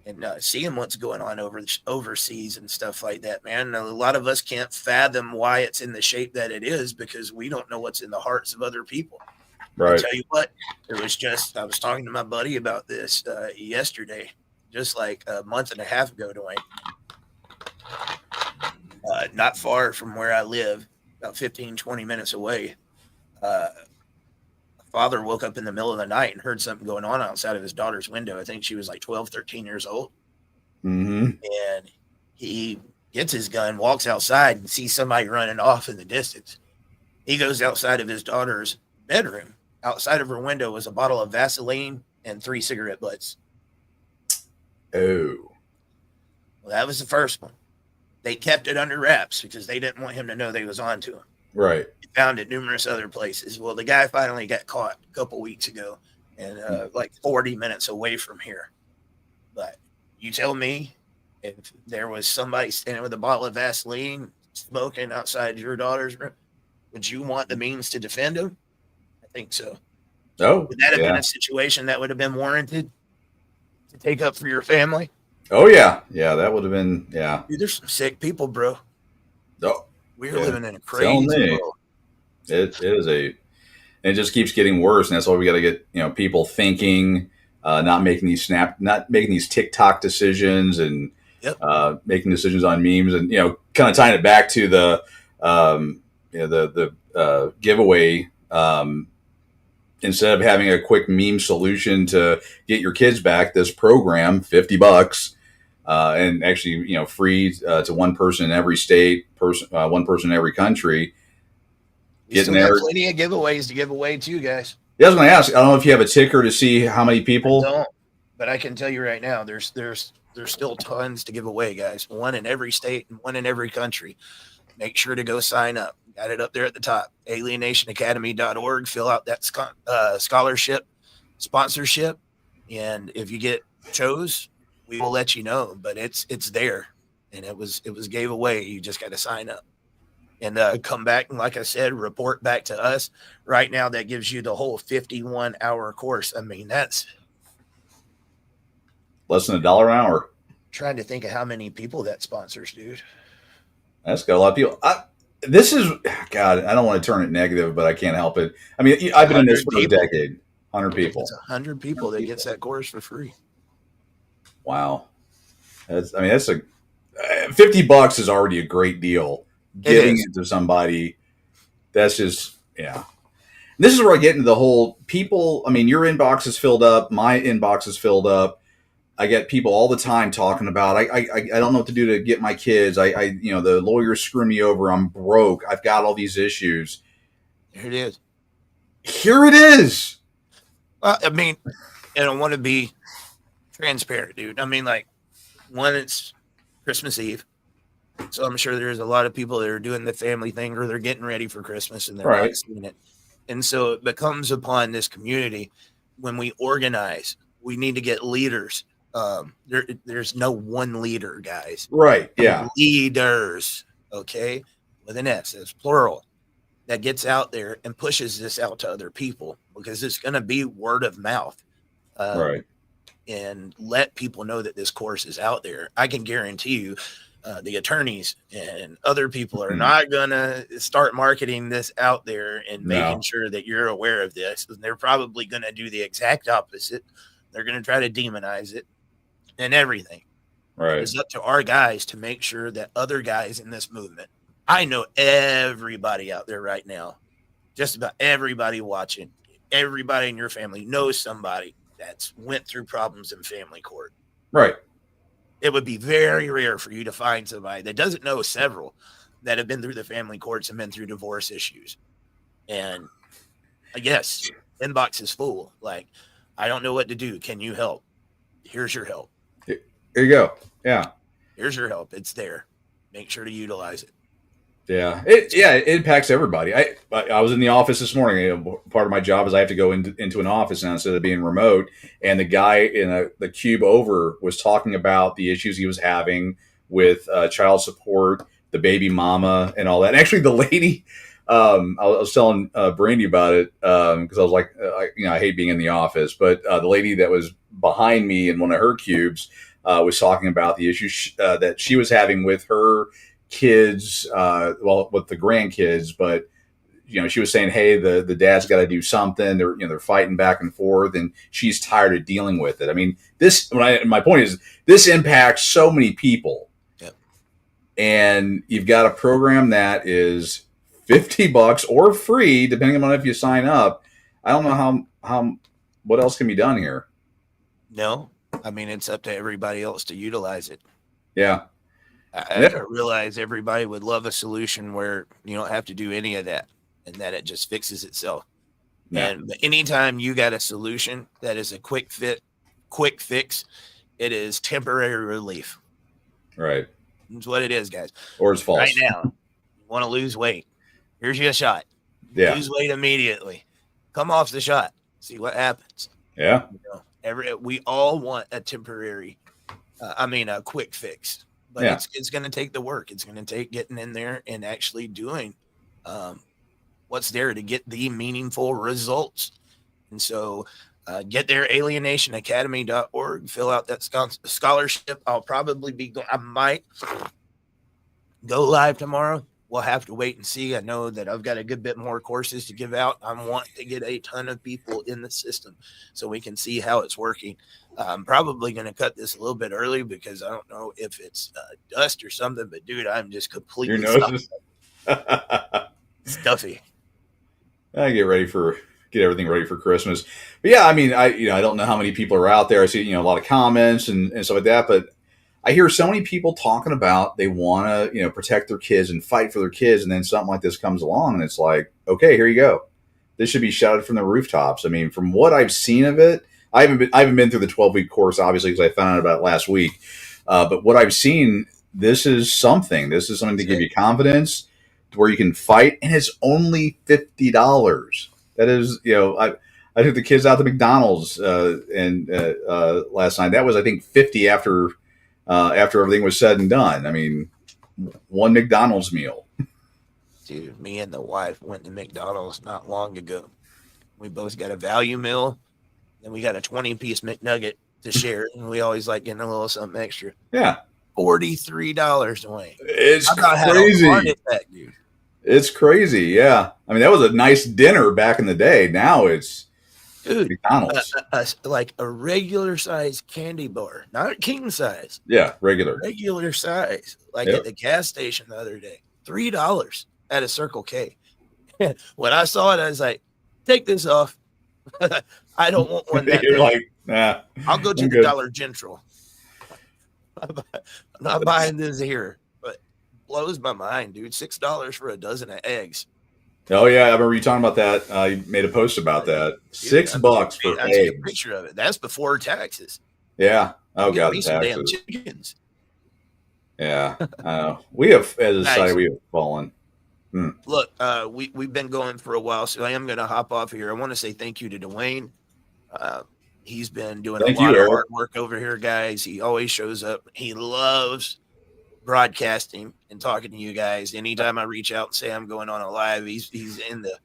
And seeing what's going on overseas and stuff like that, man. A lot of us can't fathom why it's in the shape that it is because we don't know what's in the hearts of other people. Right. I'll tell you what, I was talking to my buddy about this yesterday, just like a month and a half ago, Dewayne. Not far from where I live, about 15, 20 minutes away. Father woke up in the middle of the night and heard something going on outside of his daughter's window. I think she was like 12, 13 years old. Mm-hmm. And he gets his gun, walks outside and sees somebody running off in the distance. He goes outside of his daughter's bedroom. Outside of her window was a bottle of Vaseline and 3 cigarette butts. Oh. Well, that was the first one. They kept it under wraps because they didn't want him to know they was on to him. Right. Found it numerous other places. Well, the guy finally got caught a couple weeks ago and like 40 minutes away from here. But you tell me if there was somebody standing with a bottle of Vaseline smoking outside your daughter's room, would you want the means to defend him? I think so. Oh, would that have been a situation that would have been warranted to take up for your family? Oh, yeah. Yeah, that would have been, yeah. Dude, there's some sick people, bro. Oh, we're living in a crazy world. It just keeps getting worse, and that's why we got to get people thinking, not making these TikTok decisions, and making decisions on memes, and kind of tying it back to the giveaway. Instead of having a quick meme solution to get your kids back, this program, $50, and actually free to one person in every state, one person in every country. We still got plenty of giveaways to give away too, guys. Yeah, I was going to ask. I don't know if you have a ticker to see how many people. I don't, but I can tell you right now, there's still tons to give away, guys. One in every state and one in every country. Make sure to go sign up. Got it up there at the top. alienationacademy.org. Fill out that scholarship sponsorship, and if you get chose, we will let you know. But it's there, and it was gave away. You just got to sign up. And come back, and like I said, report back to us. Right now, that gives you the whole 51-hour course. I mean, that's less than $1 an hour. Trying to think of how many people that sponsors, dude. That's got a lot of people. This is, God, I don't want to turn it negative, but I can't help it. I mean, I've been in this for a decade. 100 people. It's 100 people that gets that course for free. Wow. That's $50 is already a great deal. Giving it to somebody, that's just, yeah. This is where I get into the whole people. I mean, your inbox is filled up. My inbox is filled up. I get people all the time talking about, I don't know what to do to get my kids. The lawyers screw me over. I'm broke. I've got all these issues. Here it is. Here it is. I mean, I don't want to be transparent, dude. I mean, like, one, it's Christmas Eve. So I'm sure there's a lot of people that are doing the family thing or they're getting ready for Christmas and they're not seeing it. And so it becomes upon this community when we organize, we need to get leaders. There's no one leader, guys. Right. Yeah. Leaders. Okay. With an S, it's plural, that gets out there and pushes this out to other people because it's going to be word of mouth. Right. And let people know that this course is out there. I can guarantee you, the attorneys and other people are not going to start marketing this out there and making sure that you're aware of this. And they're probably going to do the exact opposite. They're going to try to demonize it and everything. Right. It's up to our guys to make sure that other guys in this movement, I know everybody out there right now, just about everybody watching, everybody in your family knows somebody that's went through problems in family court. Right. It would be very rare for you to find somebody that doesn't know several that have been through the family courts and been through divorce issues. And yes, inbox is full. Like, I don't know what to do. Can you help? Here's your help. Here you go. Yeah. Here's your help. It's there. Make sure to utilize it. Yeah. It impacts everybody. I was in the office this morning. Part of my job is I have to go into an office now instead of being remote. And the guy in the cube over was talking about the issues he was having with child support, the baby mama, and all that. And actually, the lady, I was telling Brandy about it because I was like, I hate being in the office, but the lady that was behind me in one of her cubes was talking about the issues that she was having with her kids, with the grandkids, but she was saying, hey, the dad's got to do something. They're fighting back and forth, and she's tired of dealing with it. I mean, my point is, this impacts so many people. Yep. And you've got a program that is $50 or free, depending on if you sign up. I don't know how what else can be done here. No, I mean, it's up to everybody else to utilize it. Yeah. I realize everybody would love a solution where you don't have to do any of that and that it just fixes itself. Yeah. And anytime you got a solution that is a quick fix, it is temporary relief. Right. That's what it is, guys. Or it's false. Right now, you want to lose weight. Here's your shot. Yeah. Lose weight immediately. Come off the shot. See what happens. Yeah. We all want a temporary, a quick fix. But it's going to take the work. It's going to take getting in there and actually doing what's there to get the meaningful results. And so get there, alienationacademy.org, fill out that scholarship. I'll probably I might go live tomorrow. We'll have to wait and see. I know that I've got a good bit more courses to give out. I want to get a ton of people in the system so we can see how it's working. I'm probably going to cut this a little bit early because I don't know if it's dust or something, but dude, I'm just completely stuffy. I get everything ready for Christmas. But yeah, I mean, I don't know how many people are out there. I see, a lot of comments and stuff like that, but I hear so many people talking about they want to, protect their kids and fight for their kids. And then something like this comes along and it's like, okay, here you go. This should be shouted from the rooftops. I mean, from what I've seen of it, I haven't been through the 12-week course, obviously, because I found out about it last week. But what I've seen, this is something to give you confidence to where you can fight. And it's only $50. That is, I took the kids out to McDonald's last night. That was, I think, $50 after everything was said and done. I mean, one McDonald's meal. Dude, me and the wife went to McDonald's not long ago. We both got a value meal, and we got a 20-piece McNugget to share, and we always like getting a little something extra. Yeah. $43, Dewayne. It's crazy. Had a heart attack, dude. It's crazy, yeah. I mean, that was a nice dinner back in the day. Now it's McDonald's. Like a regular size candy bar, not king size. Yeah, regular size. Like at the gas station the other day, $3 at a Circle K. When I saw it, I was like, "Take this off. I don't want one." You're like, nah. I'll go to the Dollar General. I'm not buying this here, but blows my mind, dude. $6 for a dozen of eggs. Oh yeah, I remember you talking about that. You made a post about that. $6 for eggs. I took a picture of it. That's before taxes. Yeah. Oh god, the taxes. Damn chickens. Yeah. We have, as a society, we have fallen. Look, we've been going for a while, so I am going to hop off here. I want to say thank you to Dewayne. He's been doing a lot of hard work over here, guys. He always shows up. He loves broadcasting and talking to you guys. Anytime I reach out and say I'm going on a live, he's in the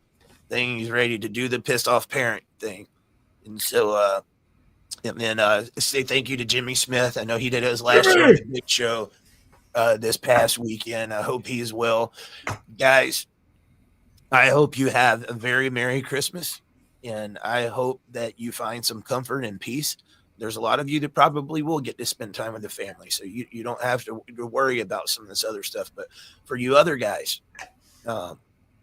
thing. He's ready to do the pissed off parent thing. And so, and then say thank you to Jimmy Smith. I know he did his last year at the big show this past weekend. I hope he is well. Guys, I hope you have a very Merry Christmas, and I hope that you find some comfort and peace. There's a lot of you that probably will get to spend time with the family, so you don't have to worry about some of this other stuff. But for you other guys,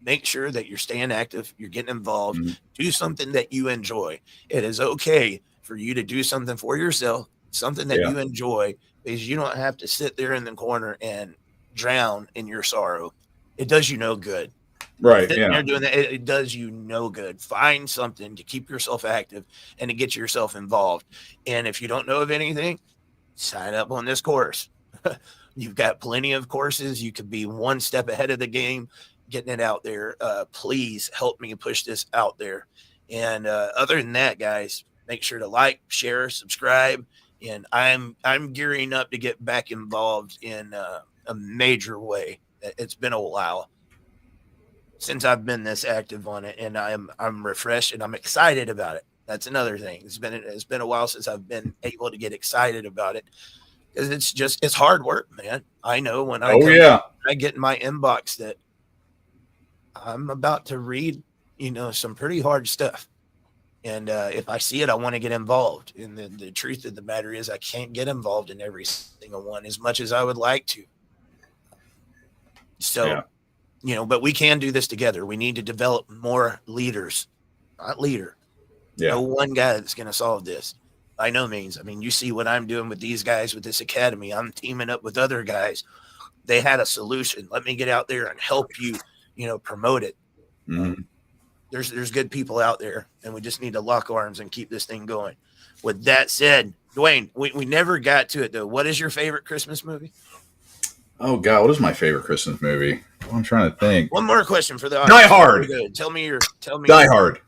make sure that you're staying active, you're getting involved, do something that you enjoy. It is okay for you to do something for yourself, something that you enjoy, because you don't have to sit there in the corner and drown in your sorrow. It does you no good. Right. You're doing that. It does you no good. Find something to keep yourself active and to get yourself involved. And if you don't know of anything, sign up on this course. You've got plenty of courses. You could be one step ahead of the game, getting it out there. Please help me push this out there. And other than that, guys, make sure to like, share, subscribe. And I'm gearing up to get back involved in a major way. It's been a while. since I've been this active on it, and I'm refreshed and I'm excited about it. That's another thing. It's been a while since I've been able to get excited about it, because it's hard work, man. I know when I I get in my inbox that I'm about to read, some pretty hard stuff. And if I see it, I want to get involved. And the truth of the matter is I can't get involved in every single one as much as I would like to. So, but we can do this together. We need to develop more leaders, not leader. Yeah. No one guy that's going to solve this by no means. I mean, you see what I'm doing with these guys with this academy. I'm teaming up with other guys. They had a solution. Let me get out there and help you, promote it. Mm-hmm. There's good people out there, and we just need to lock arms and keep this thing going. With that said, Dewayne, we never got to it though. What is your favorite Christmas movie? Oh God, what is my favorite Christmas movie? I'm trying to think. One more question for the audience. Die Hard. Tell me. Die Hard.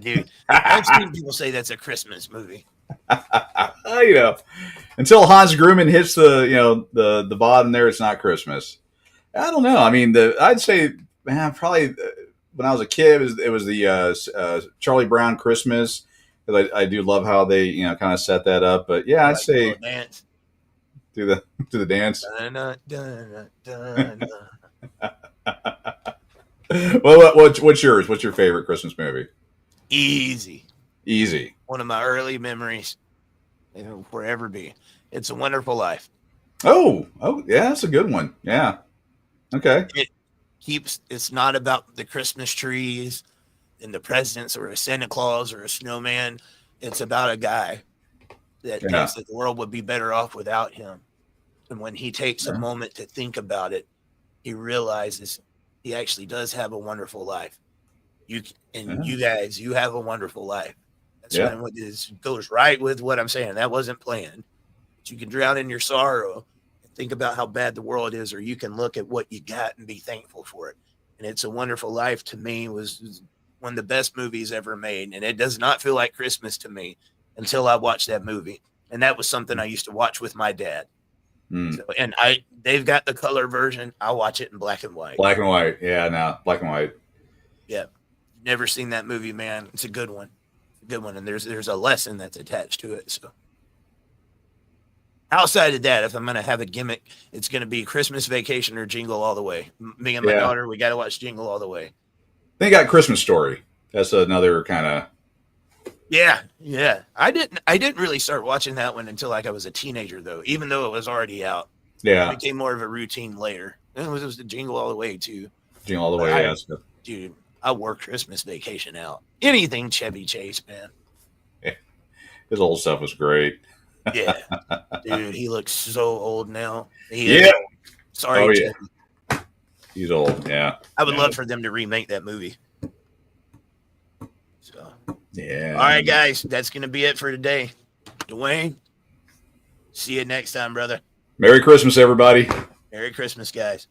Dude, I've seen people say that's a Christmas movie. Until Hans Gruman hits the bottom there, it's not Christmas. I don't know. I mean, I'd say, man, probably when I was a kid, it was the Charlie Brown Christmas. I do love how they kind of set that up. But yeah, I'd say dance. Do the dance. Well, what's yours? What's your favorite Christmas movie? Easy. One of my early memories. Forever be. It's a Wonderful Life. Oh, yeah, that's a good one. Yeah. Okay. It's not about the Christmas trees and the presidents or a Santa Claus or a snowman. It's about a guy that thinks that the world would be better off without him. And when he takes a moment to think about it, he realizes he actually does have a wonderful life. You guys, you have a wonderful life. That's what this goes right with what I'm saying. That wasn't planned. But you can drown in your sorrow and think about how bad the world is, or you can look at what you got and be thankful for it. And It's a Wonderful Life to me was one of the best movies ever made. And it does not feel like Christmas to me until I watched that movie. And that was something I used to watch with my dad. So, and they've got the color version. I watch it in black and white. Black and white. Yeah, no, black and white. Yeah. Never seen that movie, man. It's a good one. And there's a lesson that's attached to it. So outside of that, if I'm going to have a gimmick, it's going to be Christmas Vacation or Jingle All the Way. Me and my daughter, we got to watch Jingle All the Way. They got Christmas Story. That's another kind of. Yeah. I didn't really start watching that one until I was a teenager, though, even though it was already out. Yeah. It became more of a routine later. And it was the Jingle All the Way, too. Jingle All the Way, yeah. Dude, I wore Christmas Vacation out. Anything Chevy Chase, man. Yeah. His old stuff was great. Yeah. Dude, he looks so old now. Sorry, Chevy. He's old, yeah. I would love for them to remake that movie. So, yeah. All right, guys, that's going to be it for today. Dewayne, see you next time, brother. Merry Christmas, everybody. Merry Christmas, guys.